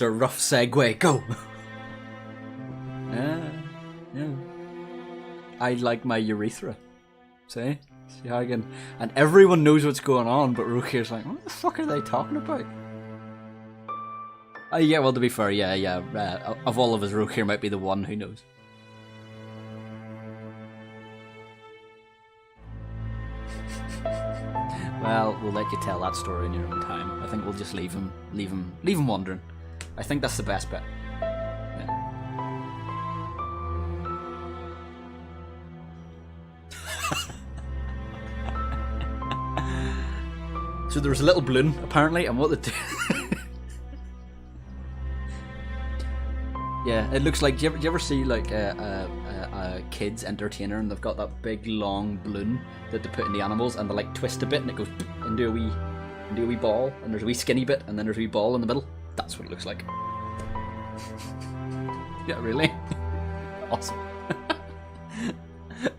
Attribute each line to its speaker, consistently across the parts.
Speaker 1: The rough segue, go! Yeah. I like my urethra. See how I can... And everyone knows what's going on, but Ruchir's like, what the fuck are they talking about? Yeah, well, to be fair, yeah. Of all of us, Ruchir might be the one who knows. Well, we'll let you tell that story in your own time. I think we'll just leave him wondering. I think that's the best bet. Yeah. So there was a little balloon, apparently, and what they do... Yeah, it looks like... Do you ever see, like, a kid's entertainer, and they've got that big, long balloon that they put in the animals, and they, like, twist a bit, and it goes into a wee ball, and there's a wee skinny bit, and then there's a wee ball in the middle. That's what it looks like. Yeah, really? Awesome.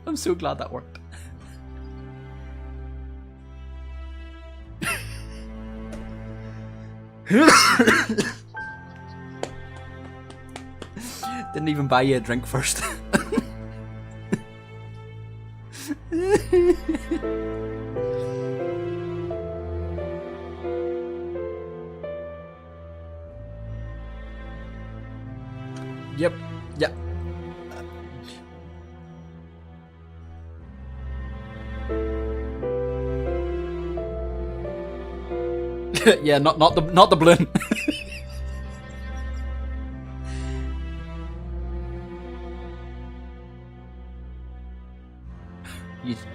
Speaker 1: I'm so glad that worked. Didn't even buy you a drink first. Yep. Yeah, not the balloon.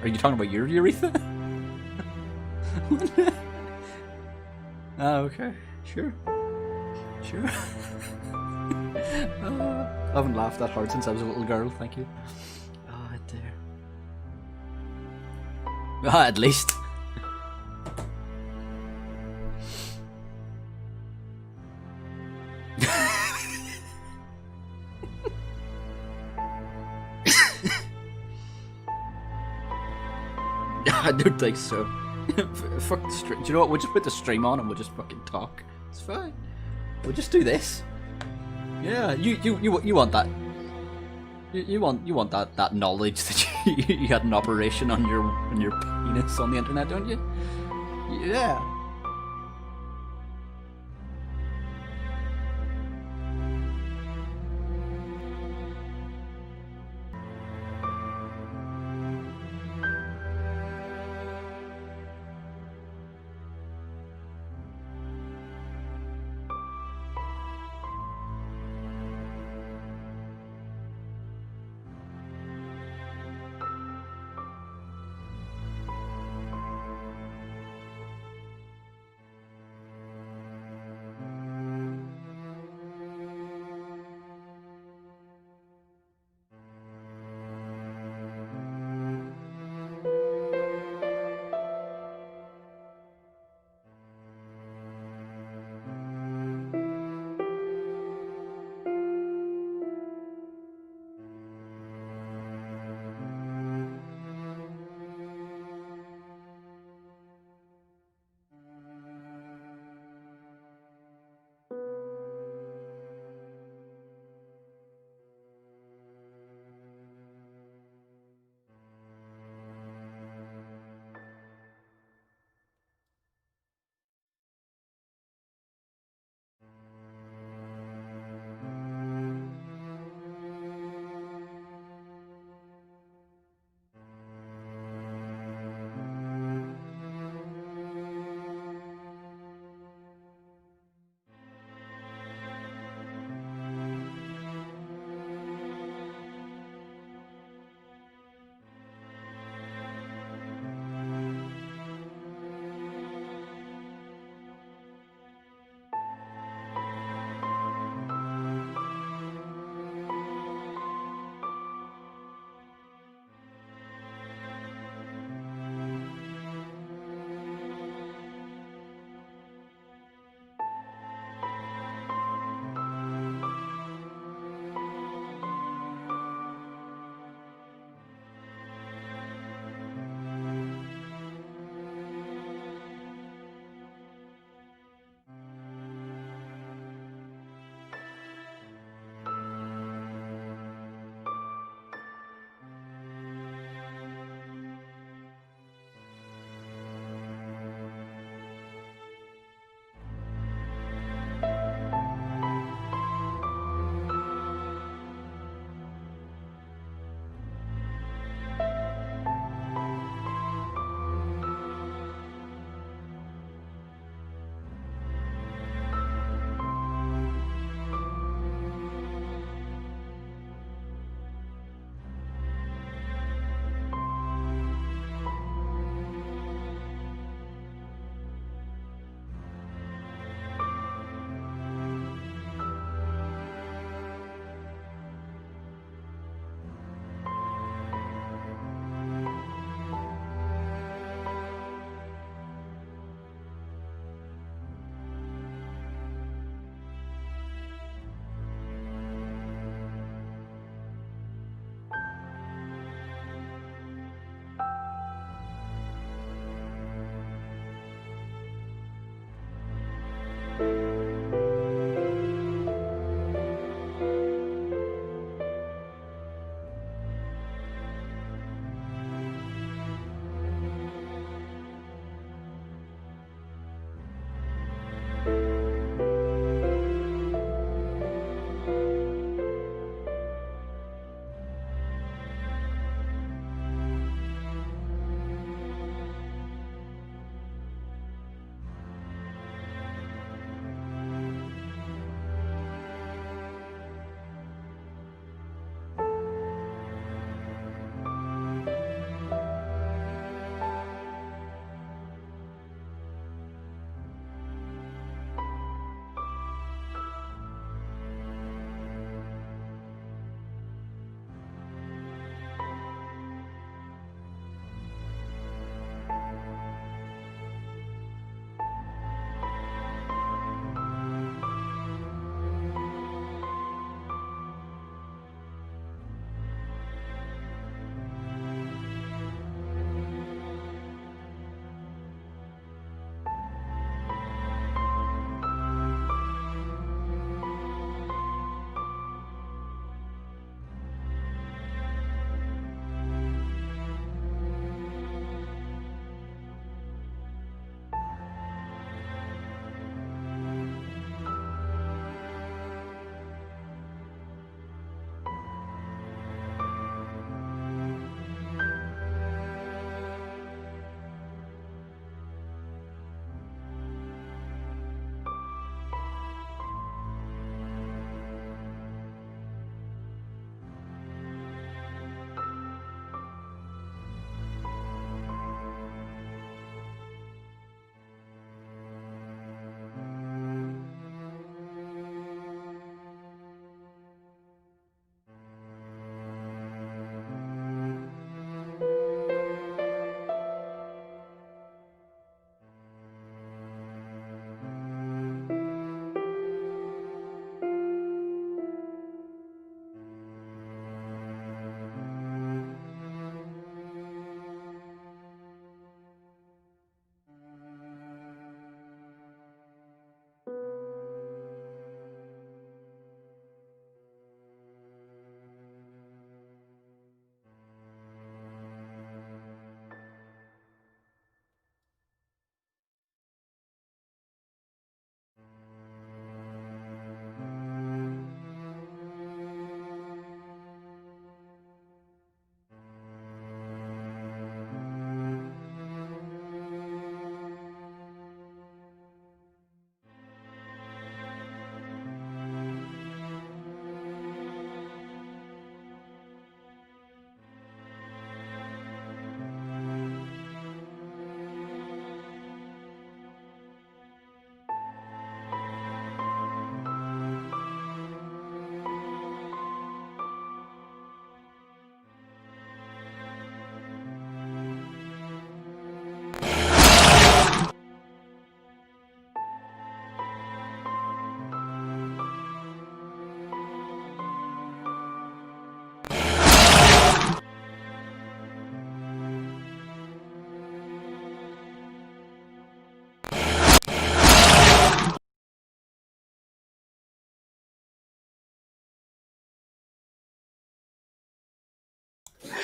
Speaker 1: Are you talking about your urethra? Oh, okay. Sure. I haven't laughed that hard since I was a little girl, thank you. Oh, dear. At least. I don't think so. Fuck the stream. Do you know what? We'll just put the stream on and we'll just fucking talk. It's fine. We'll just do this. Yeah, you want that? You want that knowledge that you had an operation on your penis on the internet, don't you? Yeah.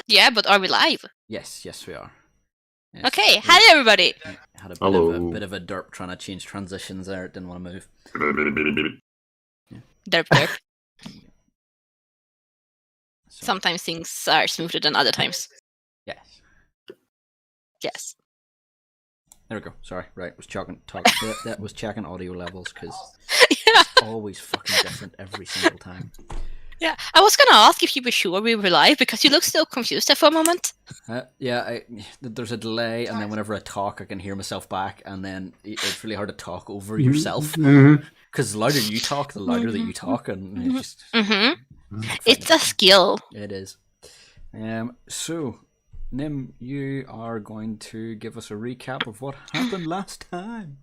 Speaker 2: Yeah, but are we live?
Speaker 1: Yes, we are. Yes.
Speaker 2: Okay, hi everybody.
Speaker 1: Had a
Speaker 3: Hello.
Speaker 1: bit of a derp trying to change transitions there. Didn't want to move.
Speaker 2: Derp derp.
Speaker 1: So,
Speaker 2: Sometimes things are smoother than other times.
Speaker 1: yes.
Speaker 2: Yes.
Speaker 1: There we go. Sorry. Right. Was that was checking audio levels because
Speaker 2: Yeah.
Speaker 1: it's always fucking different every single time.
Speaker 2: Yeah. I was gonna ask if you were sure we were live because you look so confused there for a moment.
Speaker 1: There's a delay, and then whenever I talk, I can hear myself back, and then it's really hard to talk over yourself because the louder you talk, the louder that you talk, and it just
Speaker 2: It's a skill.
Speaker 1: It is. So, Nim, you are going to give us a recap of what happened last time.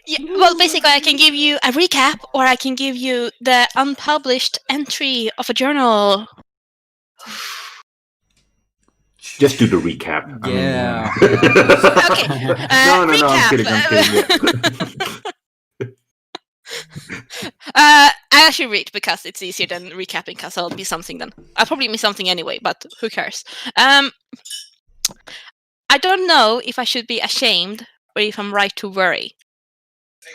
Speaker 2: Yeah, well, basically, I can give you a recap, or I can give you the unpublished entry of a journal.
Speaker 3: Just do the recap.
Speaker 1: Yeah.
Speaker 2: Okay.
Speaker 3: No,
Speaker 2: recap.
Speaker 3: I'm kidding.
Speaker 2: I actually read because it's easier than recapping, because I'll miss something then. I'll probably miss something anyway, but who cares? I don't know if I should be ashamed or if I'm right to worry.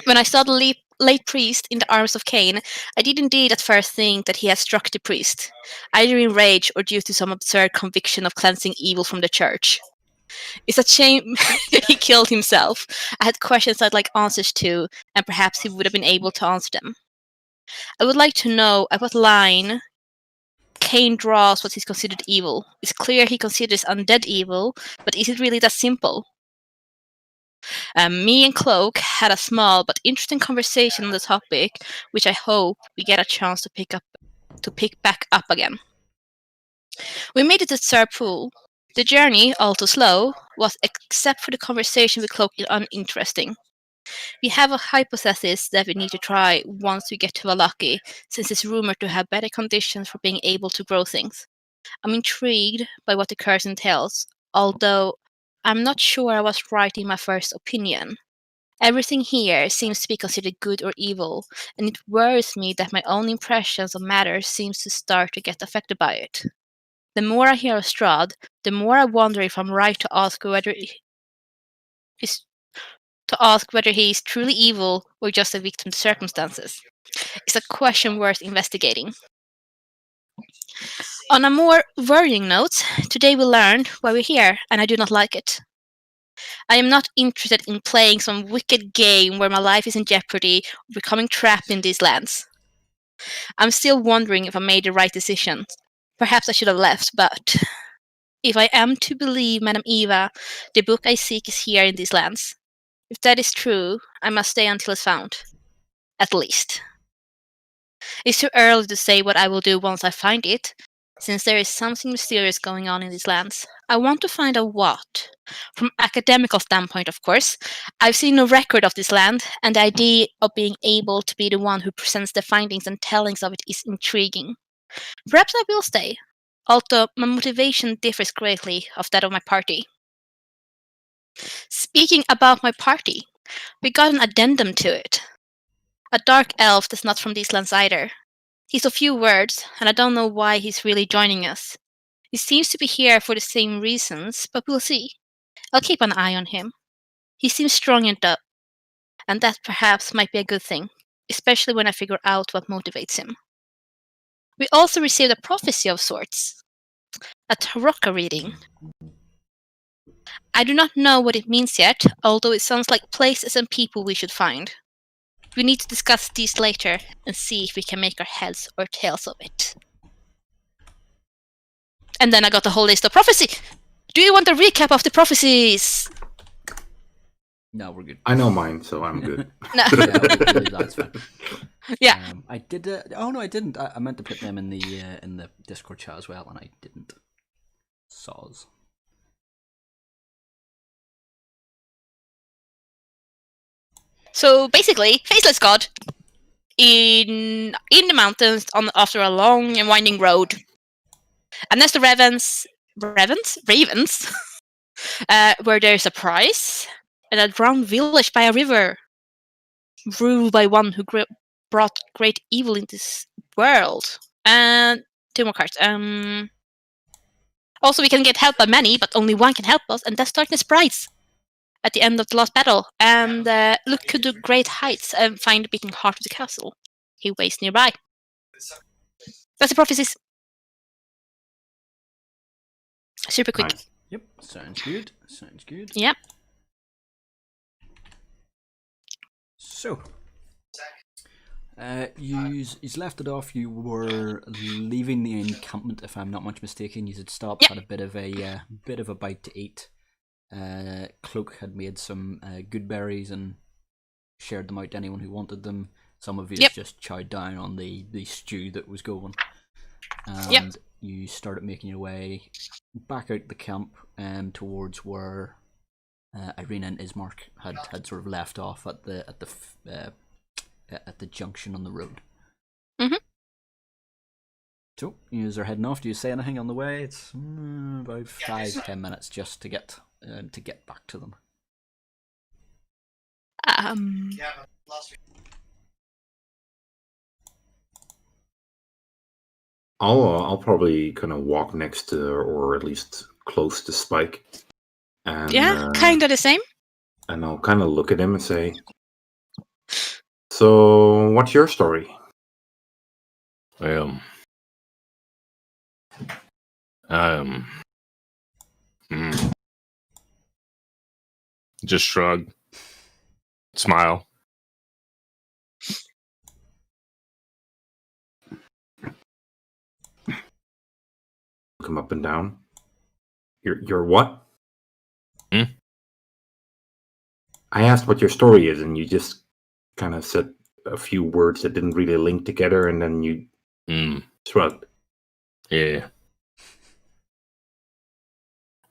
Speaker 2: When I saw the late priest in the arms of Cain, I did indeed at first think that he had struck the priest, either in rage or due to some absurd conviction of cleansing evil from the church. It's a shame that he killed himself. I had questions I'd like answers to, and perhaps he would have been able to answer them. I would like to know at what line Cain draws what is considered evil. It's clear he considers undead evil, but is it really that simple? Me and Cloak had a small but interesting conversation on the topic, which I hope we get a chance to pick back up again. We made it to Tsar Pool. The journey, although slow, was, except for the conversation with Cloak, uninteresting. We have a hypothesis that we need to try once we get to Valaki, since it's rumored to have better conditions for being able to grow things. I'm intrigued by what the curse entails, although I'm not sure I was right in my first opinion. Everything here seems to be considered good or evil, and it worries me that my own impressions of matters seems to start to get affected by it. The more I hear of Strahd, the more I wonder if I'm right to ask whether he is truly evil or just a victim to circumstances. It's a question worth investigating. On a more worrying note, today we learned why we're here, and I do not like it. I am not interested in playing some wicked game where my life is in jeopardy or becoming trapped in these lands. I'm still wondering if I made the right decision. Perhaps I should have left, but if I am to believe Madame Eva, the book I seek is here in these lands. If that is true, I must stay until it's found. At least. It's too early to say what I will do once I find it, since there is something mysterious going on in these lands. I want to find out what. From academical standpoint, of course, I've seen no record of this land, and the idea of being able to be the one who presents the findings and tellings of it is intriguing. Perhaps I will stay, although my motivation differs greatly of that of my party. Speaking about my party, we got an addendum to it. A dark elf that's not from these lands either. He's of few words, and I don't know why he's really joining us. He seems to be here for the same reasons, but we'll see. I'll keep an eye on him. He seems strong and that perhaps might be a good thing, especially when I figure out what motivates him. We also received a prophecy of sorts, a tarot reading. I do not know what it means yet, although it sounds like places and people we should find. We need to discuss these later and see if we can make our heads or tails of it. And then I got the whole list of prophecy. Do you want a recap of the prophecies?
Speaker 1: No, we're good.
Speaker 3: I know mine, so I'm good.
Speaker 2: No.
Speaker 1: That's fine.
Speaker 2: Yeah.
Speaker 1: I did. Oh no, I didn't. I meant to put them in the Discord chat as well, and I didn't. Soz.
Speaker 2: So basically, faceless god in the mountains after a long and winding road. And there's the ravens, where there's a prize, and a drowned village by a river, ruled by one who brought great evil in this world. And two more cards. Also, we can get help by many, but only one can help us, and that's Darkness Brides at the end of the last battle. And look to the great heights and find the beating heart of the castle. He waits nearby. That's the prophecies. Super quick.
Speaker 3: Nice.
Speaker 1: Yep, sounds good. Sounds good.
Speaker 2: Yep.
Speaker 1: So, you's left it off. You were leaving the encampment, if I'm not much mistaken. You had stopped,
Speaker 2: Yep.
Speaker 1: had a bit of a bite to eat. Cloak had made some good berries and shared them out to anyone who wanted them. Some of you
Speaker 2: Yep.
Speaker 1: just chowed down on the stew that was going. And
Speaker 2: Yep.
Speaker 1: you started making your way back out the camp towards where Irina and Ismark had sort of left off at the junction on the road.
Speaker 2: Mhm.
Speaker 1: So you are heading off. Do you say anything on the way? It's about 5-10 minutes just to get back to them.
Speaker 3: I'll probably kind of walk next to, or at least close to Spike, and
Speaker 2: kind of the same.
Speaker 3: and I'll kind of look at him and say, "So, what's your story?"
Speaker 4: Just shrug, smile.
Speaker 3: Look him up and down. You're what?
Speaker 4: Hmm?
Speaker 3: I asked what your story is, and you just kind of said a few words that didn't really link together, and then you shrugged.
Speaker 4: Yeah.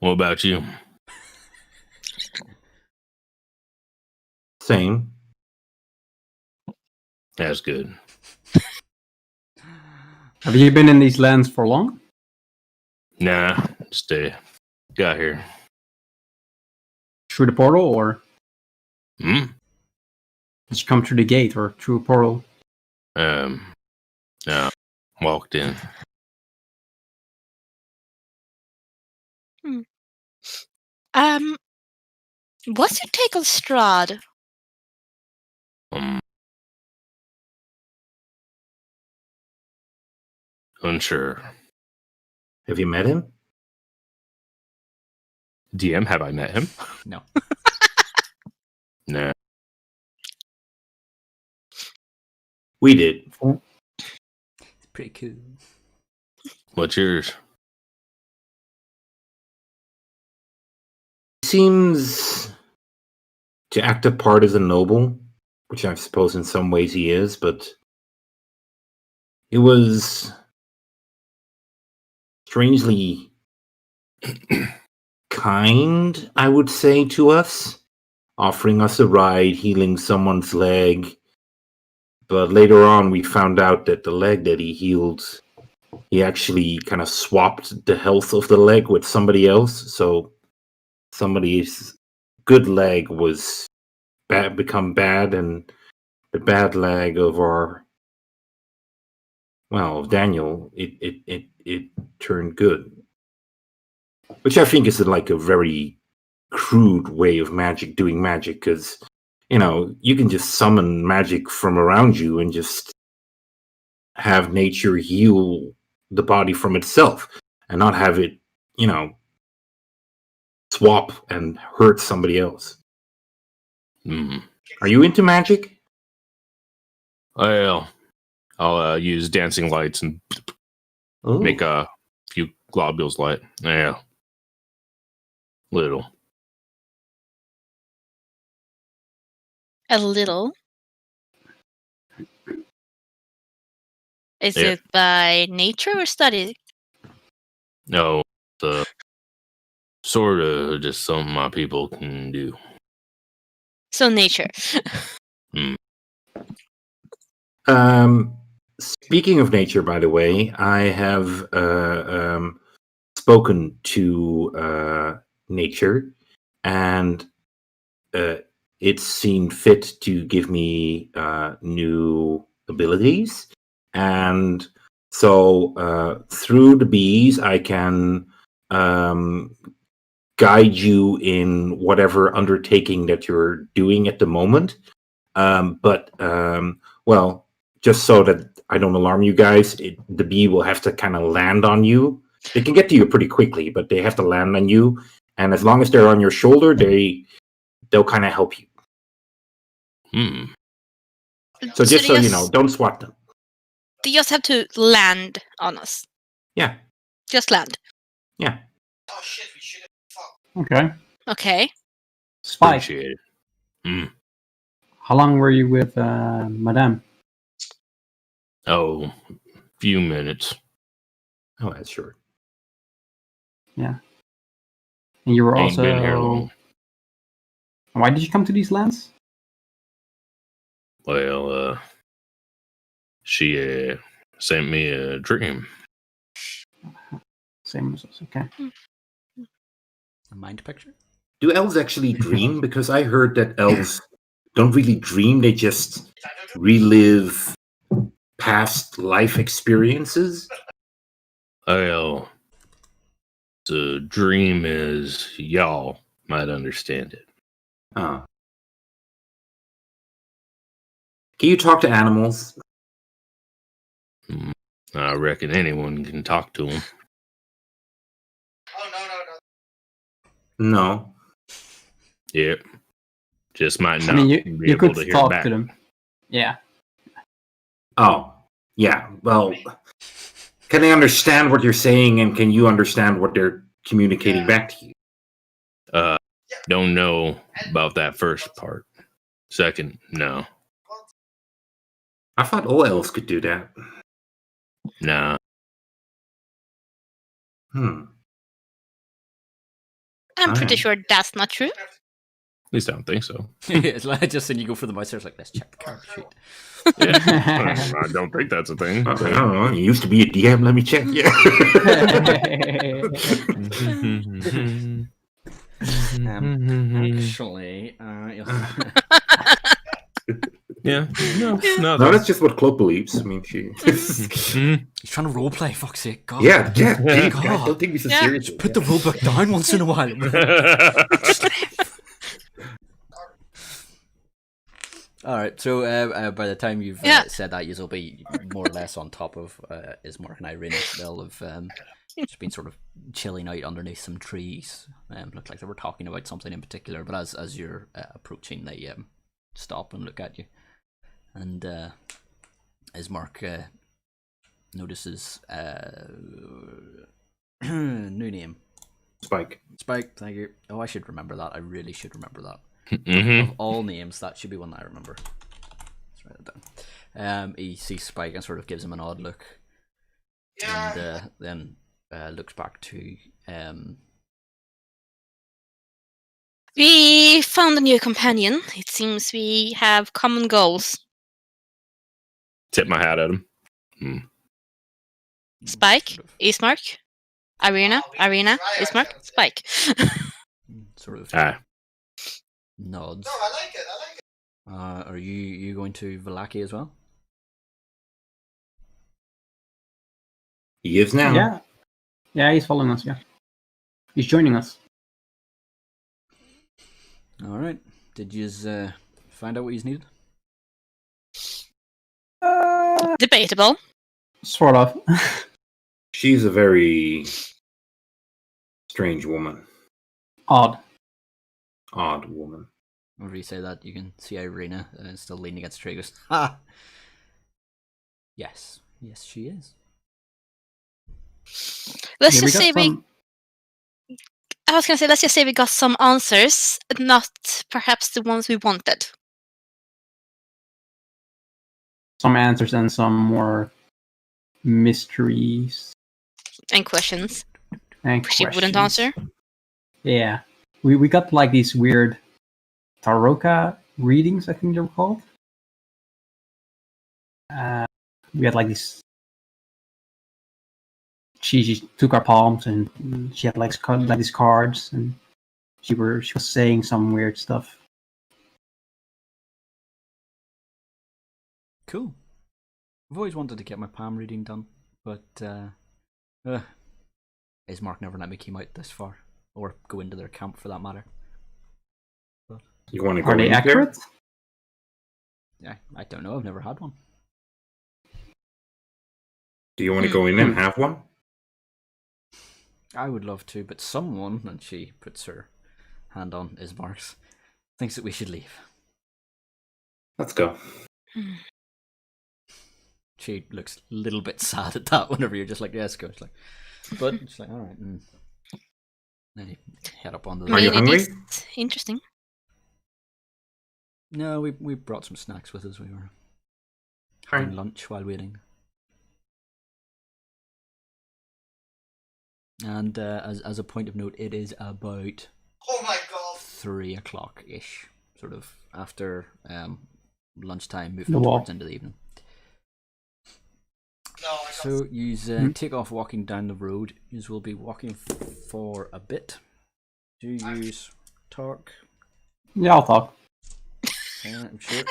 Speaker 4: What about you?
Speaker 3: Same.
Speaker 4: That's good.
Speaker 5: Have you been in these lands for long?
Speaker 4: Nah, just got here.
Speaker 5: Through the portal, or
Speaker 4: Hmm?
Speaker 5: did you come through the gate or through a portal?
Speaker 4: No, walked in.
Speaker 2: What's your take on Strahd?
Speaker 4: Unsure.
Speaker 3: Have you met him?
Speaker 4: DM, have I met him?
Speaker 1: No.
Speaker 4: Nah.
Speaker 3: We did.
Speaker 1: It's pretty cool.
Speaker 4: What's yours?
Speaker 3: He seems to act a part as a noble, which I suppose in some ways he is, but it was strangely kind, I would say, to us, offering us a ride, healing someone's leg. But later on, we found out that the leg that he healed, he actually kind of swapped the health of the leg with somebody else. So somebody's good leg was become bad, and the bad leg of of Daniel, it turned good. Which I think is like a very crude way of doing magic, because you can just summon magic from around you and just have nature heal the body from itself and not have it, swap and hurt somebody else. Are you into magic?
Speaker 4: Well, I'll use dancing lights and make a few globules light. Yeah. Little.
Speaker 2: A little. Is
Speaker 4: Yeah.
Speaker 2: it by nature or study?
Speaker 4: No, the sort of just something my people can do.
Speaker 2: So nature.
Speaker 3: Speaking of nature, by the way, I have spoken to nature, and it's seen fit to give me new abilities. And so through the bees, I can guide you in whatever undertaking that you're doing at the moment. Well, just so that I don't alarm you guys, the bee will have to kind of land on you. They can get to you pretty quickly, but they have to land on you. And as long as they're on your shoulder, they'll kind of help you. So just so you know, don't swat them.
Speaker 2: They just have to land on us.
Speaker 3: Yeah.
Speaker 2: Just land.
Speaker 3: Yeah.
Speaker 5: Okay.
Speaker 2: Okay.
Speaker 5: Spike,
Speaker 4: Appreciate it.
Speaker 5: how long were you with Madame?
Speaker 4: Oh, few minutes.
Speaker 3: Oh, that's short.
Speaker 5: Yeah. And you were
Speaker 4: Ain't been here long.
Speaker 5: Why did you come to these lands?
Speaker 4: Well, she sent me a dream.
Speaker 5: Same as us. Okay.
Speaker 1: A mind picture?
Speaker 3: Do elves actually dream? Because I heard that elves don't really dream, they just relive past life experiences.
Speaker 4: Well, the dream is y'all might understand it.
Speaker 3: Oh. Can you talk to animals?
Speaker 4: I reckon anyone can talk to them.
Speaker 3: No.
Speaker 4: Yep. Just might not
Speaker 5: I mean,
Speaker 4: be
Speaker 5: you
Speaker 4: able
Speaker 5: could
Speaker 4: to hear
Speaker 5: talk
Speaker 4: back.
Speaker 5: to them. Yeah.
Speaker 3: Oh. Yeah. Well, can they understand what you're saying, and can you understand what they're communicating back to you?
Speaker 4: Don't know about that first part. Second, no.
Speaker 3: I thought all elves could do that.
Speaker 4: Nah.
Speaker 3: Hmm.
Speaker 2: I'm pretty
Speaker 3: Alright.
Speaker 2: sure that's not true.
Speaker 4: At least I don't think so.
Speaker 1: It's like just when you go for the mouse, there's like, let's check the character sheet.
Speaker 4: Yeah. I don't think that's a thing.
Speaker 3: I don't know. You used to be a DM. Let me check. Yeah.
Speaker 1: Actually,
Speaker 4: Yeah. No.
Speaker 3: No, that's just what Cloak believes. I mean, she.
Speaker 1: he's trying to roleplay. Fuck's sake, God.
Speaker 3: Yeah. Guys,
Speaker 1: God.
Speaker 3: don't take me so
Speaker 2: Yeah.
Speaker 3: seriously.
Speaker 1: Put the rulebook down once in a while. Just live. All right. So by the time you've said that, you'll be more or less on top of Ismark and Irene. They'll have just been sort of chilling out underneath some trees. Looked like they were talking about something in particular. But as you're approaching, they stop and look at you. And Ismark notices new name.
Speaker 3: Spike.
Speaker 1: Spike, thank you. Oh, I should remember that. I really should remember that.
Speaker 4: Mm-hmm.
Speaker 1: Of all names, that should be one that I remember. Let's write it down. He sees Spike and sort of gives him an odd look. And then looks back to...
Speaker 2: We found a new companion. It seems we have common goals.
Speaker 4: Tip my hat at him.
Speaker 2: Spike, Ismark, Irina, Ismark, Spike.
Speaker 1: Sort of nods.
Speaker 6: No, I like it.
Speaker 1: Are you going to Vallaki as well?
Speaker 3: He is now.
Speaker 5: Yeah. Yeah, he's following us. Yeah. He's joining us.
Speaker 1: All right. Did you find out what you needed?
Speaker 2: Debatable.
Speaker 5: Sort of.
Speaker 3: She's a very strange woman.
Speaker 5: Odd.
Speaker 3: Odd woman.
Speaker 1: Whenever you say that, you can see Irina still leaning against the tree. Goes, ah! Yes. Yes, she is.
Speaker 2: Let's
Speaker 5: Yeah,
Speaker 2: just say
Speaker 5: some...
Speaker 2: I was gonna say, let's just say we got some answers, not perhaps the ones we wanted.
Speaker 5: Some answers and some more mysteries
Speaker 2: And questions.
Speaker 5: and
Speaker 2: She wouldn't
Speaker 5: questions.
Speaker 2: answer.
Speaker 5: Yeah. We got like these weird Taroka readings, I think they were called. We had like this. She took our palms and she had like these cards, and she was saying some weird stuff.
Speaker 1: Cool. I've always wanted to get my palm reading done, but Ismark never let me come out this far, or go into their camp for that matter.
Speaker 3: You want to go
Speaker 5: Are they
Speaker 3: in there?
Speaker 5: accurate?
Speaker 1: Yeah, I don't know. I've never had one.
Speaker 3: Do you want to go in and have one?
Speaker 1: I would love to, but someone, and she puts her hand on Ismark's, thinks that we should leave.
Speaker 3: Let's go.
Speaker 1: She looks a little bit sad at that whenever you're just like, yeah, let's go. It's like, but she's like, all right. And then you head up onto the...
Speaker 3: Are you hungry?
Speaker 2: It is interesting.
Speaker 1: No, we brought some snacks with us. We were having lunch while waiting. And as a point of note, it is about
Speaker 6: Oh my god.
Speaker 1: 3 o'clock ish, sort of after lunchtime, moving
Speaker 5: The walk.
Speaker 1: towards the end of the evening.
Speaker 6: No, I got
Speaker 1: So you take off walking down the road. You will be walking for a bit. Do you talk?
Speaker 5: Yeah, I'll talk.
Speaker 1: I'm sure.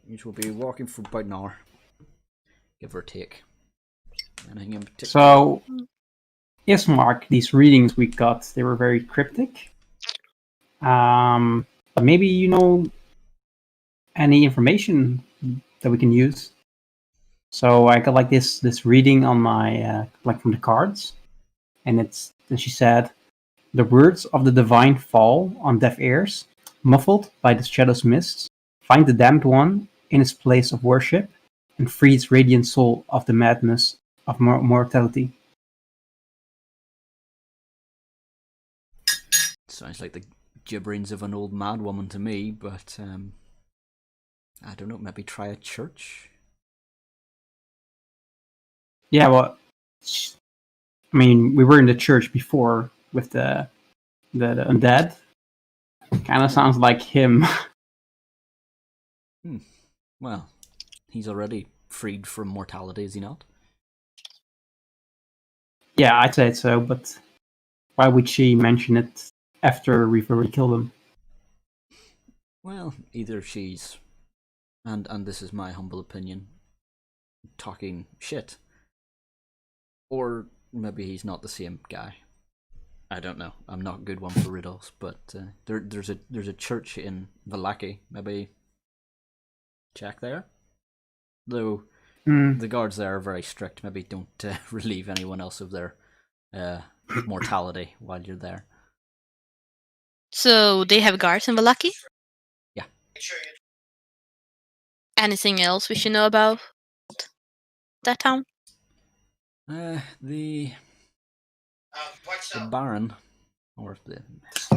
Speaker 1: You will be walking for about an hour, give or take. Anything in particular?
Speaker 5: So, Ismark, these readings we got, they were very cryptic. But maybe you know any information that we can use. So I got like this reading on my like from the cards, and she said, "The words of the divine fall on deaf ears, muffled by the shadow's mists. Find the damned one in his place of worship, and free its radiant soul of the madness of mortality."
Speaker 1: Sounds like the gibberings of an old mad woman to me, but I don't know. Maybe try a church.
Speaker 5: Yeah, well, I mean, we were in the church before with the undead. Kind of sounds like him.
Speaker 1: Well, he's already freed from mortality, is he not?
Speaker 5: Yeah, I'd say so, but why would she mention it after we've already killed him?
Speaker 1: Well, either she's, and this is my humble opinion, talking shit, or maybe he's not the same guy. I don't know. I'm not a good one for riddles, but there's a church in Vallaki. Maybe check there. Though the guards there are very strict. Maybe don't relieve anyone else of their mortality while you're there.
Speaker 2: So they have guards in Vallaki?
Speaker 1: Yeah.
Speaker 6: Make sure you
Speaker 2: Anything else we should know about that town?
Speaker 1: The
Speaker 6: watch
Speaker 1: the
Speaker 6: out.
Speaker 1: Baron, or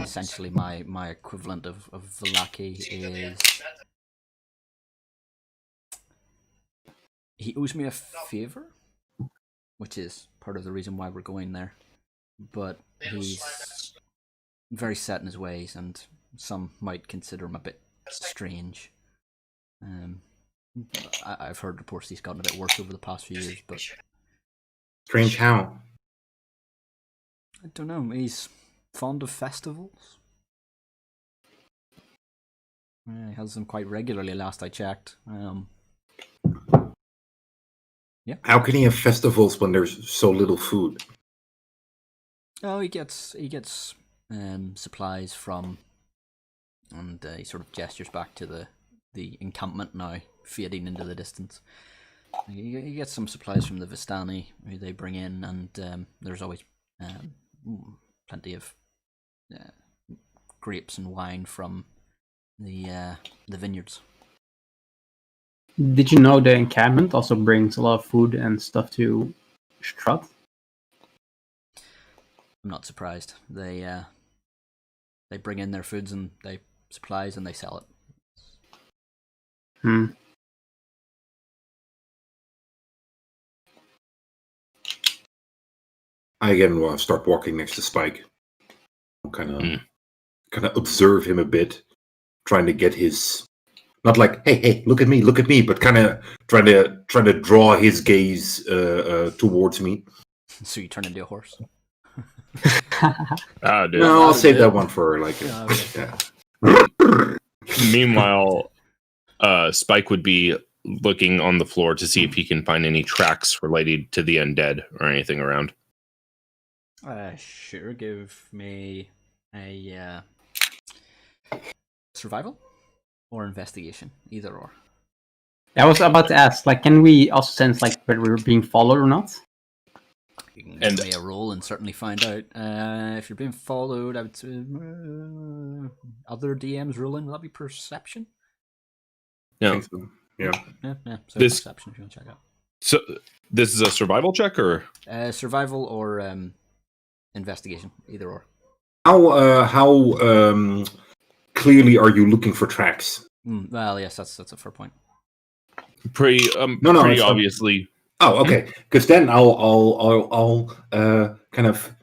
Speaker 1: essentially my equivalent of Vallaki, is he owes me a favor, which is part of the reason why we're going there. But he's very set in his ways, and some might consider him a bit strange. I've heard reports he's gotten a bit worse over the past few years, but
Speaker 3: Strange how?
Speaker 1: I don't know. He's fond of festivals. Yeah, he has them quite regularly. Last I checked. Yeah.
Speaker 3: How can he have festivals when there's so little food?
Speaker 1: Oh, he gets supplies from, and he sort of gestures back to the encampment now fading into the distance. He gets some supplies from the Vistani who they bring in, and there's always plenty of grapes and wine from the vineyards.
Speaker 5: Did you know the encampment also brings a lot of food and stuff to Strahd?
Speaker 1: I'm not surprised. They bring in their foods and they supplies and they sell it.
Speaker 3: I again start walking next to Spike. Kind of observe him a bit, trying to get his, not like hey look at me, but kind of trying to draw his gaze towards me.
Speaker 1: So you turn into a horse.
Speaker 4: Ah, dude.
Speaker 3: No, I'll save that one for like.
Speaker 4: Meanwhile, Spike would be looking on the floor to see if he can find any tracks related to the undead or anything around.
Speaker 1: Sure. Give me a survival or investigation, either or.
Speaker 5: I was about to ask, like, can we also sense like whether we're being followed or not?
Speaker 1: You can
Speaker 4: And-
Speaker 1: give me a roll and certainly find out. If you're being followed, I would say other DMs rolling. Will that be perception?
Speaker 3: I
Speaker 4: No.
Speaker 3: think so. Yeah.
Speaker 1: Yeah. So
Speaker 4: This-
Speaker 1: perception if you want to check out.
Speaker 4: So this is a survival check, or
Speaker 1: Survival or investigation, either or.
Speaker 3: How clearly are you looking for tracks?
Speaker 1: Well, yes, that's a fair point.
Speaker 4: pretty
Speaker 3: No,
Speaker 4: pretty
Speaker 3: it's
Speaker 4: obviously.
Speaker 3: Oh, okay. Because then I'll kind of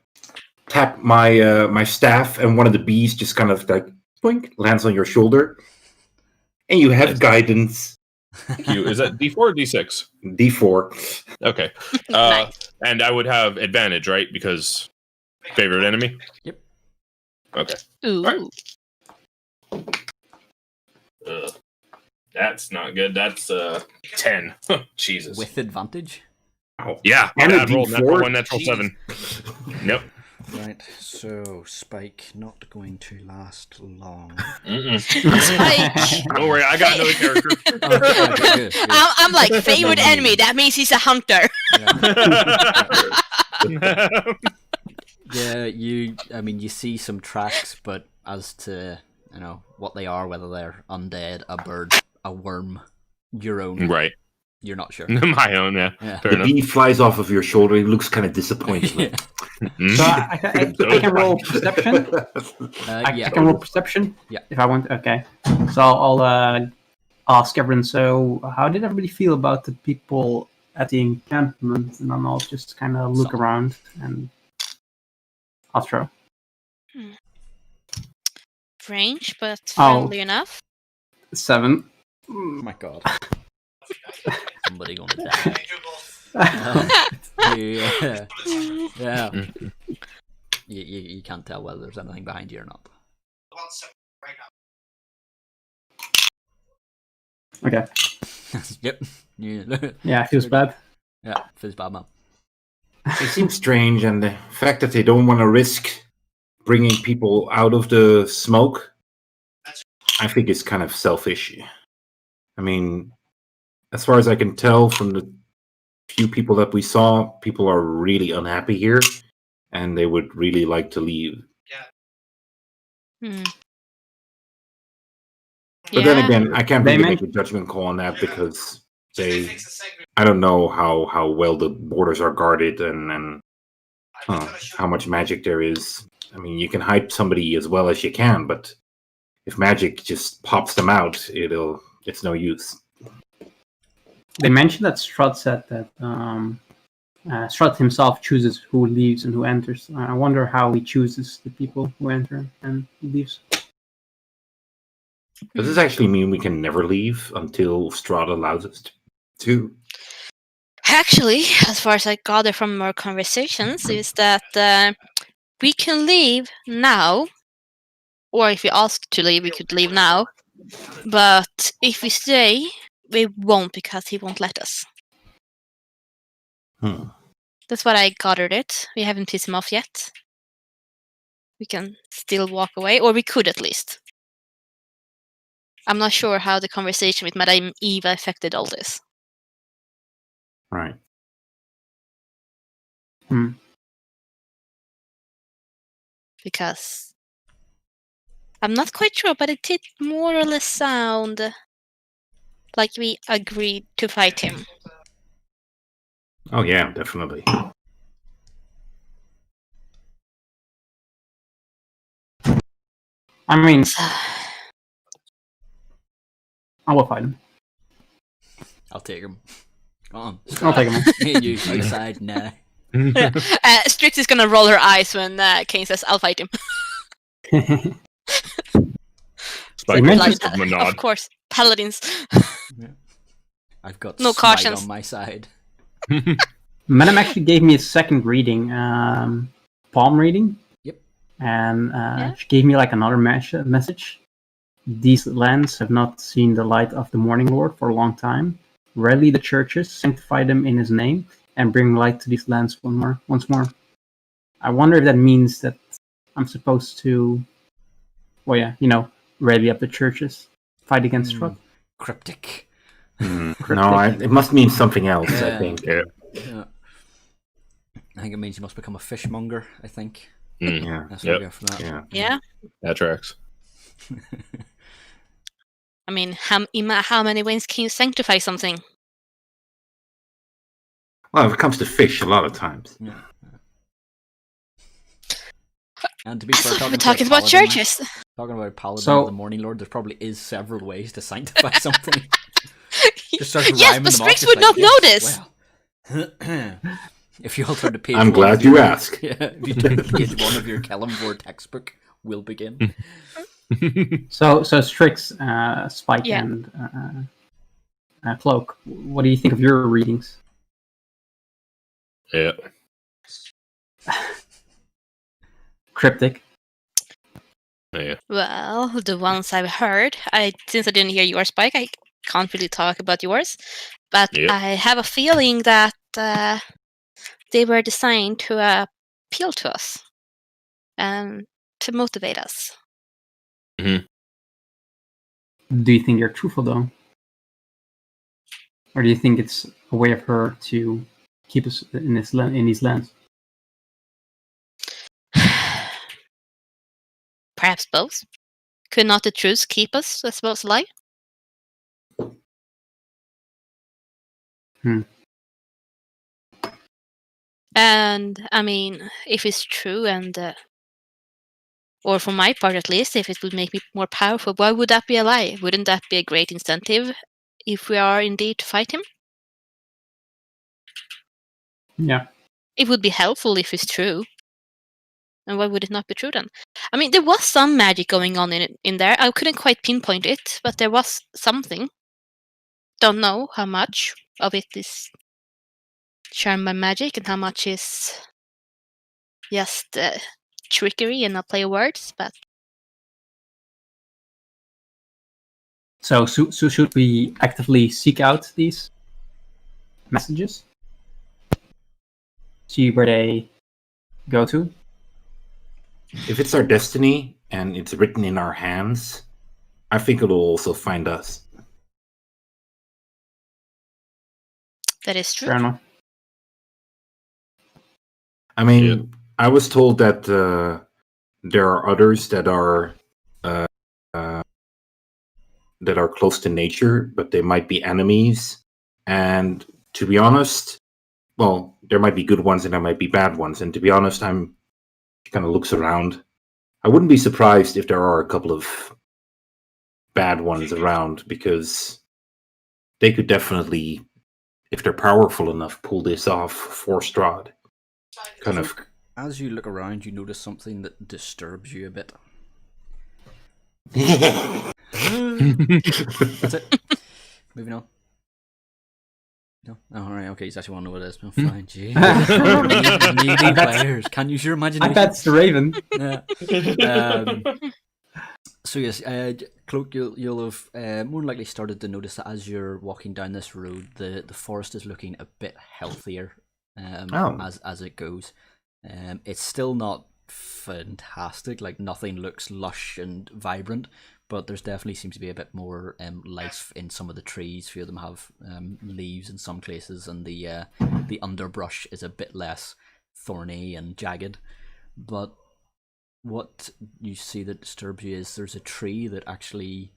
Speaker 3: tap my my staff, and one of the bees just kind of like boink lands on your shoulder, and you have
Speaker 4: Nice.
Speaker 3: guidance.
Speaker 4: Thank you. Is that D4 or D6?
Speaker 3: D4.
Speaker 4: Okay.
Speaker 2: Nice.
Speaker 4: And I would have advantage, right? Because favorite enemy.
Speaker 1: Yep.
Speaker 4: Okay.
Speaker 2: Ooh.
Speaker 4: Alright. That's not good. That's 10. Jesus.
Speaker 1: With advantage.
Speaker 4: Yeah.
Speaker 3: And a
Speaker 4: I rolled natural
Speaker 3: D4?
Speaker 4: 1, natural
Speaker 1: Jeez.
Speaker 4: 7. Yep.
Speaker 1: Right, so Spike not going to last long.
Speaker 4: Mm-mm.
Speaker 2: Spike.
Speaker 4: Don't worry, I got another character.
Speaker 1: Okay, good.
Speaker 2: I'm like favorite enemy. That means he's a hunter.
Speaker 1: Yeah, you see some tracks, but as to, what they are, whether they're undead, a bird, a worm, your own,
Speaker 4: Right.
Speaker 1: you're not sure.
Speaker 4: My own, yeah.
Speaker 1: Yeah.
Speaker 4: Fair
Speaker 3: The
Speaker 4: enough.
Speaker 3: bee flies off of your shoulder. He looks kind of disappointed.
Speaker 1: Yeah.
Speaker 4: Mm.
Speaker 5: So I can roll perception. I
Speaker 1: Yeah.
Speaker 5: can roll perception.
Speaker 1: Yeah.
Speaker 5: If I want. Okay. So I'll ask everyone. So how did everybody feel about the people at the encampment? And then I'll just kind of look
Speaker 1: Solid.
Speaker 5: around and I'll throw.
Speaker 2: Range, but
Speaker 5: Oh.
Speaker 2: friendly enough.
Speaker 5: 7.
Speaker 1: Oh my god. Somebody gonna die. Yeah. Yeah.
Speaker 4: Mm.
Speaker 1: You can't tell whether there's anything behind you or not.
Speaker 6: Right now.
Speaker 5: Okay.
Speaker 1: Yep. Yeah.
Speaker 5: Yeah, it feels bad.
Speaker 1: Yeah. Feels bad, man.
Speaker 3: It seems strange, and the fact that they don't want to risk bringing people out of the smoke, I think is kind of selfish. I mean, as far as I can tell from the few people that we saw, people are really unhappy here, and they would really like to leave.
Speaker 2: Hmm.
Speaker 3: But then again, I can't
Speaker 5: They
Speaker 3: really make a
Speaker 5: mentioned-
Speaker 3: judgment call on that because
Speaker 6: They
Speaker 3: they,
Speaker 6: fix the segment.
Speaker 3: I don't know how well the borders are guarded and
Speaker 6: I'm just gonna shoot
Speaker 3: how much magic there is. I mean, you can hype somebody as well as you can, but if magic just pops them out, it's no use.
Speaker 5: They mentioned that Strahd said that Strahd himself chooses who leaves and who enters. I wonder how he chooses the people who enter and leaves.
Speaker 3: Does this actually mean we can never leave until Strahd allows us to?
Speaker 2: Actually, as far as I gather from our conversations, is that we can leave now, or if we ask to leave, we could leave now. But if we stay, we won't because he won't let us.
Speaker 3: Hmm.
Speaker 2: That's what I gathered it. We haven't pissed him off yet. We can still walk away, or we could at least. I'm not sure how the conversation with Madame Eva affected all this.
Speaker 3: Right.
Speaker 2: Because I'm not quite sure, but it did more or less sound like we agreed to fight him.
Speaker 3: Oh yeah, definitely.
Speaker 5: I mean,
Speaker 2: So,
Speaker 5: I will fight him.
Speaker 1: I'll take him. Come on.
Speaker 5: I'll take him.
Speaker 1: Me and you outside now.
Speaker 2: Strix is gonna roll her eyes when Kane says, "I'll fight him."
Speaker 4: Spike
Speaker 5: mentioned-
Speaker 4: gives him a nod.
Speaker 2: Of course, paladins.
Speaker 1: I've got
Speaker 2: No
Speaker 1: Smite
Speaker 2: cautions.
Speaker 1: on my side.
Speaker 5: Madam actually gave me a second reading, palm reading.
Speaker 1: Yep.
Speaker 5: And she gave me like another message. These lands have not seen the light of the Morning Lord for a long time. Rally the churches, sanctify them in his name, and bring light to these lands once more. I wonder if that means that I'm supposed to, well, yeah, rally up the churches, fight against Strahd.
Speaker 1: Cryptic.
Speaker 3: No, it must mean something else, I
Speaker 1: Yeah.
Speaker 3: think.
Speaker 4: Yeah.
Speaker 1: Yeah. I think it means you must become a fishmonger, I think.
Speaker 3: Yeah.
Speaker 1: That's what I get from that.
Speaker 3: Yeah.
Speaker 2: Yeah.
Speaker 4: That tracks.
Speaker 2: I mean, how many ways can you sanctify something?
Speaker 3: Well, if it comes to fish, a lot of times.
Speaker 1: Yeah. And to be
Speaker 2: I
Speaker 1: fair,
Speaker 2: thought we were
Speaker 1: talking
Speaker 2: talking about churches.
Speaker 1: Talking about a paladin
Speaker 5: So-
Speaker 1: of the Morning Lord, there probably is several ways to sanctify something. Just start
Speaker 2: Yes,
Speaker 1: rhyming
Speaker 2: but
Speaker 1: them off,
Speaker 2: Strix
Speaker 1: just
Speaker 2: would not know this.
Speaker 1: Well. If you all turn to page
Speaker 3: I'm
Speaker 1: one
Speaker 3: glad
Speaker 1: of
Speaker 3: you
Speaker 1: your-
Speaker 3: ask.
Speaker 1: Yeah, if you turn to page 1 of your Kellamvor textbook, we'll begin.
Speaker 5: So Strix, Spike,
Speaker 2: Yeah.
Speaker 5: and Cloak. What do you think of your readings?
Speaker 4: Yeah.
Speaker 5: Cryptic.
Speaker 4: Yeah.
Speaker 2: Well, the ones I've heard, since I didn't hear yours, Spike, I can't really talk about yours. But
Speaker 4: Yep.
Speaker 2: I have a feeling that they were designed to appeal to us and to motivate us.
Speaker 5: Do you think they're truthful though, or do you think it's a way of her to keep us in these lands?
Speaker 2: Perhaps both. Could not the truth keep us, I suppose, alive? And I mean, if it's true, or for my part at least, if it would make me more powerful, why would that be a lie? Wouldn't that be a great incentive if we are indeed to fight him?
Speaker 5: Yeah.
Speaker 2: It would be helpful if it's true. And why would it not be true then? I mean, there was some magic going on in there. I couldn't quite pinpoint it, but there was something. Don't know how much of it is charmed by magic and how much is just trickery and a play of words. But
Speaker 5: So should we actively seek out these messages? See where they go to?
Speaker 3: If it's our destiny and it's written in our hands, I think it'll also find us.
Speaker 2: that is true.
Speaker 5: Fair enough.
Speaker 3: I mean, I was told that there are others that are close to nature, but they might be enemies. And to be honest, well, there might be good ones and there might be bad ones. And to be honest, I'm kind of looks around. I wouldn't be surprised if there are a couple of bad ones around, because they could definitely, if they're powerful enough, pull this off for Strahd. Kind of.
Speaker 1: As you look around, you notice something that disturbs you a bit. That's it. Moving on. No? Oh, alright, okay, you actually want to know what it is. Oh, fine, gee. Needy players. Can't use your
Speaker 5: I
Speaker 1: imagination.
Speaker 5: bet it's the Raven.
Speaker 1: Yeah. So yes, Cloak, you'll have more than likely started to notice that as you're walking down this road, the forest is looking a bit healthier as it goes. It's still not fantastic, like nothing looks lush and vibrant, but there's definitely seems to be a bit more life in some of the trees. A few of them have leaves in some places, and the underbrush is a bit less thorny and jagged. But what you see that disturbs you is there's a tree that actually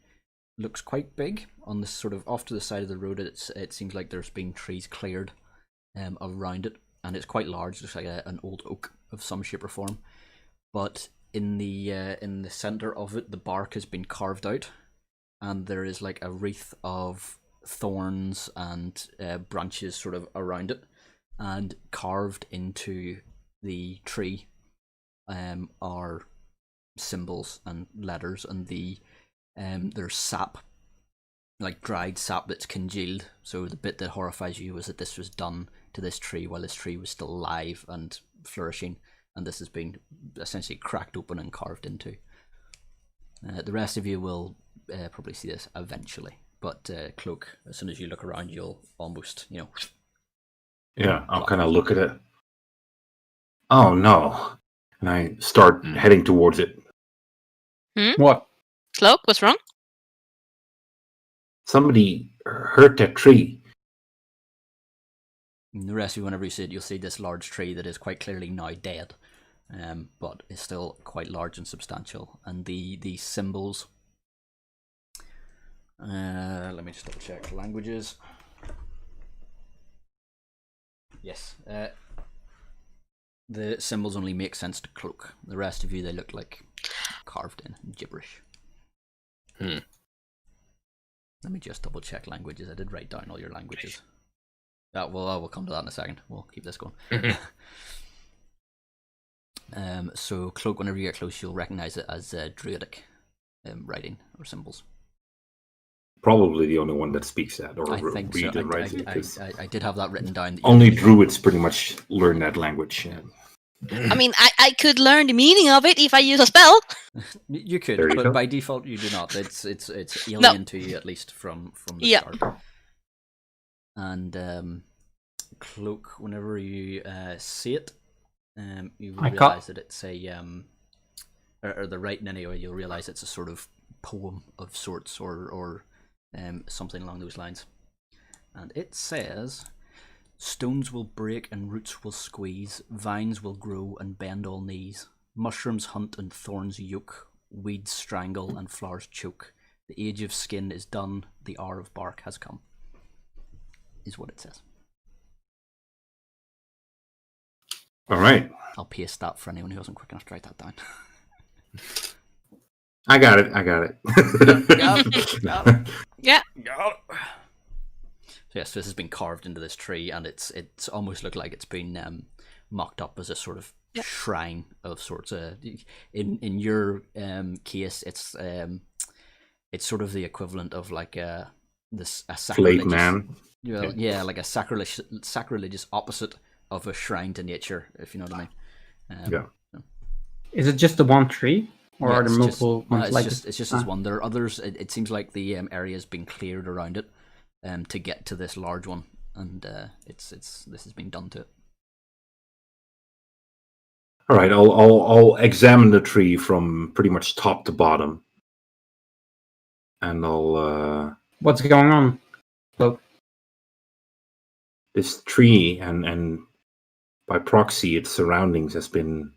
Speaker 1: looks quite big on this sort of off to the side of the road. It seems like there's been trees cleared around it, and it's quite large. It looks like an old oak of some shape or form. But in the center of it, the bark has been carved out, and there is like a wreath of thorns and branches sort of around it, and carved into the tree are symbols and letters, and there's sap, like dried sap that's congealed. So the bit that horrifies you was that this was done to this tree while this tree was still alive and flourishing, and this has been essentially cracked open and carved into. The rest of you will probably see this eventually, but Cloak, as soon as you look around, you'll almost,
Speaker 3: Yeah, I'll kind of look at it. Oh no! And I start heading towards it.
Speaker 5: What?
Speaker 2: Cloak, what's wrong?
Speaker 3: Somebody hurt that tree.
Speaker 1: And the rest of you, whenever you see it, you'll see this large tree that is quite clearly now dead, but is still quite large and substantial. And the symbols. Let me just double check languages. Yes. The symbols only make sense to Cloak. The rest of you, they look like carved in gibberish. Let me just double check languages. I did write down all your languages. We'll come to that in a second. We'll keep this going. So Cloak, whenever you get close, you'll recognize it as Druidic writing or symbols.
Speaker 3: Probably the only one that speaks that or
Speaker 1: I think
Speaker 3: read
Speaker 1: so.
Speaker 3: and writes it.
Speaker 1: I did have that written down.
Speaker 3: Only druids pretty much learn that language.
Speaker 2: I mean, I could learn the meaning of it if I use a spell.
Speaker 1: You could,
Speaker 3: There you
Speaker 1: but
Speaker 3: go.
Speaker 1: by default you do not. It's alien to you, at least from the start. And Cloak, whenever you see it, you will realize that it's a or the writing anyway. You'll realize it's a sort of poem of sorts, or something along those lines. And it says, "Stones will break and roots will squeeze, vines will grow and bend all knees, mushrooms hunt and thorns yoke, weeds strangle and flowers choke. The age of skin is done, the hour of bark has come," is what it says.
Speaker 3: All right.
Speaker 1: I'll paste that for anyone who wasn't quick enough to write that down.
Speaker 3: I got it.
Speaker 2: Yeah.
Speaker 1: So yes, this has been carved into this tree, and it's almost looked like it's been mocked up as a sort of shrine of sorts. In your case, it's sort of the equivalent of like a sacrilegious
Speaker 3: Flake man.
Speaker 1: Yeah, like a sacrilegious opposite of a shrine to nature, if you know what I mean.
Speaker 3: Yeah.
Speaker 5: Is it just the one tree? Or
Speaker 1: Yeah,
Speaker 5: are there
Speaker 1: it's
Speaker 5: multiple
Speaker 1: just,
Speaker 5: ones
Speaker 1: it's
Speaker 5: like
Speaker 1: just, it's just this one. There are others. It seems like the area has been cleared around it to get to this large one, and this has been done to it.
Speaker 3: All right. I'll examine the tree from pretty much top to bottom, and I'll.
Speaker 5: What's going on? Well,
Speaker 3: this tree and by proxy its surroundings has been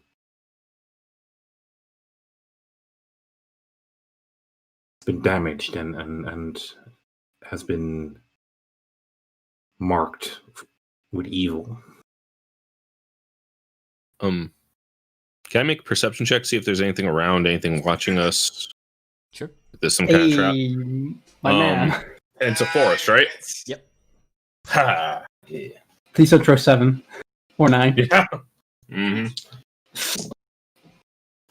Speaker 3: damaged and has been marked with evil.
Speaker 4: Can I make a perception check, see if there's anything around, anything watching us?
Speaker 1: Sure.
Speaker 4: If there's some kind of trap.
Speaker 5: My man.
Speaker 4: And it's a forest, right?
Speaker 1: Yep.
Speaker 4: Ha! Yeah.
Speaker 5: Please don't throw 7 or 9.
Speaker 4: Yeah.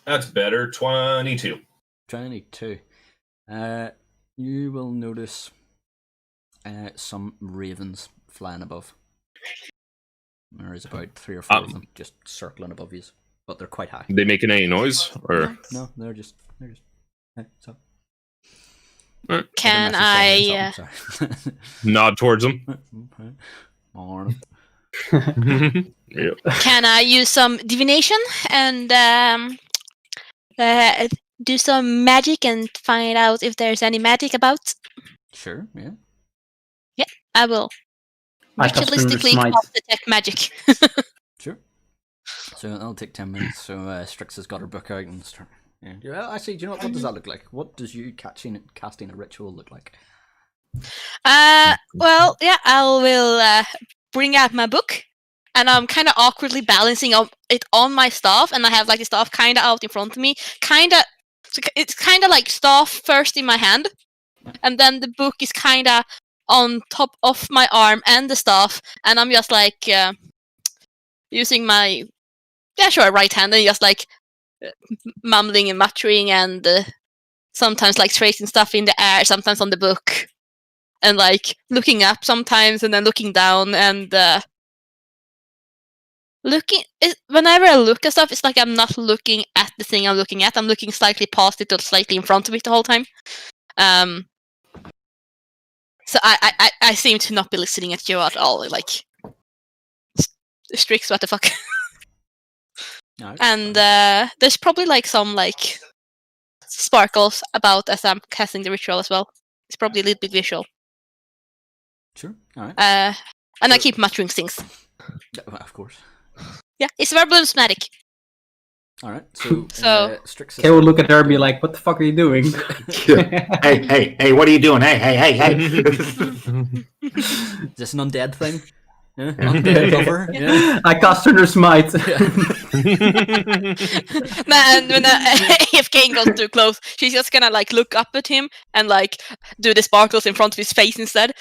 Speaker 4: That's better. 22.
Speaker 1: 22. You will notice some ravens flying above. There is about 3 or 4 of them just circling above you, but they're quite high.
Speaker 4: They making any noise? Or
Speaker 1: No, they're just. Hey, so.
Speaker 2: Can
Speaker 1: I?
Speaker 4: nod towards them?
Speaker 1: Morning.
Speaker 4: Yep.
Speaker 2: Can I use some divination and do some magic and find out if there's any magic about?
Speaker 1: Sure. Yeah.
Speaker 2: Yeah, I will.
Speaker 5: I cast
Speaker 2: Ritualistically
Speaker 5: Smite.
Speaker 2: cast detect magic.
Speaker 1: Sure. So that'll take 10 minutes. So Strix has got her book out and start. Yeah. Actually, do you know what does that look like? What does you casting a ritual look like?
Speaker 2: Well, yeah, I will bring out my book, and I'm kind of awkwardly balancing it on my staff, and I have like the staff kind of out in front of me, it's kind of like staff first in my hand, and then the book is kind of on top of my arm and the staff, and I'm just like using my right hand and just like mumbling and muttering and sometimes like tracing stuff in the air, sometimes on the book, and like looking up sometimes and then looking down and whenever I look at stuff, it's like I'm not looking at the thing I'm looking at. I'm looking slightly past it or slightly in front of it the whole time. So I seem to not be listening at you at all. Like, Strix, what the fuck?
Speaker 1: Alright,
Speaker 2: And
Speaker 1: fine.
Speaker 2: there's probably like some like sparkles about as I'm casting the ritual as well. It's probably a little bit visual.
Speaker 1: Sure. All right.
Speaker 2: And I keep muttering things.
Speaker 1: Yeah, well, of course.
Speaker 2: Yeah, it's very bluesmatic.
Speaker 1: All right. So,
Speaker 2: So-
Speaker 1: Strix.
Speaker 5: Kay would look at her and be like, "What the fuck are you doing?"
Speaker 3: Hey, what are you doing? Hey.
Speaker 1: Is this an undead thing? Yeah? Undead lover? Yeah.
Speaker 5: I cast Hunter Smite.
Speaker 2: And when if Kane goes too close, she's just gonna like look up at him and like do the sparkles in front of his face instead.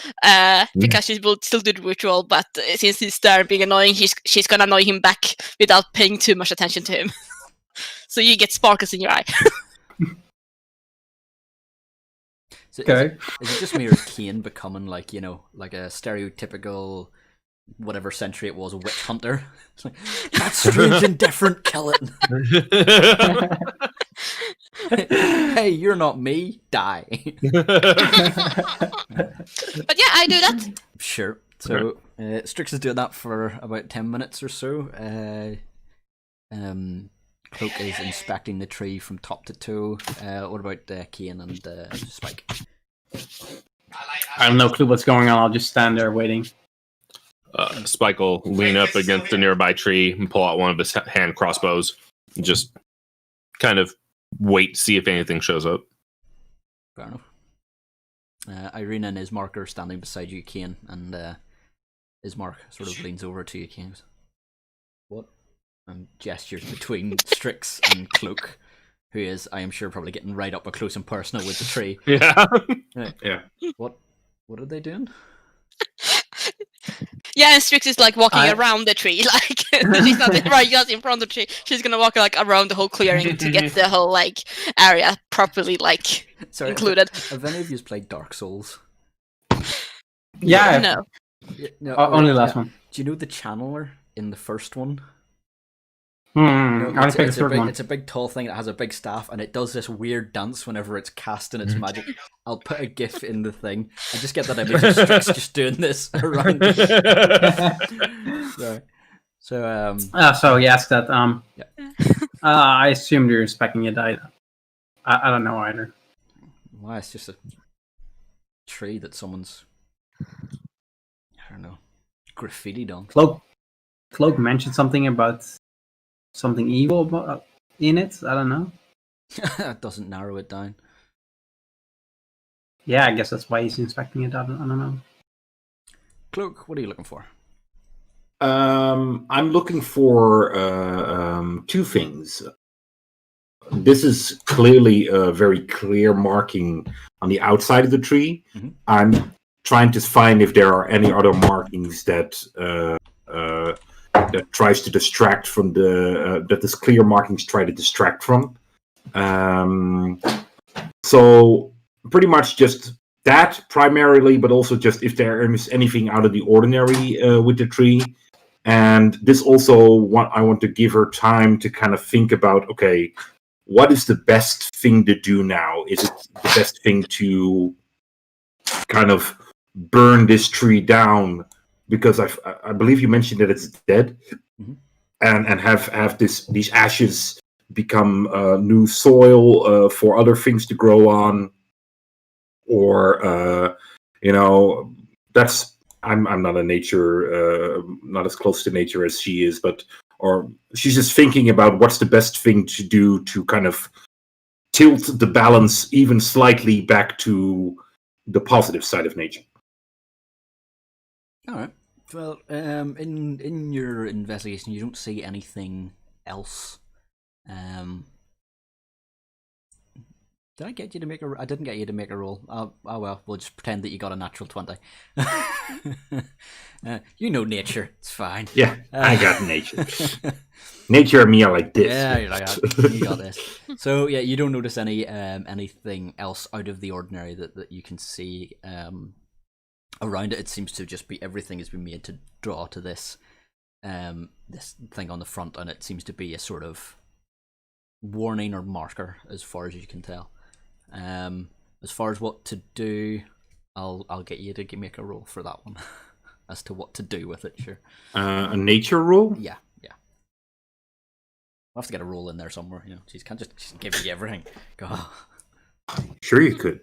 Speaker 2: Because she will still do the ritual, but since he's there being annoying, she's gonna annoy him back without paying too much attention to him. So you get sparkles in your eye.
Speaker 1: So
Speaker 5: Okay.
Speaker 1: Is it just me or is Kane becoming like, you know, like a stereotypical whatever century it was, a witch hunter? It's like, that's strange and different, kill it. Hey, you're not me, die.
Speaker 2: But yeah, I do that.
Speaker 1: Sure. So Strix is doing that for about 10 minutes or so. Cloak is inspecting the tree from top to toe. What about Kane and Spike?
Speaker 5: I have no clue what's going on. I'll just stand there waiting.
Speaker 4: Spike will lean up against the nearby tree and pull out one of his hand crossbows. And just kind of wait to see if anything shows up.
Speaker 1: Fair enough. Irina and Ismark are standing beside you, Kane, and Ismark sort of leans over to you, Kane. Goes, what? And gestures between Strix and Cloak, who is, I am sure, probably getting right up close and personal with the tree.
Speaker 4: Yeah.
Speaker 3: Yeah.
Speaker 1: What are they doing?
Speaker 2: Yeah, and Strix is like walking around the tree, like she's not right just in front of the tree. She's gonna walk like around the whole clearing to get the whole like area properly like
Speaker 1: Sorry,
Speaker 2: included.
Speaker 1: Have any of you played Dark Souls?
Speaker 5: Yeah,
Speaker 2: No.
Speaker 1: Yeah, no,
Speaker 5: only the last one.
Speaker 1: Do you know the channeler in the first one?
Speaker 5: I only played the
Speaker 1: It's a
Speaker 5: third
Speaker 1: big,
Speaker 5: one.
Speaker 1: it's a big tall thing that has a big staff, and it does this weird dance whenever it's casting its magic. I'll put a gif in the thing. I just get that image of Strix just doing this around. Sorry. So
Speaker 5: So he asked that.
Speaker 1: Yeah.
Speaker 5: I assumed you're inspecting it. I don't know either.
Speaker 1: why it's just a tree that someone's, I don't know, graffitied on.
Speaker 5: Cloak mentioned something about something evil in it. I don't know.
Speaker 1: That doesn't narrow it down.
Speaker 5: Yeah, I guess that's why he's inspecting it. I don't know.
Speaker 1: Cloak, what are you looking for?
Speaker 3: I'm looking for two things. This is clearly a very clear marking on the outside of the tree.
Speaker 1: Mhm.
Speaker 3: I'm trying to find if there are any other markings that that tries to distract from that this clear markings try to distract from. So pretty much just that primarily, but also just if there is anything out of the ordinary with the tree. And this also, I want to give her time to kind of think about, okay, what is the best thing to do now? Is it the best thing to kind of burn this tree down? Because I believe you mentioned that it's dead,
Speaker 1: Mhm.
Speaker 3: and have these ashes become new soil for other things to grow on, or that's. I'm not a nature, not as close to nature as she is, or she's just thinking about what's the best thing to do to kind of tilt the balance even slightly back to the positive side of nature.
Speaker 1: All right. Well, in your investigation, you don't see anything else. Did I get you to make a? I didn't get you to make a roll. Oh well, we'll just pretend that you got a natural 20. You know nature. It's fine.
Speaker 3: Yeah, I got nature. Nature and me are like this.
Speaker 1: Yeah, you're like, you got this. So yeah, you don't notice anything else out of the ordinary that you can see around it. It seems to just be everything has been made to draw to this this thing on the front, and it seems to be a sort of warning or marker as far as you can tell. As far as what to do, I'll get you to make a roll for that one as to what to do with it. Sure.
Speaker 3: A nature roll?
Speaker 1: Yeah. I'll have to get a roll in there somewhere. She can't just give you everything. Go.
Speaker 3: Sure, you could.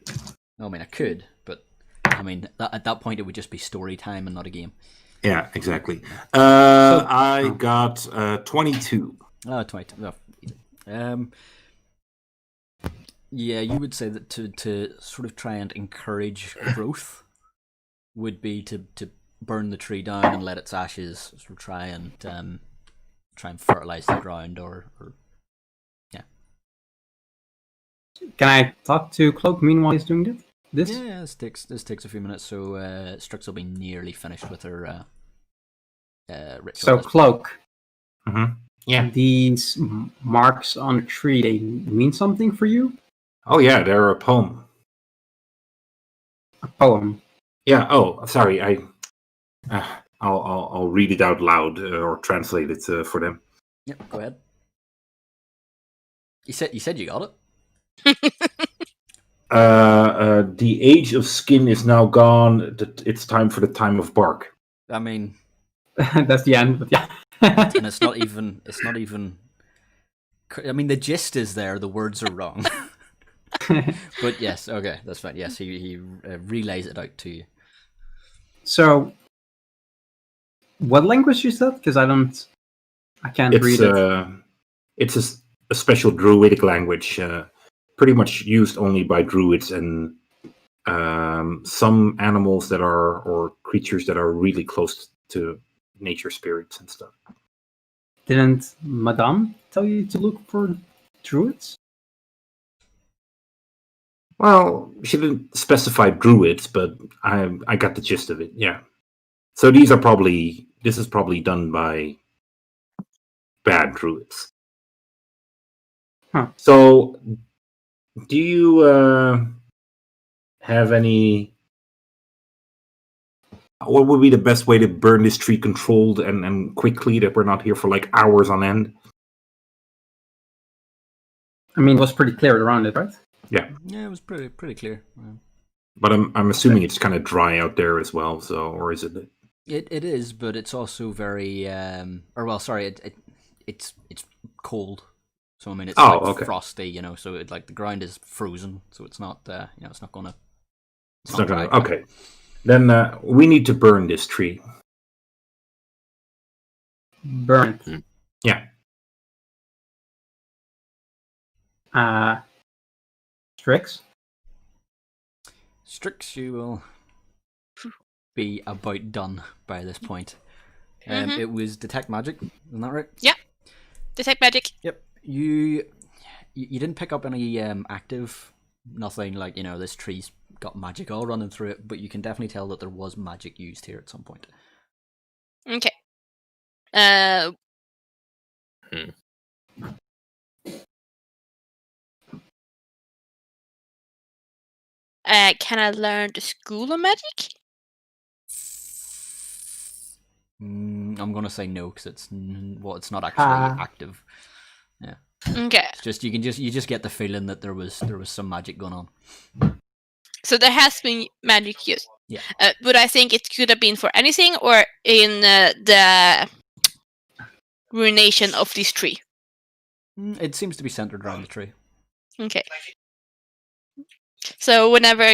Speaker 1: No, I mean I could, but I mean at that point it would just be story time and not a game.
Speaker 3: Yeah, exactly. I got 22.
Speaker 1: Oh, 22. Oh. Yeah, you would say that to sort of try and encourage growth would be to burn the tree down and let its ashes sort of try and fertilize the ground or yeah.
Speaker 5: Can I talk to Cloak meanwhile he's doing this?
Speaker 1: Yeah, this takes a few minutes, so Strix will be nearly finished with her ritual.
Speaker 5: So Cloak.
Speaker 3: Mm-hmm. Yeah.
Speaker 5: These marks on the tree, they mean something for you?
Speaker 3: Oh yeah, they're a poem.
Speaker 5: A poem.
Speaker 3: Yeah. Oh, sorry. I'll read it out loud or translate it for them.
Speaker 1: Yep. Go ahead. You said you got it.
Speaker 3: The age of skin is now gone. It's time for the time of bark.
Speaker 1: I mean,
Speaker 5: that's the end. But yeah.
Speaker 1: and it's not even. I mean, the gist is there. The words are wrong. But yes, okay, that's fine. Yes, he relays it out to you.
Speaker 5: So, what language is that? Because I can't read it.
Speaker 3: It's a special druidic language, pretty much used only by druids and some animals that are or creatures that are really close to nature spirits and stuff.
Speaker 5: Didn't Madame tell you to look for druids?
Speaker 3: Well, she didn't specify druids, but I got the gist of it. Yeah. So this is probably done by bad druids.
Speaker 5: Huh.
Speaker 3: So, do you have any? What would be the best way to burn this tree controlled and quickly, that we're not here for like hours on end?
Speaker 5: I mean, it was pretty clear around it, right?
Speaker 1: Yeah, it was pretty clear.
Speaker 3: But I'm assuming it's kind of dry out there as well. So, or is it?
Speaker 1: It is, but it's also very it's cold. So I mean, it's frosty, So it the ground is frozen, so it's not it's not gonna.
Speaker 3: It's not gonna. Okay, then we need to burn this tree.
Speaker 5: Burn it.
Speaker 3: Yeah.
Speaker 1: Strix, you will be about done by this point. It was detect magic, isn't that right?
Speaker 2: Yeah, detect magic.
Speaker 1: Yep. You didn't pick up any active, nothing like this tree's got magic all running through it, but you can definitely tell that there was magic used here at some point.
Speaker 2: Okay. Can I learn the school of magic?
Speaker 1: I'm gonna say no because it's not actually active. Yeah.
Speaker 2: Okay.
Speaker 1: It's just you just get the feeling that there was some magic going on.
Speaker 2: So there has been magic used.
Speaker 1: Yeah.
Speaker 2: But I think it could have been for anything or in the ruination of this tree.
Speaker 1: It seems to be centered around the tree.
Speaker 2: Okay. So whenever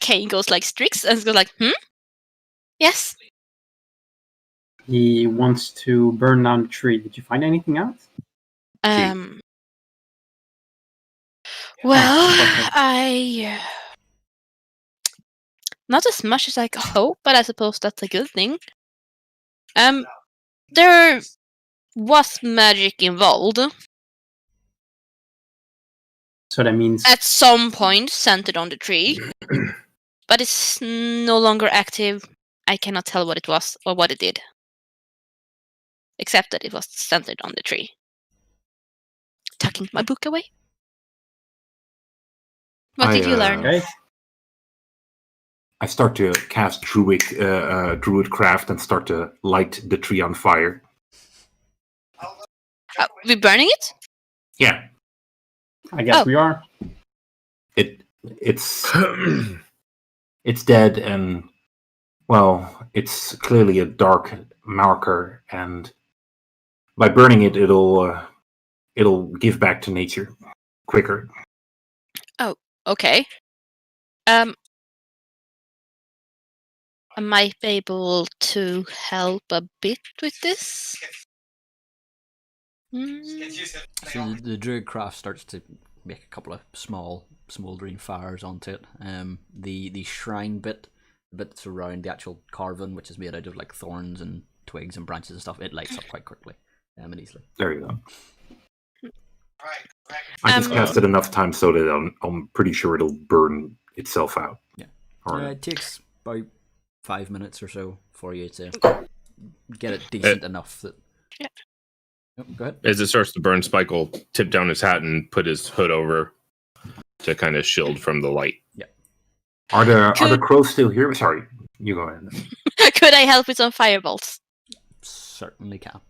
Speaker 2: Kane goes like Strix and goes like, yes.
Speaker 5: He wants to burn down the tree. Did you find anything out?
Speaker 2: Well, I not as much as I could hope, but I suppose that's a good thing. There was magic involved.
Speaker 5: So that means
Speaker 2: at some point centered on the tree, but it's no longer active. I cannot tell what it was or what it did, except that it was centered on the tree. Tucking my book away. What did you learn?
Speaker 5: Okay.
Speaker 3: I start to cast druid craft and start to light the tree on fire.
Speaker 2: We burning it?
Speaker 3: Yeah.
Speaker 5: I guess we are.
Speaker 3: It's it's dead, and well, it's clearly a dark marker, and by burning it, it'll it'll give back to nature quicker.
Speaker 2: Okay. I might be able to help a bit with this.
Speaker 1: So the druid craft starts to make a couple of small smouldering fires onto it. The shrine bit, the bit that's around the actual carving, which is made out of like thorns and twigs and branches and stuff, it lights up quite quickly and easily.
Speaker 3: There you go.
Speaker 6: Right.
Speaker 3: I just cast it enough times so that I'm pretty sure it'll burn itself out.
Speaker 1: Yeah.
Speaker 3: Or,
Speaker 1: It takes about 5 minutes or so for you to get it decent enough that.
Speaker 2: Yeah.
Speaker 1: Oh, go ahead.
Speaker 4: As it starts to burn, Spike will tip down his hat and put his hood over to kind of shield from the light.
Speaker 1: Yeah.
Speaker 3: are the crows still here? Sorry, you go ahead.
Speaker 2: Could I help with some fireballs?
Speaker 1: Certainly can.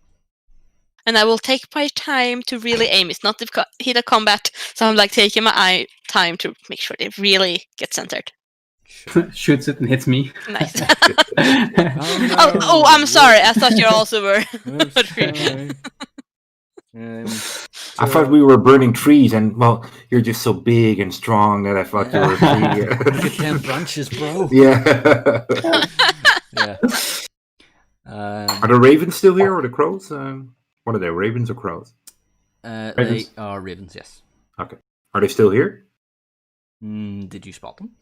Speaker 2: And I will take my time to really aim. It's not hit a combat, so I'm like taking my time to make sure they really get centered.
Speaker 1: Sure.
Speaker 5: Shoots it and hits me.
Speaker 2: Nice.
Speaker 1: no.
Speaker 2: oh, I'm sorry. I thought you also were.
Speaker 1: Oops, sorry.
Speaker 3: I thought we were burning trees, and well, you're just so big and strong that I thought you were a tree.
Speaker 1: Look at them branches, bro.
Speaker 3: Yeah.
Speaker 1: Yeah.
Speaker 3: Are the ravens still here, or the crows? What are they, ravens or crows?
Speaker 1: They
Speaker 3: Ravens?
Speaker 1: are ravens, yes.
Speaker 3: Okay. Are they still here?
Speaker 1: Did you spot them?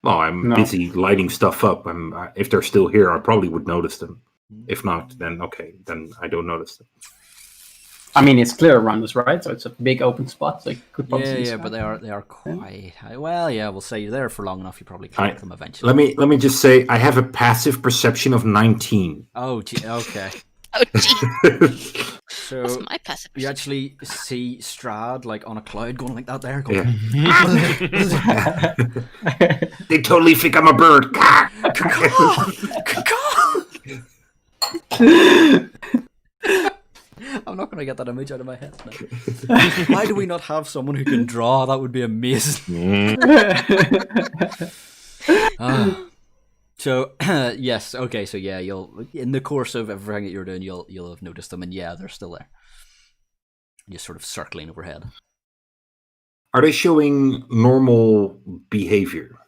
Speaker 3: Well, I'm
Speaker 5: No.
Speaker 3: busy lighting stuff up. If they're still here, I probably would notice them. If not, then okay, then I don't notice them.
Speaker 5: I mean, it's clear around us, right? So it's a big open spot. So you could probably see
Speaker 1: Yeah,
Speaker 5: the
Speaker 1: but
Speaker 5: sky.
Speaker 1: they are quite high. Well, yeah, we'll say you're there for long enough, you probably collect them eventually.
Speaker 3: Let me just say, I have a passive perception of 19.
Speaker 1: Oh, okay.
Speaker 2: Oh, gee.
Speaker 1: So
Speaker 2: What's my passive?
Speaker 1: you actually see Strahd like on a cloud going like that there. Going,
Speaker 3: Yeah. They totally think I'm a bird.
Speaker 1: I'm not going to get that image out of my head now. Why do we not have someone who can draw? That would be amazing. So yes, okay. So yeah, you'll in the course of everything that you're doing, you'll have noticed them, and yeah, they're still there, just sort of circling overhead.
Speaker 3: Are they showing normal behavior?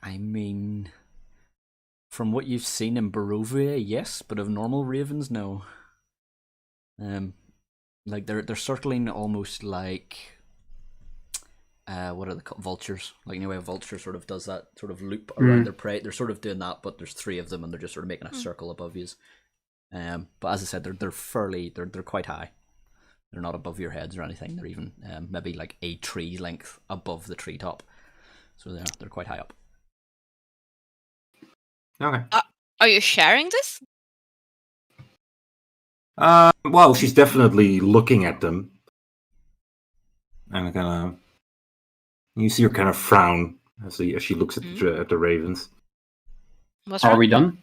Speaker 1: I mean, from what you've seen in Barovia, yes, but of normal ravens, no. Like they're circling almost like what are they called? Vultures. Like you know, a vulture sort of does that sort of loop around their prey. They're sort of doing that, but there's 3 of them, and they're just sort of making a circle above you. But as I said, they're quite high. They're not above your heads or anything. They're even maybe like a tree length above the treetop. So they're quite high up.
Speaker 3: Okay.
Speaker 2: Are you sharing this?
Speaker 3: Well, she's definitely looking at them. And kind of, you see her kind of frown as she looks at the ravens.
Speaker 2: What's
Speaker 5: Are
Speaker 2: wrong?
Speaker 5: we done?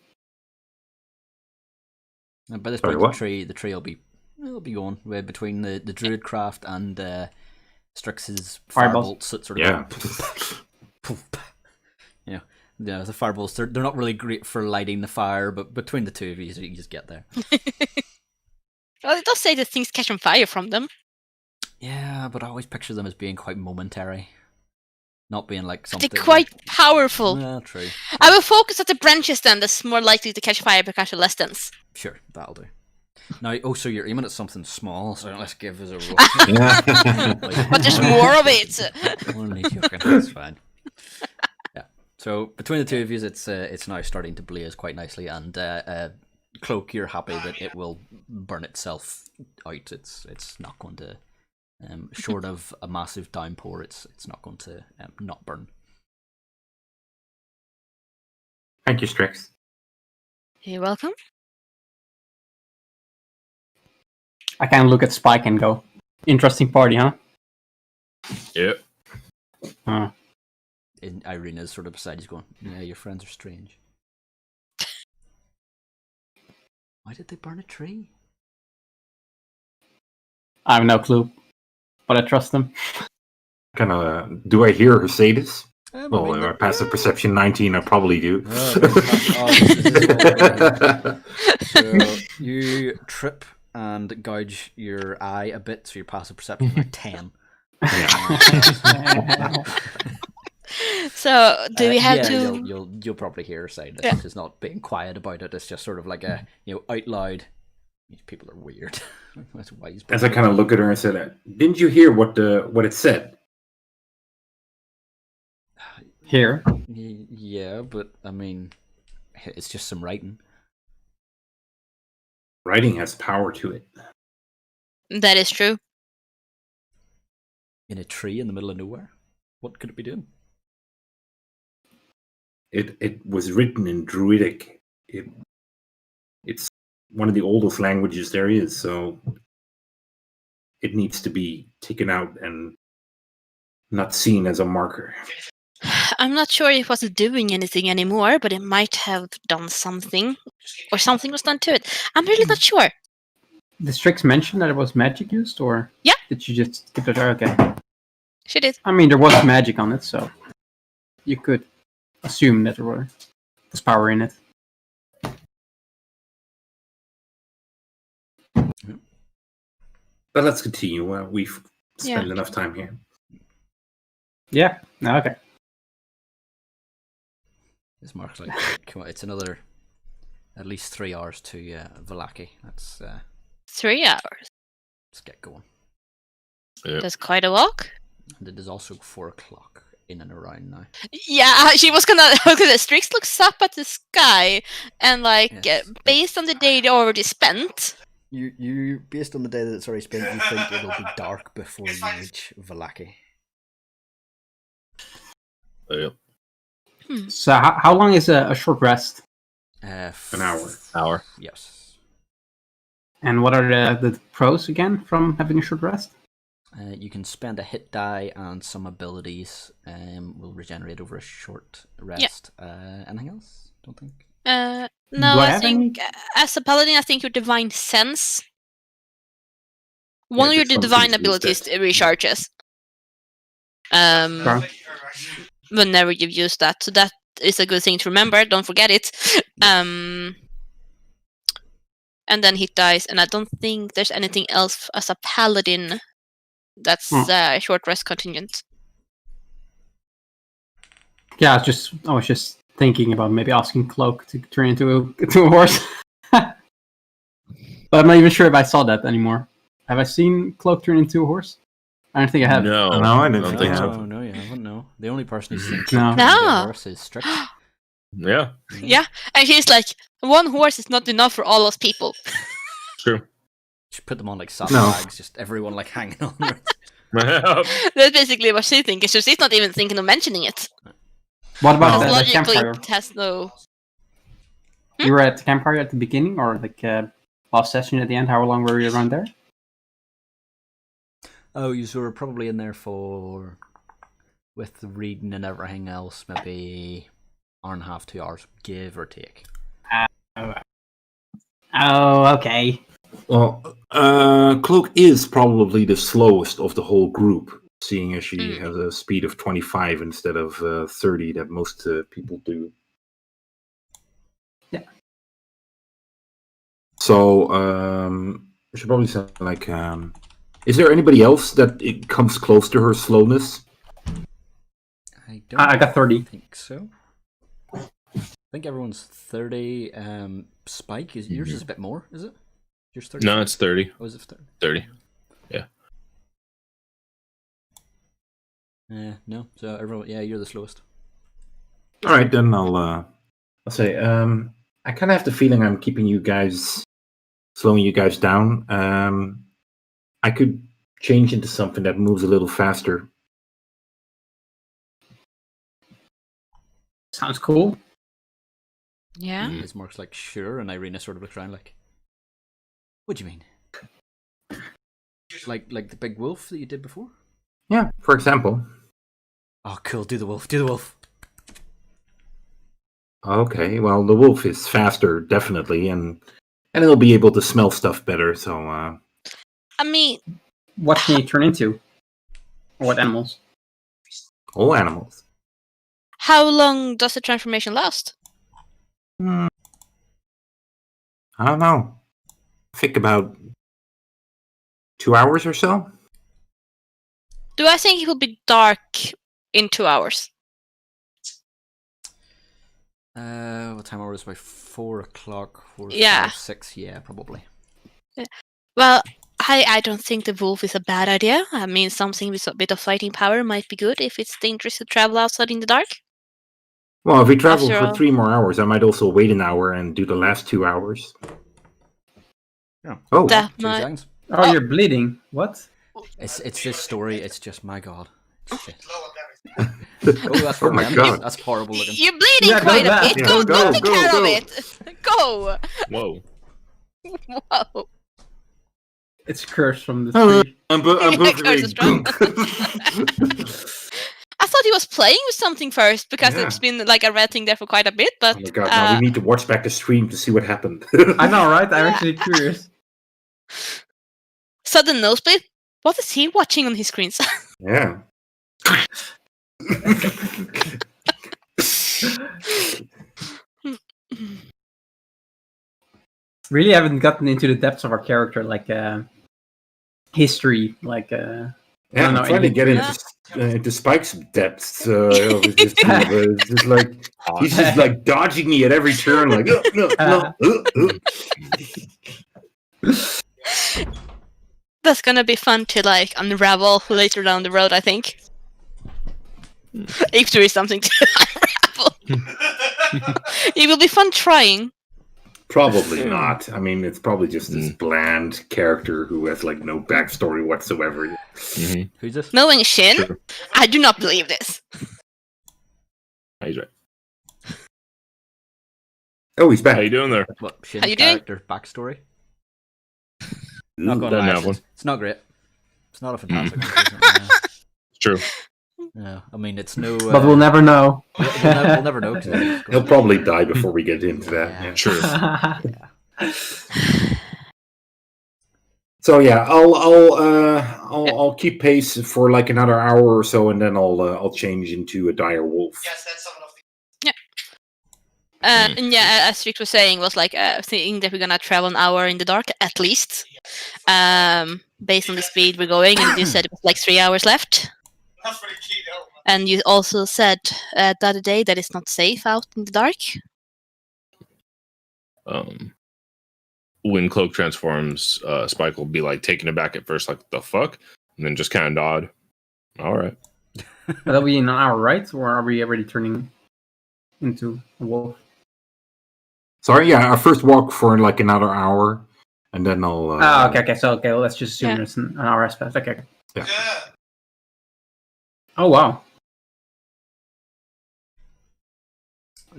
Speaker 1: And by this
Speaker 3: Sorry,
Speaker 1: point,
Speaker 3: what?
Speaker 1: the tree will be going between the druid craft and Strix's
Speaker 5: Fireballs.
Speaker 1: firebolts. That sort of
Speaker 3: Yeah.
Speaker 1: Yeah, the fireballs. They're not really great for lighting the fire, but between the 2 of you, you just get there.
Speaker 2: Well, it does say that things catch on fire from them.
Speaker 1: Yeah, but I always picture them as being quite momentary, not being like something.
Speaker 2: They're quite powerful.
Speaker 1: Well, true.
Speaker 2: I will focus at the branches then. That's more likely to catch fire because they're less dense.
Speaker 1: Sure, that'll do. Now, so you're aiming at something small, so let's give us a roll.
Speaker 2: But there's more of it.
Speaker 1: Only joking. That's fine. Yeah. So between the 2 of you, it's now starting to blaze quite nicely, and Cloak, you're happy that it will burn itself out. It's not going to, short of a massive downpour, it's not going to not burn.
Speaker 3: Thank you, Strix.
Speaker 2: You're welcome.
Speaker 5: I kind of look at Spike and go, interesting party, huh?
Speaker 4: Yep.
Speaker 1: And Irina's sort of beside you going, yeah, your friends are strange. Why did they burn a tree?
Speaker 5: I have no clue, but I trust them.
Speaker 3: Kind of. Do I hear her say this? Well, in our passive perception 19, I probably do.
Speaker 1: So you trip and gouge your eye a bit, so your passive perception is like 10.
Speaker 2: So do we have to?
Speaker 1: You'll probably hear her say this. It's not being quiet about it. It's just sort of like a out loud. These people are weird. That's why he's.
Speaker 3: As I kind of look at her and said, "Didn't you hear what it said?"
Speaker 5: Here.
Speaker 1: Yeah, but I mean, it's just some writing.
Speaker 3: Writing has power to it.
Speaker 2: That is true.
Speaker 1: In a tree in the middle of nowhere, what could it be doing?
Speaker 3: It was written in Druidic. It's one of the oldest languages there is, so it needs to be taken out and not seen as a marker.
Speaker 2: I'm not sure if it was doing anything anymore, but it might have done something, or something was done to it. I'm really not sure.
Speaker 5: Did Strix mention that it was magic used, or did you just skip it? Okay.
Speaker 2: She did.
Speaker 5: I mean, there was magic on it, so you could assume that there was power in it.
Speaker 3: But let's continue. We've spent enough time here.
Speaker 5: Yeah. Okay.
Speaker 1: This marks like come on, it's another at least 3 hours to Vallaki. That's
Speaker 2: 3 hours.
Speaker 1: Let's get going.
Speaker 4: Yep.
Speaker 2: That's quite a walk.
Speaker 1: And it is also 4 o'clock in and around now.
Speaker 2: Yeah, she was gonna. Strix looks up at the sky, and based on the day they already spent.
Speaker 1: You based on the day that it's already spent, you think it'll be dark before you reach Vallaki.
Speaker 4: Yep.
Speaker 5: So how long is a short rest?
Speaker 3: An hour.
Speaker 1: Yes.
Speaker 5: And what are the pros again from having a short rest?
Speaker 1: You can spend a hit die and some abilities will regenerate over a short rest. Anything else? Don't think.
Speaker 2: No, I think as a paladin, I think your divine sense. One of your divine abilities recharges. Whenever you've used that, so that is a good thing to remember. Don't forget it. And then hit dice, and I don't think there's anything else as a paladin that's short rest contingent.
Speaker 5: Yeah, I was just thinking about maybe asking Cloak to turn into a horse. But I'm not even sure if I saw that anymore. Have I seen Cloak turn into a horse? I don't think I have.
Speaker 3: No, I don't think
Speaker 1: so.
Speaker 3: so.
Speaker 1: No, you haven't. No, the only person who's seen
Speaker 5: No.
Speaker 1: Cloak turn into a horse is Strix.
Speaker 4: Yeah.
Speaker 2: Yeah, and he's like, one horse is not enough for all those people.
Speaker 4: True.
Speaker 1: Just put them on like saddlebags, just everyone like hanging on.
Speaker 2: That's basically what she thinks. So she's not even thinking of mentioning it.
Speaker 5: What about the
Speaker 2: Logically,
Speaker 5: campfire?
Speaker 2: it has no.
Speaker 5: You were at the campfire at the beginning, or last session at the end? How long were you around there?
Speaker 1: Oh, you were probably in there with the reading and everything else, maybe hour and a half, 2 hours, give or take.
Speaker 5: Oh, okay.
Speaker 3: Well, Cloak is probably the slowest of the whole group, seeing as she has a speed of 25 instead of 30 that most people do.
Speaker 5: Yeah.
Speaker 3: So, I should probably say, like, is there anybody else that it comes close to her slowness?
Speaker 5: I got 30.
Speaker 1: Think so. I think everyone's 30. Spike, yours is a bit more, is it? Yours 30?
Speaker 4: No, it's 30.
Speaker 1: Oh, is it 30?
Speaker 4: 30. Yeah.
Speaker 1: No. So everyone, you're the slowest.
Speaker 3: All right, then I'll say, I kind of have the feeling I'm slowing you guys down. I could change into something that moves a little faster.
Speaker 5: Sounds cool.
Speaker 2: Yeah.
Speaker 1: Ismark's like, sure, and Irina sort of looks around like, what do you mean? Like the big wolf that you did before?
Speaker 3: Yeah, for example.
Speaker 1: Oh, cool, do the wolf.
Speaker 3: Okay, well, the wolf is faster, definitely, and it'll be able to smell stuff better, so...
Speaker 2: I mean...
Speaker 5: What can you turn into? Or what animals?
Speaker 3: All animals.
Speaker 2: How long does the transformation last?
Speaker 3: I don't know. I think about 2 hours or so.
Speaker 2: Do I think it will be dark in 2 hours?
Speaker 1: What time are we? It's about 4 o'clock. 4,
Speaker 2: Yeah.
Speaker 1: 5, 6. Yeah, probably.
Speaker 2: Well, I don't think the wolf is a bad idea. I mean, something with a bit of fighting power might be good if it's dangerous to travel outside in the dark.
Speaker 3: Well, if we travel
Speaker 2: After
Speaker 3: for
Speaker 2: all.
Speaker 3: 3 more hours, I might also wait an hour and do the last 2 hours.
Speaker 1: Yeah.
Speaker 3: Oh,
Speaker 2: That
Speaker 1: 2
Speaker 2: might.
Speaker 1: seconds.
Speaker 5: Oh,
Speaker 2: Oh.
Speaker 5: you're bleeding. What?
Speaker 1: It's this story. It's just my god. It's shit.
Speaker 6: Lower damage.
Speaker 1: Oh, that's
Speaker 3: Oh
Speaker 1: from
Speaker 3: my
Speaker 1: them.
Speaker 3: God.
Speaker 1: That's horrible looking.
Speaker 2: You're bleeding
Speaker 5: Yeah, go
Speaker 2: quite a
Speaker 5: back.
Speaker 2: bit.
Speaker 3: Yeah,
Speaker 2: Go
Speaker 3: go,
Speaker 2: take
Speaker 3: go,
Speaker 2: care
Speaker 3: go.
Speaker 2: of it. Go.
Speaker 4: Whoa.
Speaker 2: Whoa.
Speaker 5: It's cursed from the
Speaker 3: Oh,
Speaker 5: tree.
Speaker 3: I'm
Speaker 2: Curse is strong. I thought he was playing with something first because
Speaker 3: Yeah.
Speaker 2: it's been like a red thing there for quite a bit, but
Speaker 3: Oh my god, now we need to watch back the stream to see what happened.
Speaker 5: I know, right? I'm actually curious.
Speaker 2: sudden nosebleed. What is he watching on his screens?
Speaker 3: Yeah.
Speaker 5: Really haven't gotten into the depths of our character, like history, like
Speaker 3: Yeah,
Speaker 5: No,
Speaker 3: I'm
Speaker 5: no,
Speaker 3: trying to get
Speaker 2: Yeah.
Speaker 3: into Spike's depths of his history, but it's just like he's just like dodging me at every turn, like no.
Speaker 2: That's gonna be fun to like unravel later down the road, I think. If there is something to unravel. It will be fun trying.
Speaker 3: Probably not. I mean, it's probably just this bland character who has like no backstory whatsoever.
Speaker 4: Mm-hmm.
Speaker 1: Who's this?
Speaker 2: Knowing Shin,
Speaker 4: Sure.
Speaker 2: I do not believe this.
Speaker 4: He's right.
Speaker 3: Oh, he's back.
Speaker 4: How you doing there?
Speaker 1: What?
Speaker 2: How
Speaker 1: Shin's
Speaker 2: you doing?
Speaker 1: character backstory? Not gonna
Speaker 4: Doesn't
Speaker 1: lie,
Speaker 4: have one.
Speaker 1: it's not great. It's not a fantastic one.
Speaker 4: It's true.
Speaker 1: Yeah, I mean, it's no.
Speaker 5: but we'll never know.
Speaker 1: we'll never know. 'Cause it's
Speaker 3: He'll probably die before we get into that.
Speaker 1: Yeah.
Speaker 3: Yeah.
Speaker 4: True.
Speaker 3: So yeah, I'll keep pace for like another hour or so, and then I'll change into a dire wolf.
Speaker 6: Yes, that's someone of the.
Speaker 2: And yeah, as Rick was saying, was like thinking that we're gonna travel an hour in the dark at least, based on the speed we're going. And you said it was like 3 hours left.
Speaker 6: Not for the key, though.
Speaker 2: And you also said the other day that it's not safe out in the dark.
Speaker 4: When Cloak transforms, Spike will be like taken aback at first, like the fuck, and then just kind of nod. All right.
Speaker 5: That'll be in an hour, right? Or are we already turning into a wolf?
Speaker 3: Sorry, yeah, I first walk for like another hour, and then I'll.
Speaker 5: Okay. So well, let's just assume
Speaker 2: Yeah.
Speaker 5: it's an hour aspect. Okay.
Speaker 3: Yeah.
Speaker 6: Yeah.
Speaker 5: Oh wow.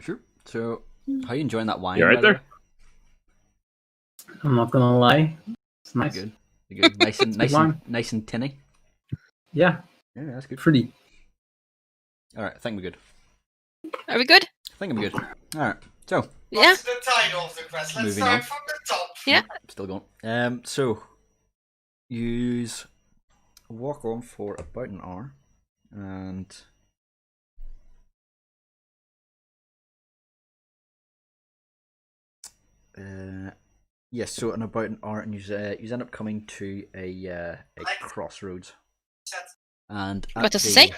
Speaker 1: Sure. So, how you enjoying that wine?
Speaker 4: You right
Speaker 1: by the
Speaker 4: there?
Speaker 1: way?
Speaker 5: I'm not gonna lie. It's
Speaker 1: Pretty
Speaker 5: nice.
Speaker 1: good. Pretty good. Nice and
Speaker 5: Good wine.
Speaker 1: nice and tinny.
Speaker 5: Yeah,
Speaker 1: Yeah, that's good.
Speaker 5: pretty.
Speaker 1: All right, I think we're good.
Speaker 2: Are we good?
Speaker 1: I think I'm good. All right. So,
Speaker 2: Yeah.
Speaker 6: What's the title of the quest? Let's
Speaker 1: Moving
Speaker 6: start
Speaker 1: on.
Speaker 6: from the top.
Speaker 2: Yeah.
Speaker 1: still going. So, use walk on for about an hour, and yes. So in about an hour, and you end up coming to a crossroads, and at
Speaker 2: What does it say?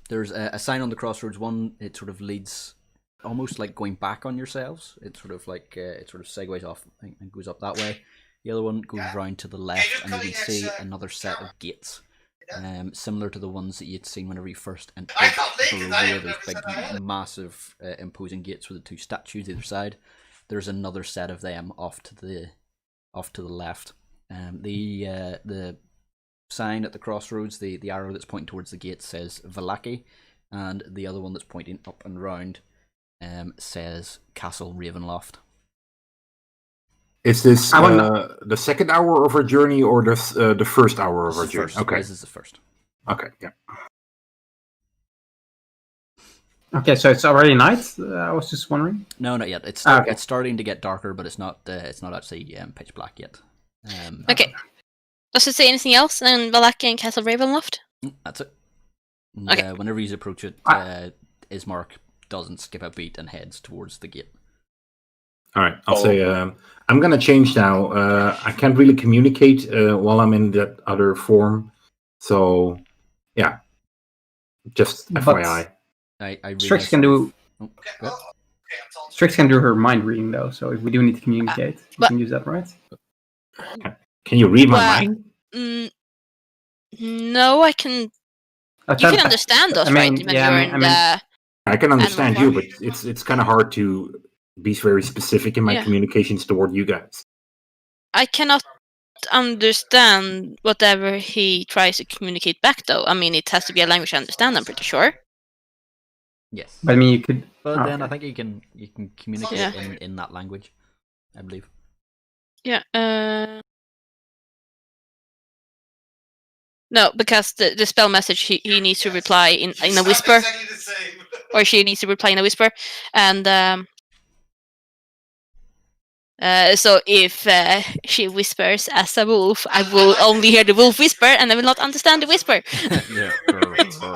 Speaker 1: There's a sign on the crossroads. One, it sort of leads almost like going back on yourselves. It's sort of like it sort of segues off and goes up that way. The other one goes round to the left, and you can see another set of gates, similar to the ones that you'd seen whenever you first entered
Speaker 6: I can't link it, I
Speaker 1: Barovia.
Speaker 6: have
Speaker 1: Those
Speaker 6: never
Speaker 1: big,
Speaker 6: said I had.
Speaker 1: massive, imposing gates with the two statues either side. There's another set of them off to the left. The sign at the crossroads, the arrow that's pointing towards the gate says Valaki, and the other one that's pointing up and round says Castle Ravenloft.
Speaker 3: Is this
Speaker 5: I wanna-
Speaker 3: the second hour of our journey or the first hour of
Speaker 1: This
Speaker 3: our
Speaker 1: is
Speaker 3: journey?
Speaker 1: first.
Speaker 3: Okay.
Speaker 1: This is the first.
Speaker 3: Okay. Yeah.
Speaker 5: Okay, so it's already night. I was just wondering.
Speaker 1: No, not yet. It's
Speaker 5: Okay.
Speaker 1: it's starting to get darker, but it's not actually pitch black yet.
Speaker 2: Okay. Does it say anything else in Valaki and Castle Ravenloft?
Speaker 1: That's it. And,
Speaker 2: Okay.
Speaker 1: whenever you approach it, Ismark doesn't skip a beat and heads towards the gate.
Speaker 3: All right, I'll say I'm gonna change now. I can't really communicate while I'm in that other form, so yeah. Just
Speaker 5: But
Speaker 3: FYI.
Speaker 5: Strix can do Strix can do her mind reading though. So if we do need to communicate, we
Speaker 2: but-
Speaker 5: can use that, right?
Speaker 3: Can you read my
Speaker 2: Well,
Speaker 3: mind?
Speaker 2: No, I can. You can understand us, right? When you're in the.
Speaker 3: I can understand you,
Speaker 2: form.
Speaker 3: but it's kind of hard to be very specific in my
Speaker 2: Yeah.
Speaker 3: communications toward you guys.
Speaker 2: I cannot understand whatever he tries to communicate back, though. I mean, it has to be a language I understand. I'm pretty sure.
Speaker 1: Yes.
Speaker 5: But I mean, you could.
Speaker 1: But then
Speaker 5: okay.
Speaker 1: I think you can communicate
Speaker 2: Yeah.
Speaker 1: in that language, I believe.
Speaker 2: Yeah. No, because the spell message he needs to reply in a whisper,
Speaker 6: Exactly the same.
Speaker 2: or she needs to reply in a whisper, and so if she whispers as a wolf, I will only hear the wolf whisper, and I will not understand the whisper.
Speaker 1: Yeah.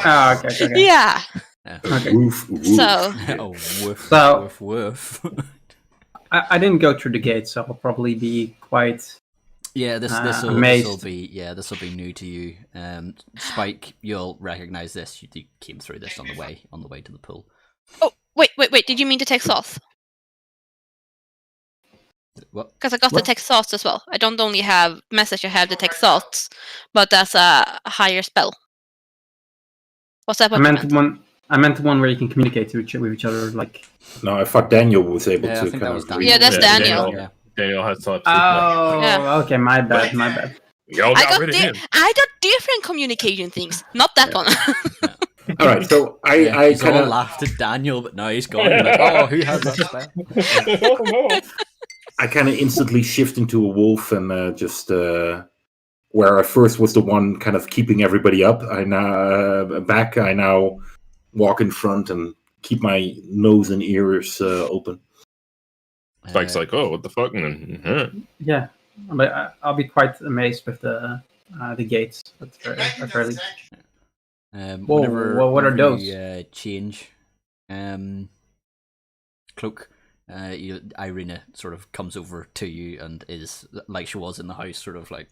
Speaker 5: Ah, okay.
Speaker 2: Yeah.
Speaker 5: Okay.
Speaker 3: Woof, woof.
Speaker 2: So
Speaker 1: Oh, woof,
Speaker 5: So-
Speaker 1: woof, woof.
Speaker 5: I didn't go through the gate, so I'll probably be quite.
Speaker 1: Yeah, this will
Speaker 5: amazed.
Speaker 1: be new to you. Spike, you'll recognize this. You came through this on the way to the pool.
Speaker 2: oh wait. Did you mean the text thoughts?
Speaker 1: What?
Speaker 2: Because I got the
Speaker 5: What?
Speaker 2: text thoughts as well. I don't only have message. I have the text thoughts, but that's a higher spell. What's that?
Speaker 5: I
Speaker 2: What you
Speaker 5: meant
Speaker 2: meant?
Speaker 5: one. I meant the one where you can communicate with each other, like.
Speaker 3: No, I thought Daniel was able
Speaker 1: Yeah, I
Speaker 3: to
Speaker 1: think
Speaker 3: kind
Speaker 1: that was
Speaker 3: of
Speaker 1: Daniel.
Speaker 3: read.
Speaker 2: Yeah, that's
Speaker 4: Yeah,
Speaker 2: Daniel.
Speaker 1: Yeah.
Speaker 4: Daniel has thoughts.
Speaker 5: Oh,
Speaker 2: Yeah.
Speaker 5: okay. My bad.
Speaker 4: Y'all
Speaker 2: I
Speaker 4: got
Speaker 2: got
Speaker 4: rid of him.
Speaker 2: I got different communication things. Not that one.
Speaker 3: All right, so
Speaker 1: Yeah,
Speaker 3: I
Speaker 1: he's all
Speaker 3: kind of
Speaker 1: laughed at Daniel, but now he's gone. You're like, oh, who has that spell?
Speaker 4: Oh, no.
Speaker 3: I kind of instantly shift into a wolf and just where I first was the one kind of keeping everybody up. I now walk in front and keep my nose and ears open.
Speaker 4: Spike's like, oh, what the fuck? And then,
Speaker 5: Yeah, but I'll be quite amazed with the gates. That's fairly. Whoa, what are
Speaker 1: whenever
Speaker 5: those?
Speaker 1: You, change, cloak. Irina sort of comes over to you and is like she was in the house, sort of like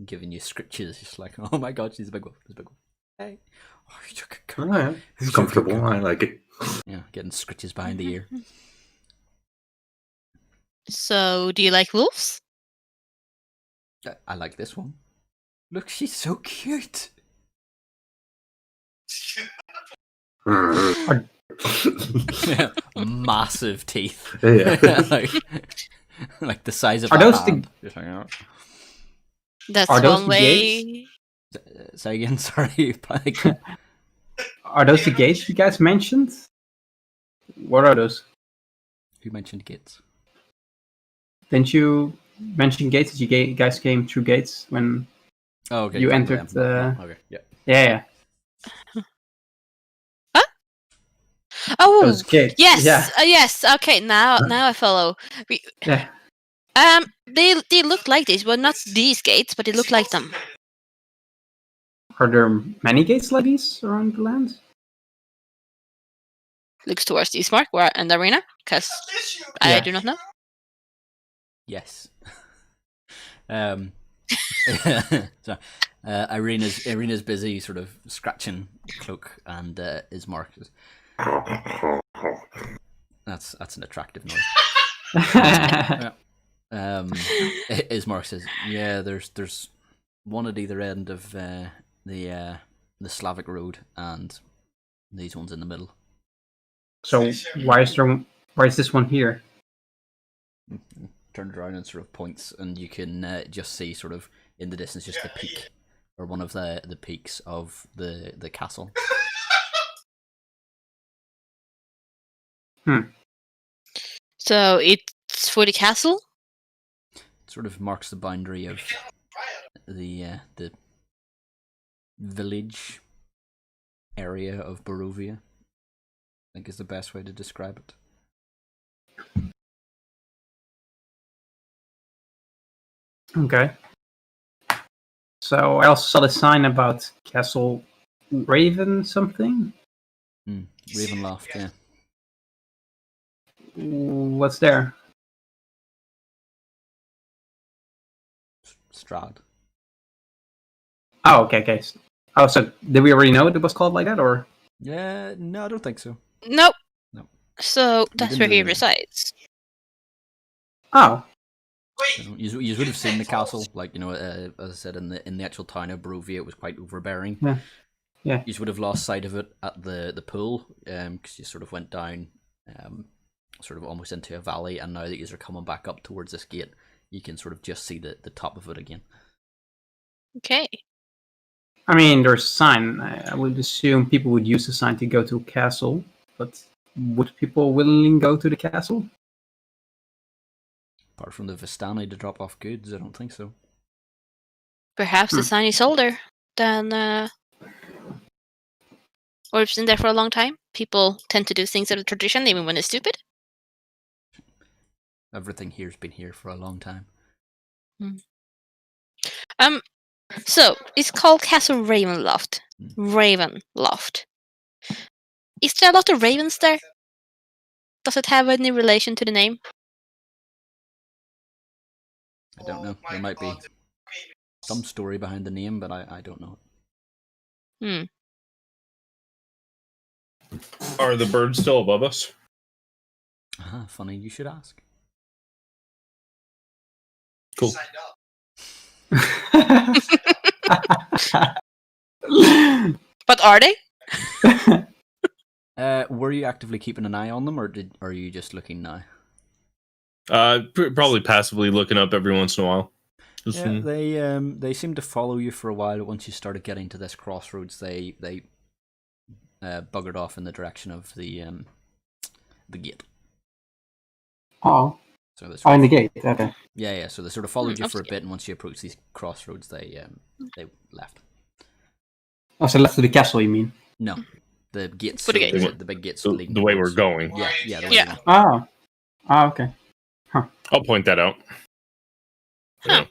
Speaker 1: giving you scritches. Just like, oh my god, she's a big wolf. She's a big wolf. Hey, oh,
Speaker 3: Oh, yeah. It's comfortable. I like it.
Speaker 1: Yeah, getting scritches behind the ear.
Speaker 2: So, do you like wolves?
Speaker 1: I like this one. Look, she's so cute. Massive teeth.
Speaker 3: Yeah.
Speaker 1: like the size of
Speaker 5: Are
Speaker 1: a
Speaker 5: those
Speaker 1: hand. Just hanging out.
Speaker 2: That's
Speaker 5: Are those
Speaker 2: one
Speaker 5: the
Speaker 2: way.
Speaker 1: Say again, sorry.
Speaker 5: Are those the gates you guys mentioned? What are those?
Speaker 1: Who mentioned gates?
Speaker 5: Didn't you mention gates? That you guys came through gates when?
Speaker 1: Oh, okay.
Speaker 5: You
Speaker 1: talking about
Speaker 5: entered,
Speaker 1: them. Okay, yeah.
Speaker 5: Yeah.
Speaker 2: Oh,
Speaker 5: Those gates.
Speaker 2: yes,
Speaker 5: Yeah.
Speaker 2: yes. Okay, now I follow.
Speaker 5: Yeah.
Speaker 2: They look like this. Well, not these gates, but they look like them.
Speaker 5: Are there many gates like these around the land?
Speaker 2: Looks towards the Eastmark and the arena, because I
Speaker 5: Yeah.
Speaker 2: do not know.
Speaker 1: Yes. So, Irina's busy, sort of scratching Cloak, and Ismark. That's an attractive noise. Ismark says, "Yeah, there's one at either end of the Slavic road, and these ones in the middle."
Speaker 5: So why is this one here?
Speaker 1: Turns around and sort of points, and you can just see sort of in the distance just the peak, or one of the peaks of the castle.
Speaker 2: So it's for the castle.
Speaker 1: It sort of marks the boundary of the village area of Barovia, I think is the best way to describe it.
Speaker 5: Okay. So I also saw the sign about castle Raven something?
Speaker 1: Ravenloft, yeah.
Speaker 5: What's there?
Speaker 1: Strahd.
Speaker 5: Oh, okay. Oh, so did we already know it was called like that, or?
Speaker 1: Yeah, no, I don't think so.
Speaker 2: Nope.
Speaker 1: No.
Speaker 2: So that's
Speaker 1: didn't
Speaker 2: where he
Speaker 1: really know.
Speaker 2: resides.
Speaker 5: Oh,
Speaker 1: You would have seen the castle, like, as I said, in the actual town of Barovia, it was quite overbearing.
Speaker 5: Yeah.
Speaker 1: You would have lost sight of it at the pool, because you sort of went down, sort of almost into a valley, and now that you are coming back up towards this gate, you can sort of just see the top of it again.
Speaker 2: Okay.
Speaker 5: I mean, there's a sign. I would assume people would use the sign to go to a castle, but would people willingly go to the castle?
Speaker 1: Apart from the Vistani to drop off goods, I don't think so.
Speaker 2: Perhaps the sign is older than, or it's been there for a long time. People tend to do things out of tradition, even when it's stupid.
Speaker 1: Everything here's been here for a long time.
Speaker 2: So it's called Castle Ravenloft. Ravenloft. Is there a lot of ravens there? Does it have any relation to the name?
Speaker 1: I don't know. There might be some story behind the name, but I don't know.
Speaker 4: Are the birds still above us?
Speaker 1: Funny you should ask.
Speaker 4: Cool.
Speaker 6: Signed up.
Speaker 2: But are they?
Speaker 1: Were you actively keeping an eye on them, or are you just looking now?
Speaker 4: Probably passively looking up every once in a while.
Speaker 1: Yeah, they seemed to follow you for a while. Once you started getting to this crossroads, they buggered off in the direction of the gate.
Speaker 5: Oh.
Speaker 1: So
Speaker 5: In the gate. Okay.
Speaker 1: Yeah. So they sort of followed you for a
Speaker 2: Okay.
Speaker 1: bit, and once you approached these crossroads, they left.
Speaker 5: Oh, so left to the castle, you mean?
Speaker 1: No, the gates.
Speaker 2: For the
Speaker 1: so
Speaker 2: gate.
Speaker 1: the big gates.
Speaker 4: The
Speaker 1: leading
Speaker 4: way we're
Speaker 1: towards-
Speaker 4: going.
Speaker 1: Yeah. The way
Speaker 2: Yeah.
Speaker 1: you're going.
Speaker 5: Oh. Oh, okay.
Speaker 4: I'll point that out.
Speaker 2: Huh.
Speaker 4: Yeah.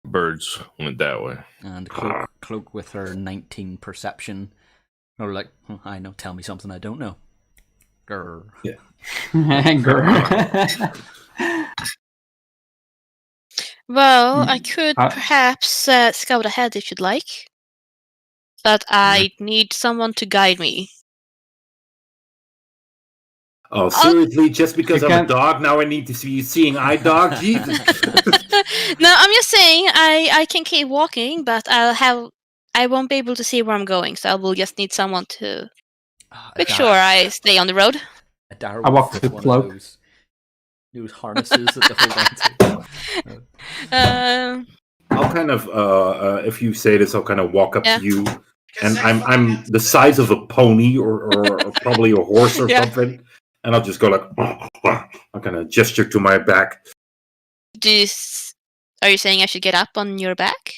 Speaker 4: Birds went that way.
Speaker 1: And cloak with her 19 perception. Or like, I know. Tell me something I don't know. Grr.
Speaker 5: Girl.
Speaker 2: Well, I could
Speaker 5: Uh,
Speaker 2: perhaps scout ahead if you'd like. But I need someone to guide me.
Speaker 3: Oh, seriously? Just because
Speaker 5: You
Speaker 3: I'm a
Speaker 5: can't-
Speaker 3: dog, now I need to see you seeing eye dog? Jesus.
Speaker 2: No, I'm just saying I can keep walking, but I won't be able to see where I'm going, so I will just need someone to make sure I stay on the road.
Speaker 1: Adara
Speaker 5: I
Speaker 1: will
Speaker 5: walk
Speaker 1: fit
Speaker 5: with
Speaker 1: one
Speaker 5: cloak.
Speaker 1: of those harnesses that they hold on to.
Speaker 3: I'll kind of, if you say this, I'll kind of walk up
Speaker 2: Yeah.
Speaker 3: to you, and I'm the size of a pony or probably a horse or
Speaker 2: Yeah.
Speaker 3: something, and I'll just go like, I'll kind of gesture to my back.
Speaker 2: Are you saying I should get up on your back?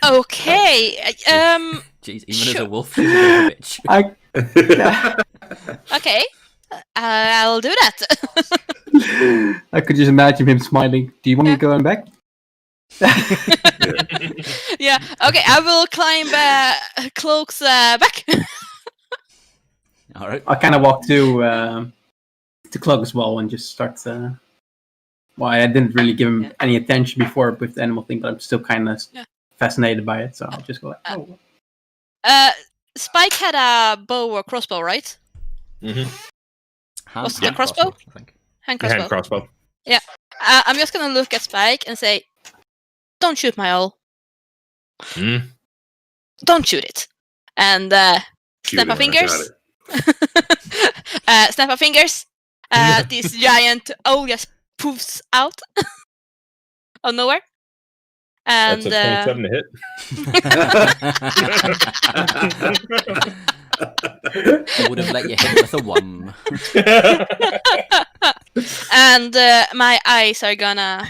Speaker 2: Okay.
Speaker 1: Jeez, even as
Speaker 2: Sure.
Speaker 1: a wolf, she's a bit of a bitch.
Speaker 2: Okay. I'll do that.
Speaker 5: I could just imagine him smiling. Do you want me going back?
Speaker 2: Yeah. Okay. I will climb Cloak's back.
Speaker 1: All right.
Speaker 5: I kind of walk to Cloak as well and just start. Well, I didn't really give him any attention before with the animal thing, but I'm still kind of fascinated by it. So I'll just go like, oh.
Speaker 2: Spike had a bow or crossbow, right?
Speaker 4: Mm-hmm.
Speaker 2: What's the crossbow?
Speaker 1: I think.
Speaker 2: Hand crossbow.
Speaker 4: Hand crossbow.
Speaker 2: I'm just gonna look at Spike and say, "Don't shoot my owl.
Speaker 4: Mm.
Speaker 2: Don't shoot it." And snap my fingers. Snap my fingers. This giant owl just poofs out of nowhere. And
Speaker 4: That's a 27 to hit.
Speaker 1: I would have let you hit with a 1.
Speaker 2: and my eyes are gonna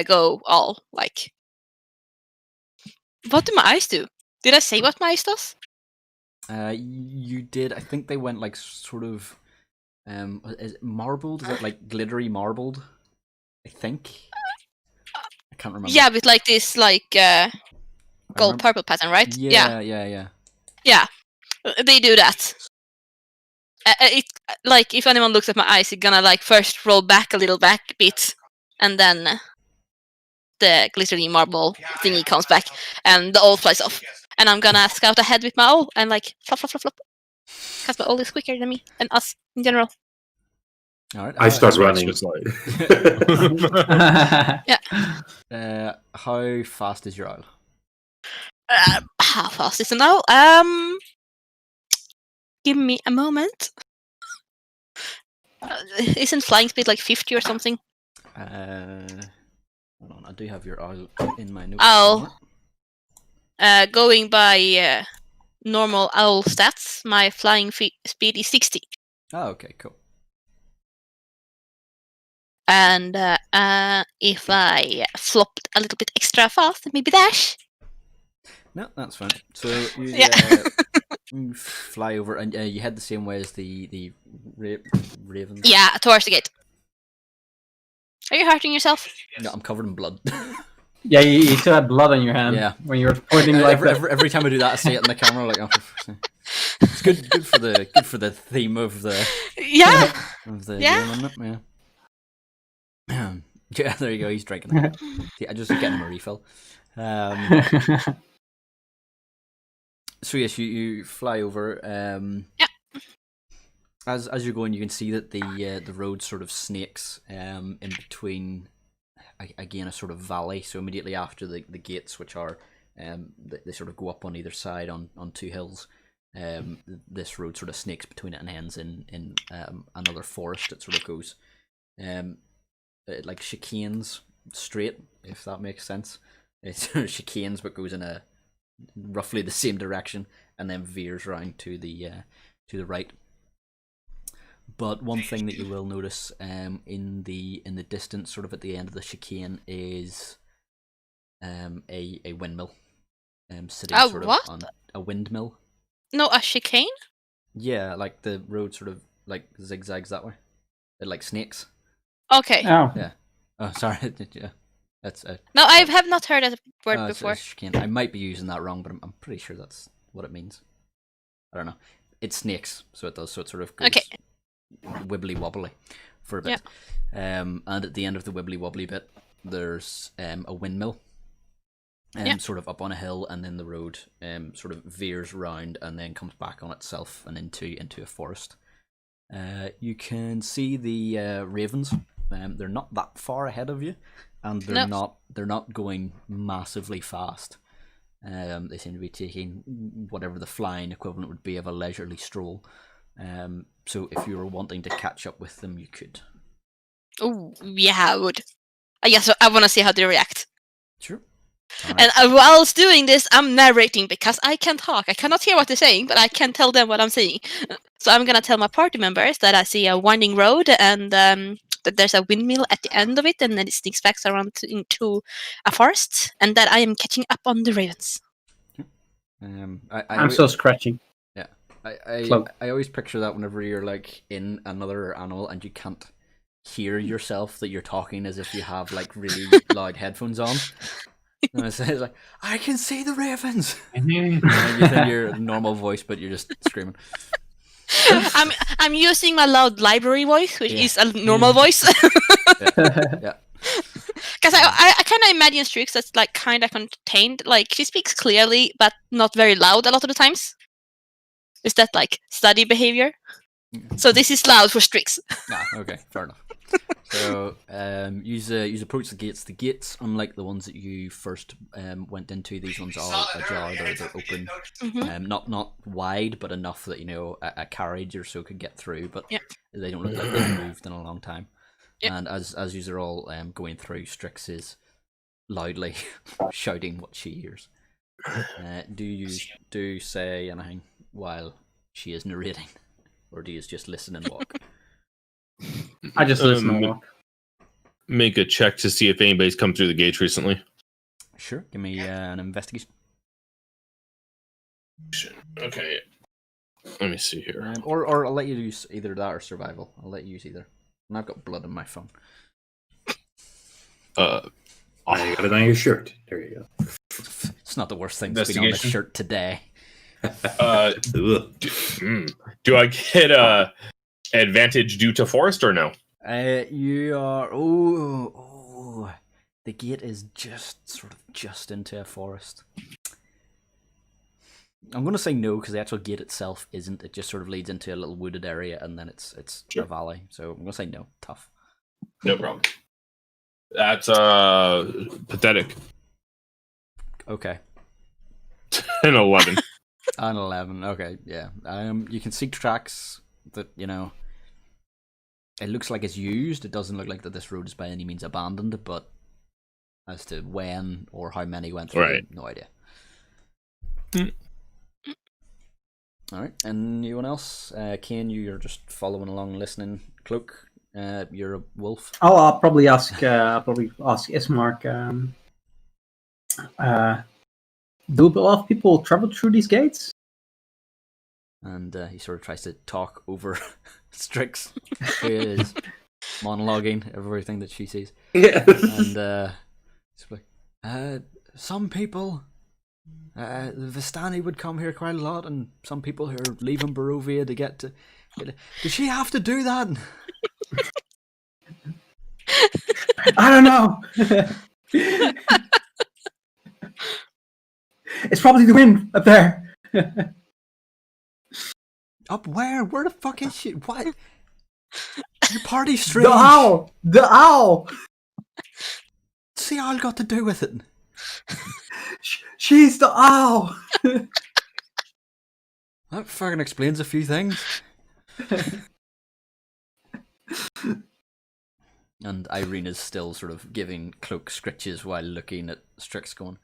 Speaker 2: go all like. What do my eyes do? Did I say what my eyes does?
Speaker 1: You did. I think they went like sort of. Is it marbled? Is it like glittery marbled? I think. I can't remember.
Speaker 2: Yeah, with like this gold
Speaker 1: remember-
Speaker 2: purple pattern, right?
Speaker 1: Yeah.
Speaker 2: They do that. It like if anyone looks at my eyes, it's gonna like first roll back a little back bit, and then the glittering marble thingy comes back, and the ult flies off. And I'm gonna scout ahead with my ult and like flop, flop, flop, flop. Because my ult is quicker than me and us in general.
Speaker 1: All right.
Speaker 3: I start running.
Speaker 4: Just like,
Speaker 1: How fast is your owl?
Speaker 2: How fast is it now? Give me a moment. Isn't flying speed like 50 or something?
Speaker 1: Hold on, I do have your owl in my notes.
Speaker 2: Oh. Going by normal owl stats, my flying speed is 60.
Speaker 1: Oh, okay, cool.
Speaker 2: And if I flopped a little bit extra fast, maybe dash.
Speaker 1: No, that's fine. So you,
Speaker 2: Yeah.
Speaker 1: you fly over, and you head the same way as the ravens.
Speaker 2: Yeah, towards the gate. Are you hurting yourself?
Speaker 1: No, I'm covered in blood.
Speaker 5: Yeah, you still had blood on your hand.
Speaker 1: Yeah.
Speaker 5: When you were pointing like that.
Speaker 1: every time I do that, I see it in the camera. Like, oh, for fuck's sake. It's good for the theme of the
Speaker 2: Yeah.
Speaker 1: game, isn't it? Yeah. Yeah, there you go. He's drinking it. See, I just getting him a refill. So yes, you fly over.
Speaker 2: Yeah.
Speaker 1: As you're going, you can see that the road sort of snakes in between. Again, a sort of valley. So immediately after the gates, which are they sort of go up on either side on two hills. This road sort of snakes between it and ends in another forest. It sort of goes it like chicanes straight, if that makes sense. It's chicanes but goes in a roughly the same direction and then veers round to the right. But one thing that you will notice in the distance, sort of at the end of the chicane, is a windmill sitting sort of
Speaker 2: what?
Speaker 1: on a windmill.
Speaker 2: No, a chicane?
Speaker 1: Yeah, like the road sort of like zigzags that way. It like snakes.
Speaker 2: Okay.
Speaker 5: Oh.
Speaker 1: Yeah. Oh, sorry. Yeah. That's
Speaker 2: No, I have not heard that word
Speaker 1: it's
Speaker 2: before.
Speaker 1: chicane. I might be using that wrong, but I'm pretty sure that's what it means. I don't know. It snakes, so it does. So it sort of goes wibbly wobbly for a bit. Yeah. And at the end of the wibbly wobbly bit, there's a windmill. Sort of up on a hill, and then the road sort of veers round and then comes back on itself and into a forest. You can see the ravens. They're not that far ahead of you, and they're not going massively fast. They seem to be taking whatever the flying equivalent would be of a leisurely stroll. So if you were wanting to catch up with them, you could.
Speaker 2: Oh, yeah, I would. I guess I want to see how they react.
Speaker 1: Sure.
Speaker 2: Right. And whilst doing this, I'm narrating because I can talk. I cannot hear what they're saying, but I can tell them what I'm saying. So I'm gonna tell my party members that I see a winding road and that there's a windmill at the end of it, and then it sneaks back around into a forest, and that I am catching up on the ravens.
Speaker 5: I'm still scratching.
Speaker 1: Yeah, I always picture that whenever you're like in another animal and you can't hear yourself that you're talking as if you have like really loud headphones on. And it's like, I can see the ravens. And you think your normal voice, but you're just screaming.
Speaker 2: I'm using my loud library voice, which is a normal voice.
Speaker 1: Yeah.
Speaker 2: Because I kind of imagine Strix that's like kind of contained. Like she speaks clearly, but not very loud a lot of the times. Is that like study behavior? So this is loud for Strix.
Speaker 1: Okay, fair enough. So you approach the gates. The gates, unlike the ones that you first went into, these ones are ajar. They're open, not wide, but enough that a carriage or so could get through. But they don't look like they've moved in a long time. Yep. And as you are all going through, Strix is loudly shouting what she hears. Do you say anything while she is narrating, or do you just listen and walk?
Speaker 5: I just listen and walk.
Speaker 4: Make a check to see if anybody's come through the gates recently.
Speaker 1: Sure. Give me an investigation.
Speaker 4: Okay. Let me see here.
Speaker 1: Or I'll let you use either that or survival. I'll let you use either. And I've got blood in my phone.
Speaker 3: I got it on your shirt. There you go.
Speaker 1: It's not the worst thing that's been on this
Speaker 4: Investigation.
Speaker 1: shirt today.
Speaker 3: Ugh.
Speaker 4: Do I get advantage due to forest or no?
Speaker 1: You are. Oh, the gate is just into a forest. I'm going to say no because the actual gate itself isn't. It just sort of leads into a little wooded area and then it's
Speaker 4: Sure.
Speaker 1: a valley. So I'm going to say no. Tough.
Speaker 4: No problem. That's pathetic.
Speaker 1: Okay.
Speaker 4: An 11.
Speaker 1: An 11. Okay, yeah. You can see tracks that, it looks like it's used. It doesn't look like that this road is by any means abandoned, but as to when or how many went through,
Speaker 4: Right.
Speaker 1: no idea. Alright, anyone else? Kane, you're just following along, listening. Cloak, you're a wolf.
Speaker 5: Oh, I'll probably ask Ismark. Do a lot of people travel through these gates?
Speaker 1: And he sort of tries to talk over Strix, who is monologuing everything that she sees.
Speaker 3: Yeah.
Speaker 1: And he's like, some people, the Vistani would come here quite a lot, and some people who are leaving Barovia to get to. Does she have to do that?
Speaker 5: I don't know. It's probably the wind up there.
Speaker 1: Up where? Where the fuck is she? What? Your party's strange.
Speaker 5: The owl! The owl!
Speaker 1: What's the owl got to do with it?
Speaker 5: She's the owl!
Speaker 1: That fucking explains a few things. And Irene is still sort of giving Cloak scritches while looking at Strix going.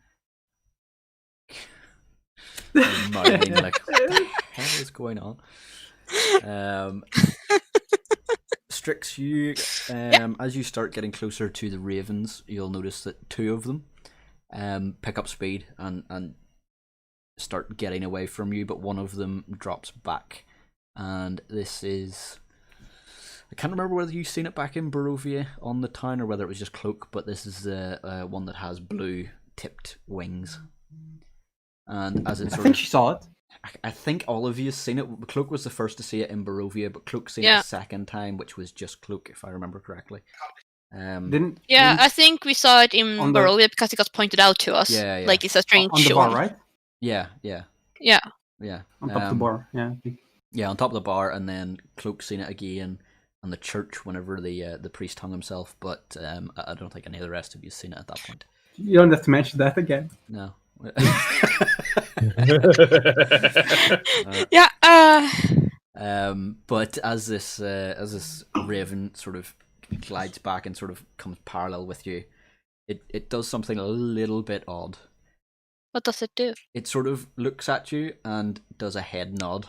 Speaker 1: Moaning like, what the hell is going on? Strix, you as you start getting closer to the ravens, you'll notice that two of them pick up speed and start getting away from you, but one of them drops back. And this is, I can't remember whether you've seen it back in Barovia on the town or whether it was just Cloak, but this is the one that has blue tipped wings. And as it
Speaker 5: I think she saw it.
Speaker 1: I think all of you have seen it. Cloak was the first to see it in Barovia, but Cloak seen it
Speaker 2: Yeah.
Speaker 1: the second time, which was just Cloak, if I remember correctly.
Speaker 5: Didn't
Speaker 2: I think we saw it in
Speaker 5: On the-
Speaker 2: Barovia because it got pointed out to us.
Speaker 1: Yeah, yeah.
Speaker 2: Like it's a strange
Speaker 5: on the bar,
Speaker 2: one.
Speaker 5: right?
Speaker 1: Yeah.
Speaker 2: Yeah.
Speaker 5: On top of the bar, yeah.
Speaker 1: Yeah, on top of the bar, and then Cloak seen it again on the church whenever the priest hung himself, but I don't think any of the rest of you seen it at that point.
Speaker 5: You don't have to mention that again.
Speaker 1: No.
Speaker 2: Yeah.
Speaker 1: But as this raven sort of glides back and sort of comes parallel with you, it does something a little bit odd.
Speaker 2: What does it do?
Speaker 1: It sort of looks at you and does a head nod,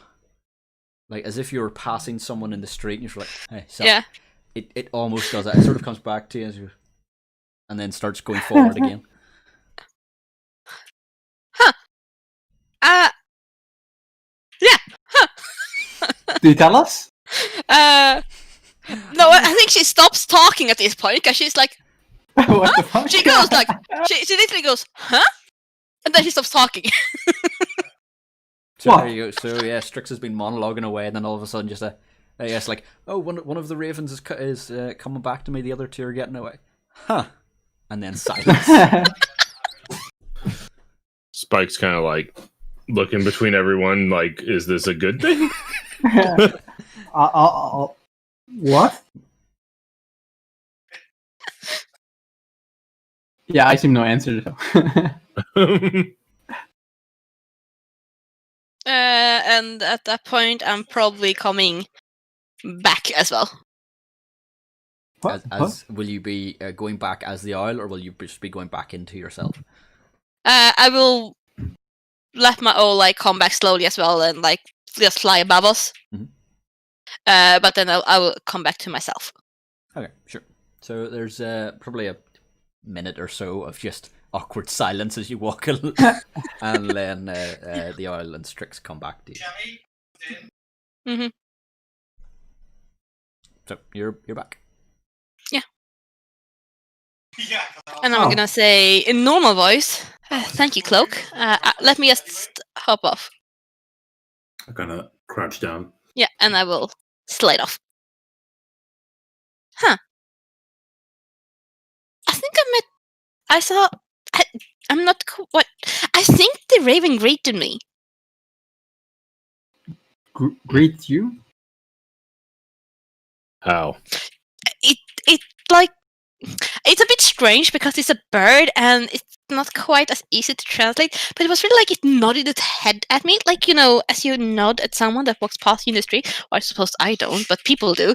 Speaker 1: like as if you were passing someone in the street and you're like, "Hey, so
Speaker 2: Yeah.
Speaker 1: It almost does that. It sort of comes back to you and then starts going forward again.
Speaker 5: Do you tell us?
Speaker 2: No, I think she stops talking at this point because she's like,
Speaker 5: What the fuck?
Speaker 2: she goes like, she literally goes, huh? And then she stops talking.
Speaker 1: So
Speaker 5: What?
Speaker 1: there you go. So yeah, Strix has been monologuing away, and then all of a sudden, just yes, like, oh, one of the ravens is coming back to me. The other two are getting away, huh? And then silence.
Speaker 4: Spike's kind of like looking between everyone, like, is this a good thing?
Speaker 5: What? Yeah, I seem no answer though.
Speaker 2: And at that point, I'm probably coming back as well.
Speaker 5: What?
Speaker 1: As will you be going back as the owl, or will you just be going back into yourself?
Speaker 2: I will let my owl like come back slowly as well and like just fly above us.
Speaker 1: Mhm.
Speaker 2: But then I will come back to myself.
Speaker 1: Okay, sure. So there's probably a minute or so of just awkward silence as you walk, and then the owl and Strix come back to you.
Speaker 6: Jamie,
Speaker 2: Mhm.
Speaker 1: So you're back.
Speaker 6: yeah,
Speaker 2: And I'm gonna say in normal voice, thank you, Cloak. Let me just hop off.
Speaker 3: I'm gonna crouch down.
Speaker 2: Yeah, and I will slide off. Huh. I think I saw... I'm not... What? I think the raven greeted me.
Speaker 5: Greet you?
Speaker 4: How?
Speaker 2: It like... It's a bit strange because it's a bird and it's not quite as easy to translate, but it was really like it nodded its head at me, like, you know, as you nod at someone that walks past you in the street. Or I suppose I don't, but people do.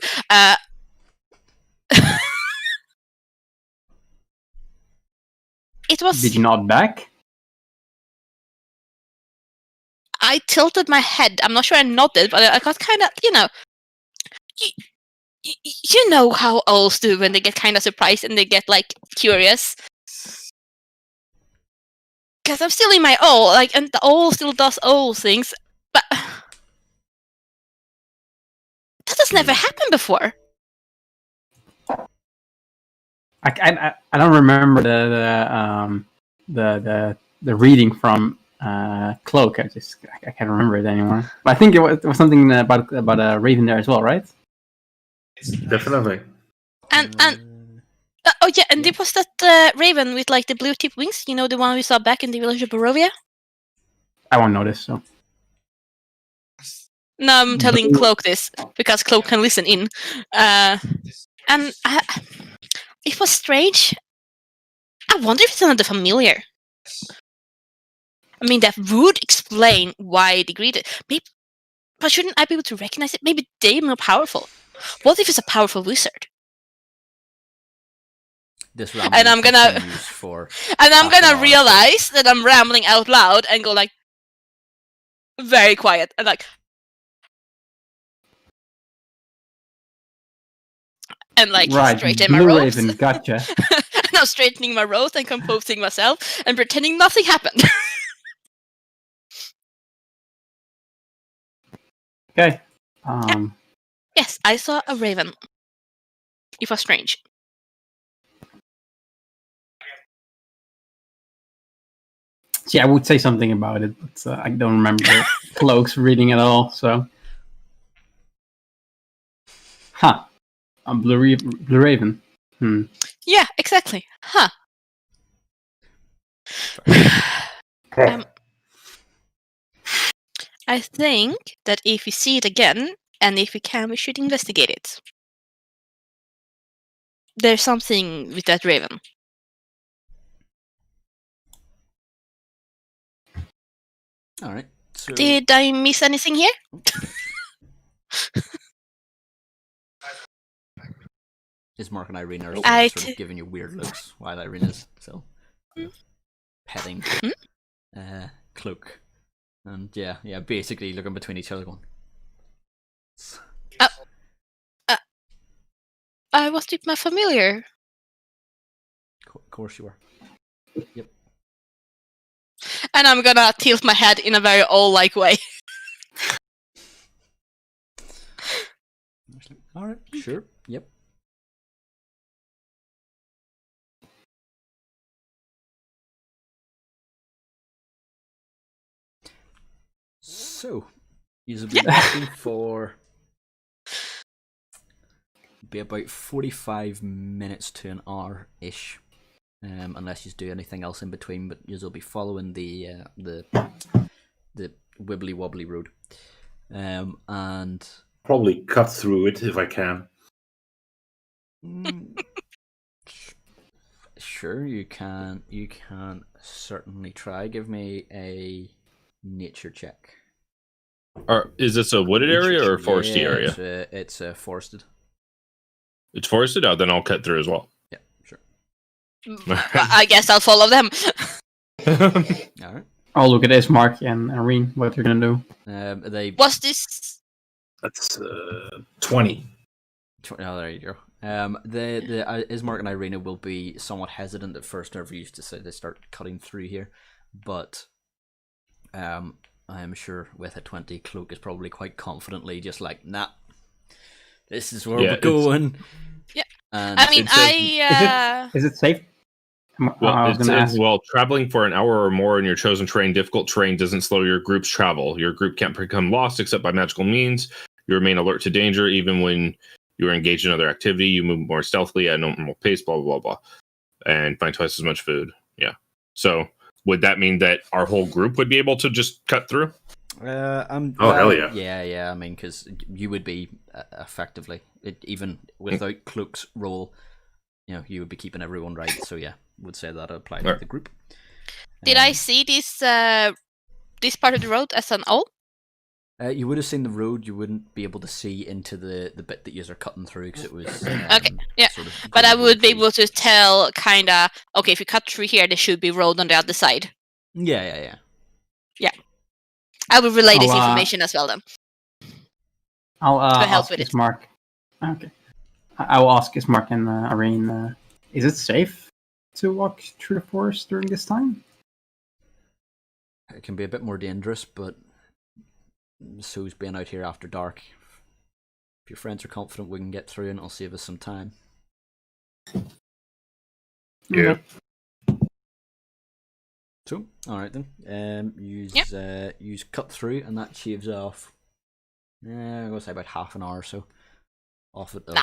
Speaker 2: It was...
Speaker 5: Did you nod back?
Speaker 2: I tilted my head. I'm not sure I nodded, but I got kind of, you know... You know how owls do when they get kind of surprised and they get, like, curious. Because I'm still in my owl, like, and the owl still does owl things, but... That has never happened before.
Speaker 5: I don't remember the reading from Cloak. I can't remember it anymore. But I think it was something about a raven there as well, right?
Speaker 3: Definitely.
Speaker 2: And oh yeah, and there was that raven with like the blue tip wings. You know, the one we saw back in the village of Barovia.
Speaker 5: I won't notice. So
Speaker 2: No, I'm telling Cloak this because Cloak can listen in. And it was strange. I wonder if it's another familiar. I mean, that would explain why they greeted. Maybe, but shouldn't I be able to recognize it? Maybe they're more powerful. What if it's a powerful wizard?
Speaker 1: This rambling
Speaker 2: And I'm gonna
Speaker 1: continues for
Speaker 2: and I'm
Speaker 1: half an
Speaker 2: gonna
Speaker 1: hour.
Speaker 2: realize that I'm rambling out loud and go like very quiet and like
Speaker 5: right,
Speaker 2: straighten my
Speaker 5: Blue
Speaker 2: robes.
Speaker 5: Raven, gotcha.
Speaker 2: And I'm straightening my robes and composing myself and pretending nothing happened.
Speaker 5: Okay.
Speaker 2: Yes, I saw a raven. It was strange.
Speaker 5: See, I would say something about it, but I don't remember Cloak's reading at all. So, I'm Blue Raven.
Speaker 2: Yeah, exactly. Huh. I think that if we see it again, and if we can, we should investigate it. There's something with that raven.
Speaker 1: All right. So
Speaker 2: Did I miss anything here?
Speaker 1: Ismark and Irina are
Speaker 2: I
Speaker 1: sort of giving you weird looks while Irina's still petting Cloak, and yeah, basically looking between each other, going.
Speaker 2: I was with my familiar.
Speaker 1: Of course you are. Yep.
Speaker 2: And I'm gonna tilt my head in a very owl-like way.
Speaker 1: All right. Sure. Yep. So, you'll be looking for be about 45 minutes to an hour ish, unless you do anything else in between. But you'll be following the wibbly wobbly road, and
Speaker 3: Probably cut through it if I can.
Speaker 1: Sure, you can. You can certainly try. Give me a nature check.
Speaker 4: Or is this a wooded area or a foresty
Speaker 1: Yeah,
Speaker 4: area?
Speaker 1: It's forested.
Speaker 4: It's forested? Oh, then I'll cut through as well.
Speaker 1: Yeah, sure.
Speaker 2: I guess I'll follow them.
Speaker 1: All right.
Speaker 5: I'll look at Ismark and Irene, what they're gonna do.
Speaker 1: They.
Speaker 2: Was this...
Speaker 3: That's 20.
Speaker 1: Oh, there you go. The Ismark and Irina will be somewhat hesitant at first whenever you say they start cutting through here, but I am sure with a 20, Cloak is probably quite confidently just like, nah, this is where we're going.
Speaker 2: Yeah.
Speaker 1: And
Speaker 2: I mean,
Speaker 5: Is it safe I was going to ask.
Speaker 4: Well, traveling for an hour or more in your chosen terrain, difficult terrain doesn't slow your group's travel. Your group can't become lost except by magical means. You remain alert to danger even when you are engaged in other activity. You move more stealthily at a normal pace, blah, blah, blah, blah. And find twice as much food. Yeah. So would that mean that our whole group would be able to just cut through?
Speaker 3: Hell yeah.
Speaker 1: Yeah. I mean, because you would be effectively, even without Cloak's role, you would be keeping everyone right. So yeah, would say that applied to the group.
Speaker 2: Did I see this part of the road as an O?
Speaker 1: You would have seen the road. You wouldn't be able to see into the bit that you are cutting through because it was
Speaker 2: okay. Yeah,
Speaker 1: sort of
Speaker 2: but I would be able to tell kind of. Okay, if you cut through here, there should be road on the other side.
Speaker 1: Yeah.
Speaker 2: I will relay this information as well, then.
Speaker 5: I'll
Speaker 2: help
Speaker 5: ask
Speaker 2: with it.
Speaker 5: Ismark. Okay. I will ask Ismark and Irene, is it safe to walk through the forest during this time?
Speaker 1: It can be a bit more dangerous, but so's being out here after dark. If your friends are confident we can get through and it'll save us some time.
Speaker 3: Yeah.
Speaker 1: So, alright then. Use cut through and that shaves off, I'm going to say about half an hour or so off it of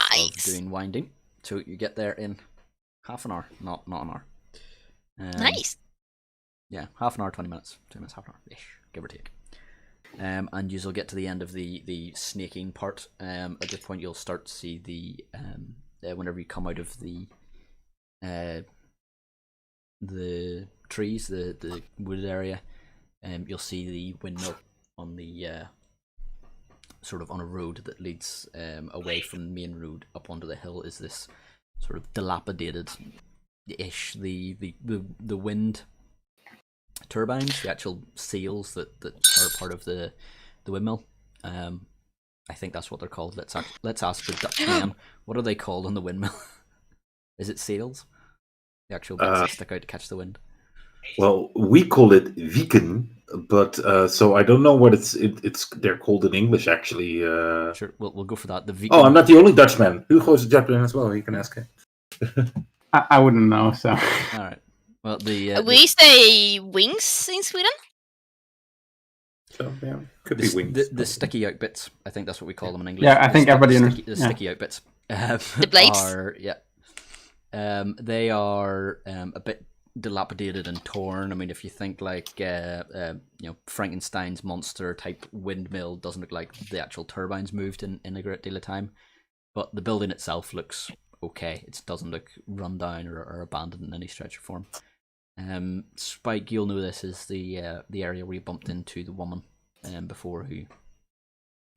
Speaker 1: doing winding. So you get there in half an hour, not an hour.
Speaker 2: Nice.
Speaker 1: Yeah, half an hour, 20 minutes. 2 minutes, half an hour-ish, give or take. And you'll get to the end of the snaking part. At this point, you'll start to see the whenever you come out of the trees, the wooded area, you'll see the windmill on the sort of on a road that leads away from the main road up onto the hill. Is this sort of dilapidated-ish the wind turbines, the actual sails that are part of the windmill. I think that's what they're called. Let's ask the Dutch man. What are they called on the windmill? Is it sails? The actual bits that stick out to catch the wind.
Speaker 3: Well, we call it wieken, but so I don't know what it's they're called in English actually.
Speaker 1: Sure, we'll go for that. The wieken.
Speaker 3: Oh, I'm not the only Dutchman. Hugo's a Japanese as well. You can ask him.
Speaker 5: I wouldn't know. So.
Speaker 1: All right. Well,
Speaker 2: we say wings in Sweden.
Speaker 3: So yeah, could be wings.
Speaker 1: The sticky out bits. I think that's what we call them in English.
Speaker 5: Yeah, I think everybody
Speaker 1: understands. The sticky out bits.
Speaker 2: The blades.
Speaker 1: They are a bit dilapidated and torn. I mean, if you think like Frankenstein's monster type windmill, doesn't look like the actual turbines moved in a great deal of time, but the building itself looks okay. It doesn't look run down or abandoned in any stretch or form. Spike, you'll know this is the area where you bumped into the woman before, who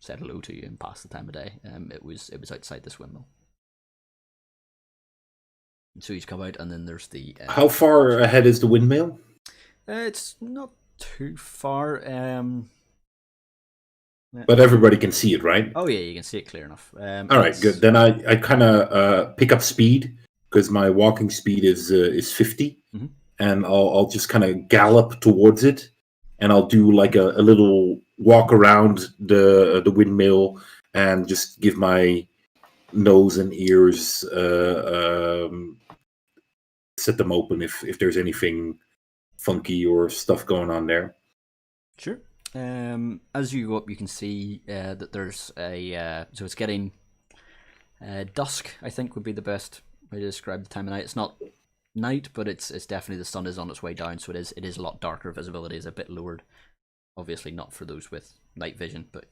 Speaker 1: said hello to you and passed the time of day. It was outside this windmill. So he's come out, and then there's the.
Speaker 3: How far ahead is the windmill?
Speaker 1: It's not too far.
Speaker 3: But everybody can see it, right?
Speaker 1: Oh yeah, you can see it clear enough.
Speaker 3: All right, good. Then I kind of pick up speed because my walking speed is 50, and I'll just kind of gallop towards it, and I'll do like a little walk around the windmill and just give my nose and ears, set them open if there's anything funky or stuff going on there.
Speaker 1: Sure. As you go up, you can see that there's so it's getting dusk, I think would be the best way to describe the time of night. It's not night, but it's definitely, the sun is on its way down, so it is a lot darker. Visibility is a bit lowered. Obviously not for those with night vision, but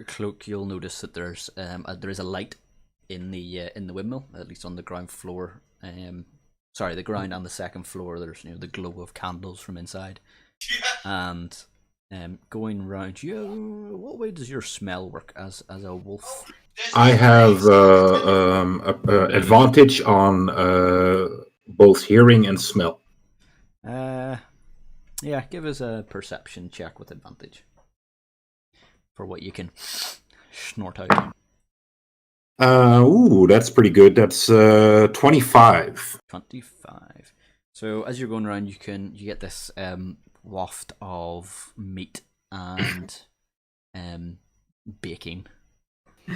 Speaker 1: Cloak, you'll notice that there is a light in the windmill, at least on the ground floor. Sorry, the ground and the second floor. There's the glow of candles from inside, and going round. What way does your smell work as a wolf?
Speaker 3: I have advantage on both hearing and smell.
Speaker 1: Yeah, give us a perception check with advantage for what you can snort out.
Speaker 3: That's pretty good. That's 25.
Speaker 1: 25. So as you're going around, you get this waft of meat and baking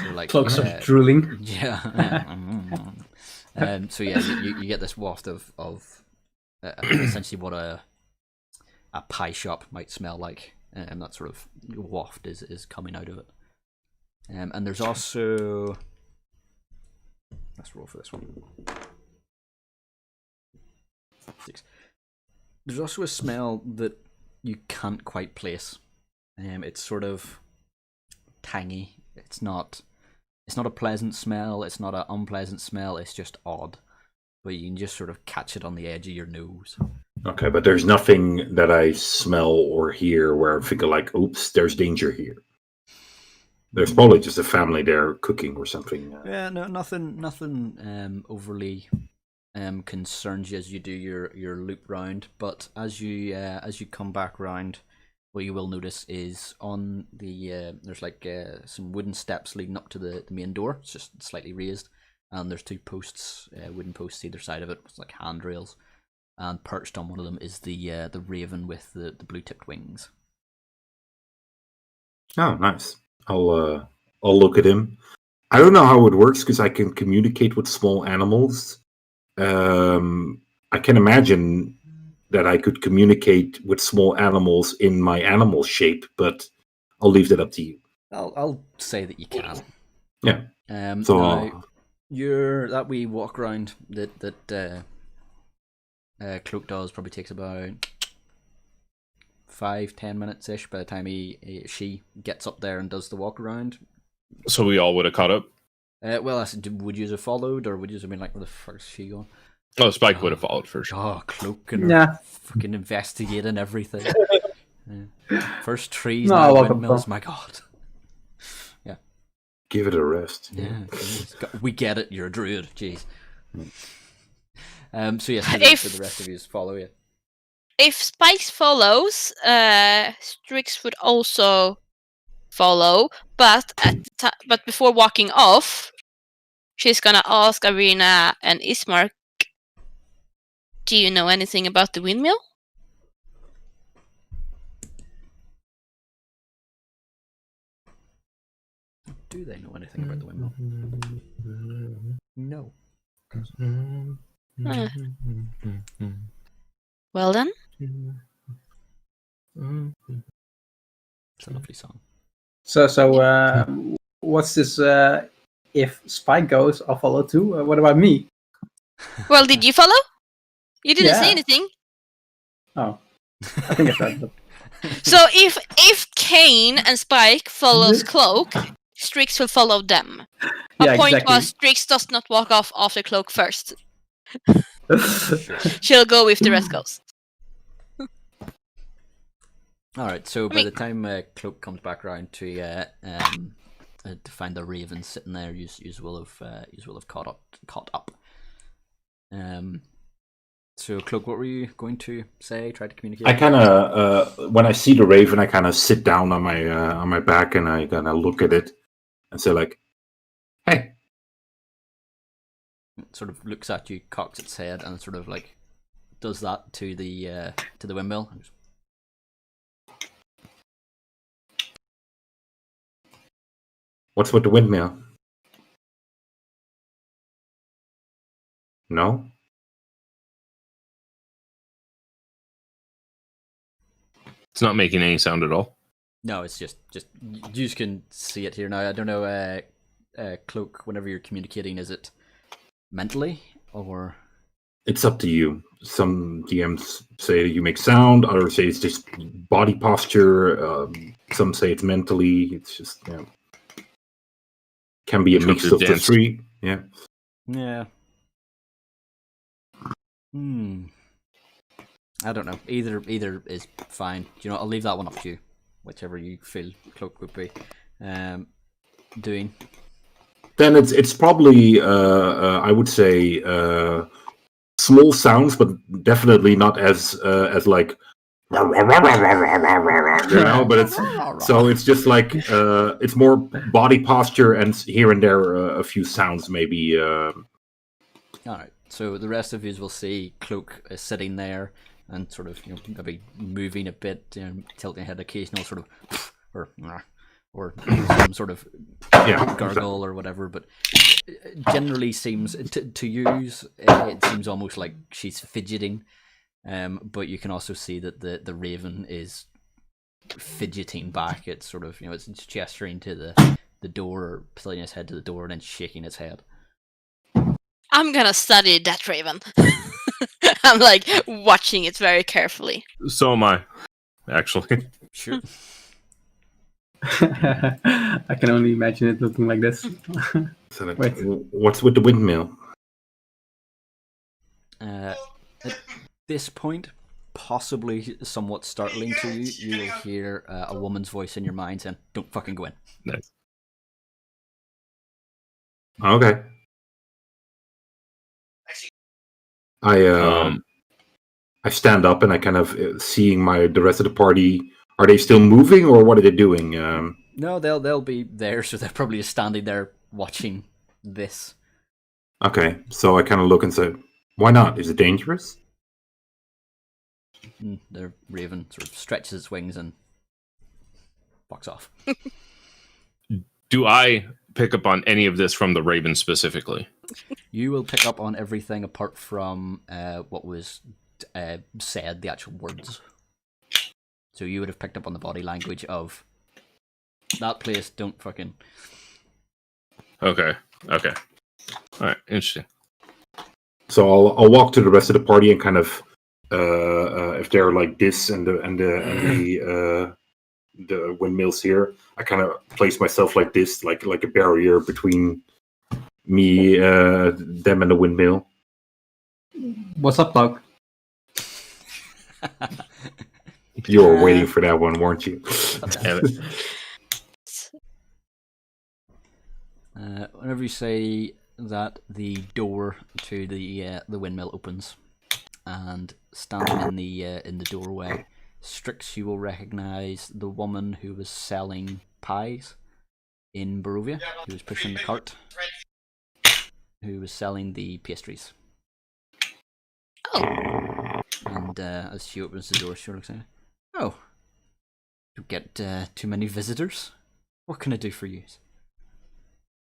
Speaker 1: So like,
Speaker 5: Cloak starts drooling.
Speaker 1: yeah. So yeah, you get this waft of essentially what a pie shop might smell like, and that sort of waft is coming out of it. And there's also, let's roll for this one. 6. There's also a smell that you can't quite place. It's sort of tangy. It's not a pleasant smell. It's not an unpleasant smell. It's just odd. But you can just sort of catch it on the edge of your nose.
Speaker 3: Okay, but there's nothing that I smell or hear where I figure like, oops, there's danger here. There's probably just a family there cooking or something.
Speaker 1: Yeah, no, nothing overly concerns you as you do your loop round. But as you come back round, what you will notice is on the there's like some wooden steps leading up to the main door. It's just slightly raised, and there's 2 posts, wooden posts either side of it, with like handrails. And perched on one of them is the raven with the blue tipped wings.
Speaker 3: Oh, nice. I'll look at him. I don't know how it works because I can communicate with small animals. I can imagine that I could communicate with small animals in my animal shape, but I'll leave that up to you.
Speaker 1: I'll say that you can.
Speaker 3: Yeah.
Speaker 1: So now, that wee walk around that Cloak does probably takes about 5-10 minutes ish by the time she gets up there and does the walk around.
Speaker 4: So we all would have caught up.
Speaker 1: Well, I said, would you have followed, or would you have been like, where the fuck's she going?
Speaker 4: Oh, Spike would have followed for sure.
Speaker 1: Oh, Cloak and fucking investigating everything. First trees, now windmills. My God. Yeah.
Speaker 3: Give it a rest.
Speaker 1: Yeah. We get it. You're a druid. Jeez. So yes, for the rest of you, follow you.
Speaker 2: If Spike follows, Strix would also follow, but but before walking off, she's gonna ask Arena and Ismark, do you know anything about the windmill?
Speaker 1: Do they know anything about the windmill? No.
Speaker 2: Well then.
Speaker 1: It's a lovely song.
Speaker 5: So what's this? If Spike goes, I'll follow too. What about me?
Speaker 2: Well, did you follow? You didn't say
Speaker 5: Yeah.
Speaker 2: anything.
Speaker 5: Oh, I think I said that.
Speaker 2: So if Kane and Spike follows Cloak, Strix will follow them. My point
Speaker 5: exactly.
Speaker 2: was Strix does not walk off after Cloak first. She'll go if the rest goes.
Speaker 1: All right. So by the time Cloak comes back around to find the raven sitting there, you will have caught up. So Cloak, what were you going to say? Try to communicate.
Speaker 3: I kind of when I see the raven, I kind of sit down on my back and I kind of look at it and say like, "Hey."
Speaker 1: It sort of looks at you, cocks its head, and sort of like does that to the windmill.
Speaker 3: What's with the windmill? No?
Speaker 4: It's not making any sound at all.
Speaker 1: No, it's just you just can see it here now. I don't know, Cloak. Whenever you're communicating, is it mentally or?
Speaker 3: It's up to you. Some DMs say you make sound, others say it's just body posture. Some say it's mentally. It's just can be a mix of the three. Yeah.
Speaker 1: Yeah. I don't know. Either is fine. You know, I'll leave that one up to you. Whichever you feel Cloak would be doing.
Speaker 3: Then it's probably I would say small sounds, but definitely not as like but it's just like it's more body posture and here and there a few sounds maybe.
Speaker 1: All right. So the rest of you will see Cloak sitting there and sort of maybe moving a bit, tilting head, occasional sort of or or some sort of
Speaker 3: Yeah.
Speaker 1: gargle or whatever. But it generally seems to use it seems almost like she's fidgeting. But you can also see that the raven is fidgeting back. It's sort of it's gesturing to the door, or putting its head to the door, and then shaking its head.
Speaker 2: I'm gonna study that raven. I'm like watching it very carefully.
Speaker 4: So am I, actually.
Speaker 1: Sure.
Speaker 5: I can only imagine it looking like this.
Speaker 3: So like,
Speaker 5: Wait.
Speaker 3: what's with the windmill?
Speaker 1: At this point, possibly somewhat startling to you, you will hear a woman's voice in your mind saying, "Don't fucking go in."
Speaker 4: Nice.
Speaker 3: Okay. I stand up and I kind of seeing the rest of the party. Are they still moving, or what are they doing?
Speaker 1: No, they'll be there, so they're probably just standing there watching this.
Speaker 3: Okay, so I kind of look and say, "Why not? Is it dangerous?"
Speaker 1: The raven sort of stretches its wings and walks off.
Speaker 4: Do I pick up on any of this from the raven specifically?
Speaker 1: You will pick up on everything apart from what was said, the actual words. So you would have picked up on the body language of that place. Don't fucking.
Speaker 4: Okay. All right. Interesting.
Speaker 3: So I'll walk to the rest of the party and kind of if they're like this and the windmills here, I kind of place myself like this, like a barrier between me, them, and the windmill.
Speaker 5: What's up, dog?
Speaker 3: You were waiting for that one, weren't you?
Speaker 4: Damn it.
Speaker 1: Whenever you say that, the door to the windmill opens, and standing in the doorway, Strix, you will recognise the woman who was selling pies in Barovia, who was pushing the cart, who was selling the pastries.
Speaker 2: Oh,
Speaker 1: And as she opens the door, she looks at, "Oh, you get too many visitors? What can I do for you?"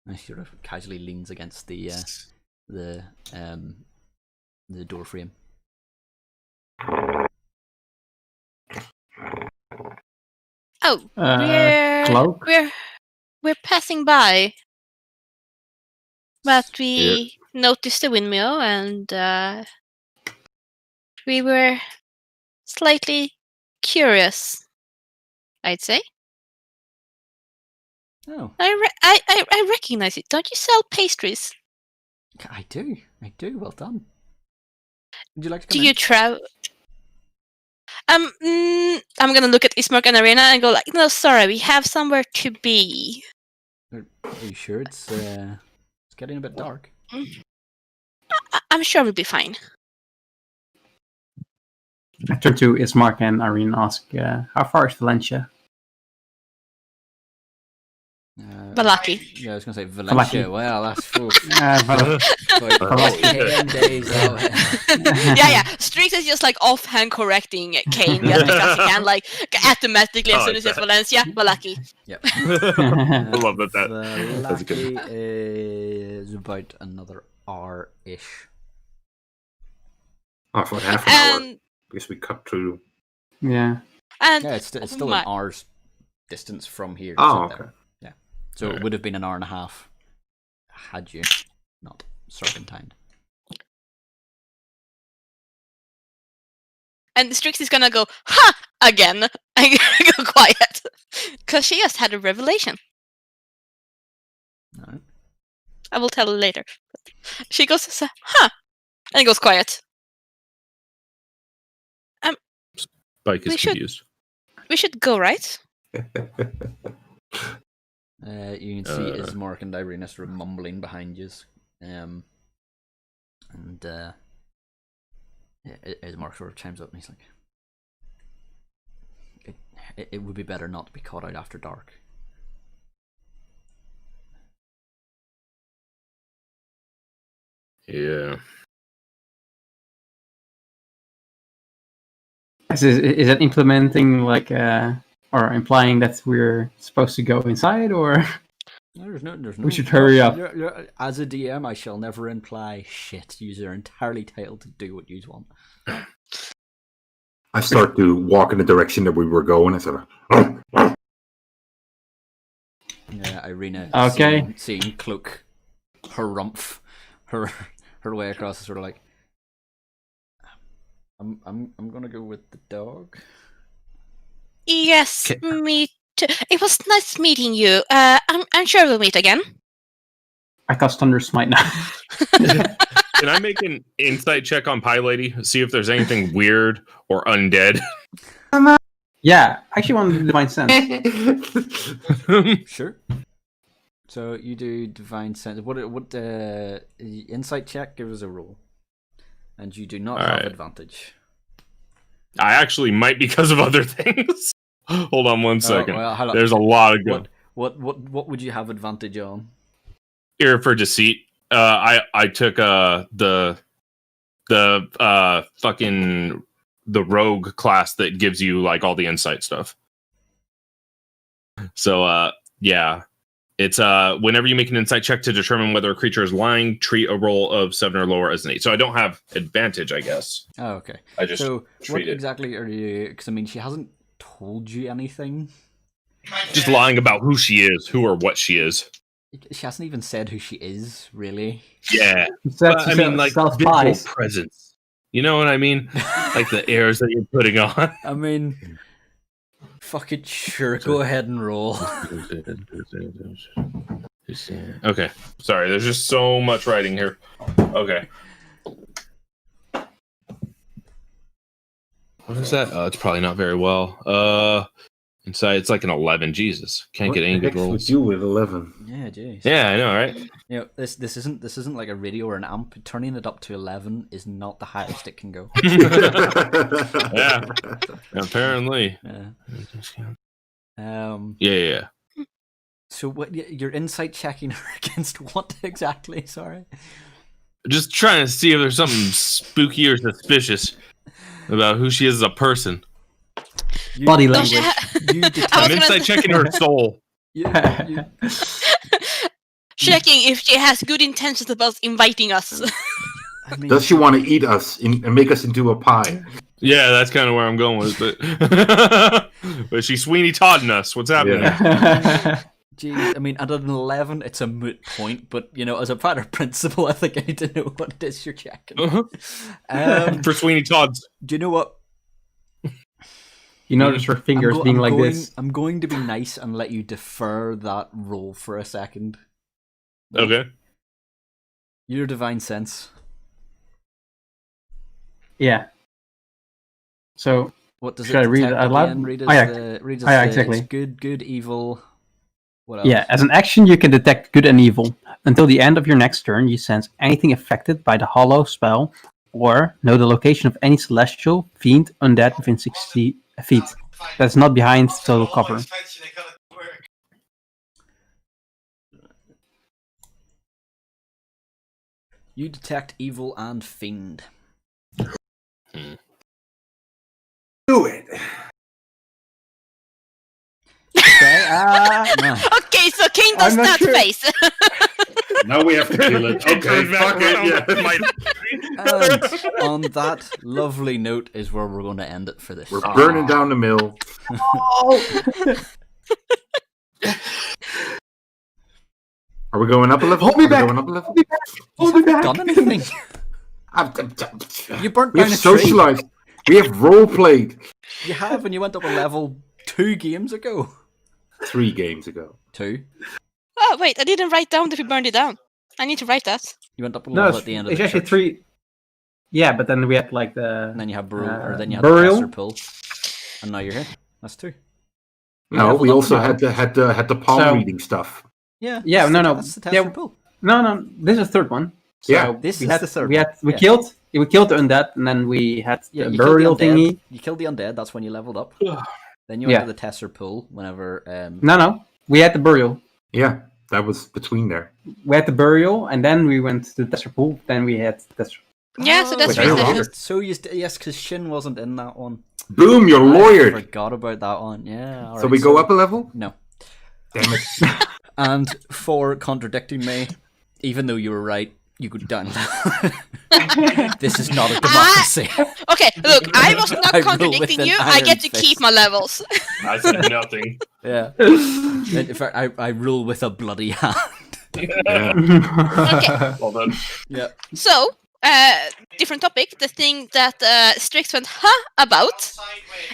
Speaker 1: And she sort of casually leans against the door frame.
Speaker 2: oh,
Speaker 5: Cloak?
Speaker 2: we're passing by, but we noticed the windmill, and we were slightly curious, I'd say.
Speaker 1: Oh,
Speaker 2: I recognize it. Don't you sell pastries?
Speaker 1: I do. Well done. Would you like to come
Speaker 2: Do
Speaker 1: in?
Speaker 2: you travel? I'm gonna look at Ismark and Arena and go like, no, sorry, we have somewhere to be.
Speaker 1: Are you sure it's getting a bit dark?
Speaker 2: I'm sure we'll be fine.
Speaker 5: I turn to Ismark and Irene and ask, how far is Valencia?
Speaker 2: Valaki.
Speaker 1: Yeah, I was gonna say Valencia.
Speaker 5: Valaki.
Speaker 1: Well, that's
Speaker 5: Valaki.
Speaker 1: 10 days out.
Speaker 2: yeah. Strix is just like offhand correcting Kane just because he can, like automatically as soon as he says Valencia, Valaki.
Speaker 1: Yep.
Speaker 4: I love that. That's good.
Speaker 1: Valaki is about another hour-ish.
Speaker 3: Oh, for half an hour.
Speaker 2: And
Speaker 3: Because we cut through.
Speaker 5: Yeah.
Speaker 2: and
Speaker 1: Yeah, it's still
Speaker 2: my-
Speaker 1: an hour's distance from here. to
Speaker 3: Oh,
Speaker 1: sit there.
Speaker 3: okay.
Speaker 1: Yeah. So it would have been an hour and a half had you not serpentined.
Speaker 2: And Strix is gonna go, ha! Again. And go quiet. Because she just had a revelation.
Speaker 1: Alright.
Speaker 2: I will tell her later. She goes, huh! And goes quiet.
Speaker 4: Bike is
Speaker 2: We should-
Speaker 4: confused.
Speaker 2: We should go, right?
Speaker 1: You can see Ismark and Irina sort of mumbling behind you. And Ismark sort of chimes up and he's like, it would be better not to be caught out after dark.
Speaker 4: Yeah.
Speaker 5: Is that implementing like Or implying that we're supposed to go inside, or
Speaker 1: There's no.
Speaker 5: we should hurry up.
Speaker 1: As a DM, I shall never imply shit. You are entirely entitled to do what you want.
Speaker 3: I start to walk in the direction that we were going. I sort of.
Speaker 1: Yeah, Irina.
Speaker 5: Okay.
Speaker 1: Seeing Cloak harumph her way across, is sort of like, I'm gonna go with the dog.
Speaker 2: Yes,
Speaker 4: Okay.
Speaker 2: me too. It was nice meeting you. I'm sure we'll meet again.
Speaker 5: I cast Thunder Smite now.
Speaker 4: Can I make an insight check on Pie Lady? See if there's anything weird or undead.
Speaker 5: Yeah, I actually want to do Divine Sense.
Speaker 1: Sure. So you do divine sense. What insight check? Give us a roll, and you do not have
Speaker 4: Alright.
Speaker 1: advantage.
Speaker 4: I actually might because of other things. Hold on one second.
Speaker 1: Well, hold on.
Speaker 4: There's a lot of good.
Speaker 1: What would you have advantage on?
Speaker 4: Ear for deceit. I took the fucking the rogue class that gives you like all the insight stuff. So yeah. It's whenever you make an insight check to determine whether a creature is lying, treat a roll of 7 or lower as an 8. So I don't have advantage, I guess.
Speaker 1: Oh, okay.
Speaker 4: I just
Speaker 1: So what
Speaker 4: treat it.
Speaker 1: exactly are you? Because I mean, she hasn't told you anything.
Speaker 4: Just lying about who she is, who or what she is.
Speaker 1: She hasn't even said who she is, really.
Speaker 4: Yeah.
Speaker 5: That's
Speaker 4: I mean, like
Speaker 5: self
Speaker 4: visual
Speaker 5: pies.
Speaker 4: presence. You know what I mean? Like the airs that you're putting on.
Speaker 1: I mean, fucking sure. Go ahead and roll.
Speaker 4: Okay. Sorry, there's just so much writing here. Okay. What is that? It's probably not very well. Inside, it's like an 11. Jesus, can't get any good rolls.
Speaker 3: With you with 11.
Speaker 1: Yeah, jeez.
Speaker 4: Yeah, I know, right?
Speaker 1: You know, this isn't like a radio or an amp. Turning it up to 11 is not the highest it can go.
Speaker 4: Yeah. Apparently.
Speaker 1: Yeah.
Speaker 4: Yeah.
Speaker 1: So what? You're insight checking her against what exactly? Sorry.
Speaker 4: Just trying to see if there's something spooky or suspicious about who she is as a person.
Speaker 5: Body
Speaker 2: Don't
Speaker 5: language.
Speaker 2: you
Speaker 1: You detect.
Speaker 2: I was
Speaker 4: I'm
Speaker 2: gonna
Speaker 4: inside checking her soul.
Speaker 1: you,
Speaker 2: Checking if she has good intentions about inviting us.
Speaker 1: I mean,
Speaker 3: Does she want to eat us and make us into a pie?
Speaker 4: Yeah, that's kind of where I'm going with it. But she's Sweeney Todding us. What's happening?
Speaker 3: Yeah.
Speaker 1: geez, I mean, at an 11, it's a moot point. But you know, as a matter of principle, I think I need to know what it is you're checking.
Speaker 4: For Sweeney Todd's.
Speaker 1: Do you know what?
Speaker 5: You notice her fingers being like this.
Speaker 1: I'm going to be nice and let you defer that roll for a second.
Speaker 4: Okay.
Speaker 1: Your divine sense.
Speaker 5: Yeah. So
Speaker 1: What does
Speaker 5: Should
Speaker 1: it
Speaker 5: I read it
Speaker 1: detect
Speaker 5: out loud?
Speaker 1: again? Read us
Speaker 5: Oh, yeah.
Speaker 1: read us
Speaker 5: Oh, yeah,
Speaker 1: the-
Speaker 5: exactly.
Speaker 1: it's good, evil. What else?
Speaker 5: yeah, as an action, you can detect good and evil. Until the end of your next turn, you sense anything affected by the hollow spell, or know the location of any celestial, fiend, undead within 60 feet. That's not behind total cover.
Speaker 1: You detect evil and fiend.
Speaker 3: Do it.
Speaker 1: Okay. No.
Speaker 2: Okay, so Kane does
Speaker 5: I'm not
Speaker 2: that
Speaker 5: sure.
Speaker 2: face.
Speaker 3: Now we have to kill it. Okay,
Speaker 4: Turns back
Speaker 3: fuck it.
Speaker 4: around.
Speaker 1: And on that lovely note is where we're going to end it for this.
Speaker 3: We're burning down the mill. Are we going up a level?
Speaker 5: Hold me
Speaker 3: Are we
Speaker 5: back.
Speaker 3: Going up a level?
Speaker 5: Hold me back.
Speaker 1: Done anything? You burnt
Speaker 3: We
Speaker 1: down
Speaker 3: have
Speaker 1: a tree.
Speaker 3: socialized. We have role played.
Speaker 1: You have, and you went up a level 2 games ago.
Speaker 3: 3 games ago.
Speaker 1: 2.
Speaker 2: Oh, wait, I didn't write down that we burned it down. I need to write that.
Speaker 1: You went up a
Speaker 5: No,
Speaker 1: level at the end of
Speaker 5: it's
Speaker 1: the
Speaker 5: actually
Speaker 1: church.
Speaker 5: 3. Yeah, but then we had like the.
Speaker 1: And then you have or then you had
Speaker 5: burial.
Speaker 1: the Caster pull, and now you're here. That's 2. You
Speaker 3: No,
Speaker 1: leveled
Speaker 3: we
Speaker 1: up
Speaker 3: also
Speaker 1: now.
Speaker 3: had the palm
Speaker 5: So-
Speaker 3: reading stuff.
Speaker 1: Yeah.
Speaker 5: Yeah,
Speaker 1: that's
Speaker 5: no,
Speaker 1: the-
Speaker 5: no.
Speaker 1: That's the
Speaker 5: Yeah.
Speaker 1: Caster pull.
Speaker 5: No, this is the third one. So
Speaker 3: Yeah,
Speaker 1: this
Speaker 5: we
Speaker 1: is
Speaker 5: had,
Speaker 1: the third
Speaker 5: we
Speaker 1: one.
Speaker 5: had, we
Speaker 1: Yeah.
Speaker 5: killed the undead, and then we had
Speaker 1: Yeah,
Speaker 5: the
Speaker 1: you killed
Speaker 5: burial
Speaker 1: the undead.
Speaker 5: thingy.
Speaker 1: You killed the undead. That's when you leveled up. Then you
Speaker 5: Yeah.
Speaker 1: went to the Tesser pool whenever.
Speaker 5: No, we had the burial.
Speaker 3: Yeah, that was between there.
Speaker 5: We had the burial, and then we went to the Tesser pool. Then we had the Tesser.
Speaker 2: Yeah, so that's
Speaker 3: Wait, you're
Speaker 2: research.
Speaker 3: wrong.
Speaker 1: So yes, because Shin wasn't in that one.
Speaker 3: Boom, you're
Speaker 1: I
Speaker 3: lawyered.
Speaker 1: forgot about that one. Yeah.
Speaker 3: So we go up a level?
Speaker 1: No.
Speaker 3: Damn it.
Speaker 1: And for contradicting me, even though you were right, you go down. This is not a democracy.
Speaker 2: Okay, look, I was not
Speaker 1: I rule
Speaker 2: contradicting
Speaker 1: with
Speaker 2: you.
Speaker 1: an
Speaker 2: I get
Speaker 1: iron
Speaker 2: to
Speaker 1: fist.
Speaker 2: keep my levels.
Speaker 4: I said nothing.
Speaker 1: Yeah. In fact, I rule with a bloody hand.
Speaker 3: Yeah.
Speaker 2: Okay,
Speaker 4: Well done.
Speaker 1: Yeah.
Speaker 2: so different topic. The thing that Strix went about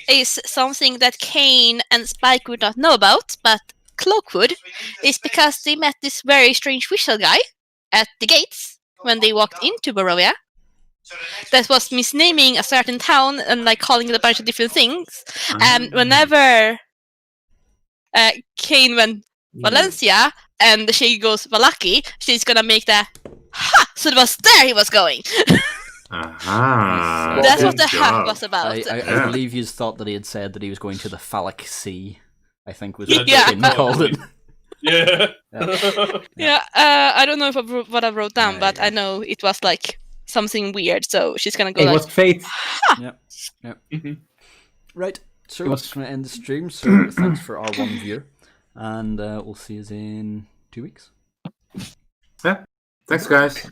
Speaker 2: is something that Kane and Spike would not know about, but Cloak would, is because they met this very strange whistle guy at the gates when they walked into Barovia. That was misnaming a certain town and like calling it a bunch of different things. And whenever Kane went Valencia and she goes Valaki, she's gonna make the ha! So it was there he was going.
Speaker 3: Aha.
Speaker 2: That's
Speaker 3: Good
Speaker 2: what the ha
Speaker 3: job.
Speaker 2: was about.
Speaker 1: I
Speaker 3: Yeah.
Speaker 1: believe you thought that he had said that he was going to the phallic sea. I think was
Speaker 2: Yeah.
Speaker 1: what Shin called it.
Speaker 4: Yeah.
Speaker 2: Yeah, I don't know if what I wrote down,
Speaker 1: Yeah,
Speaker 2: but
Speaker 1: yeah.
Speaker 2: I know it was like something weird. So she's gonna go
Speaker 5: It
Speaker 2: like,
Speaker 5: was fate.
Speaker 1: Right. So
Speaker 5: It was-
Speaker 1: we're going to end the stream. So thanks for our one viewer. And we'll see you in 2 weeks.
Speaker 3: Yeah. Thanks, guys.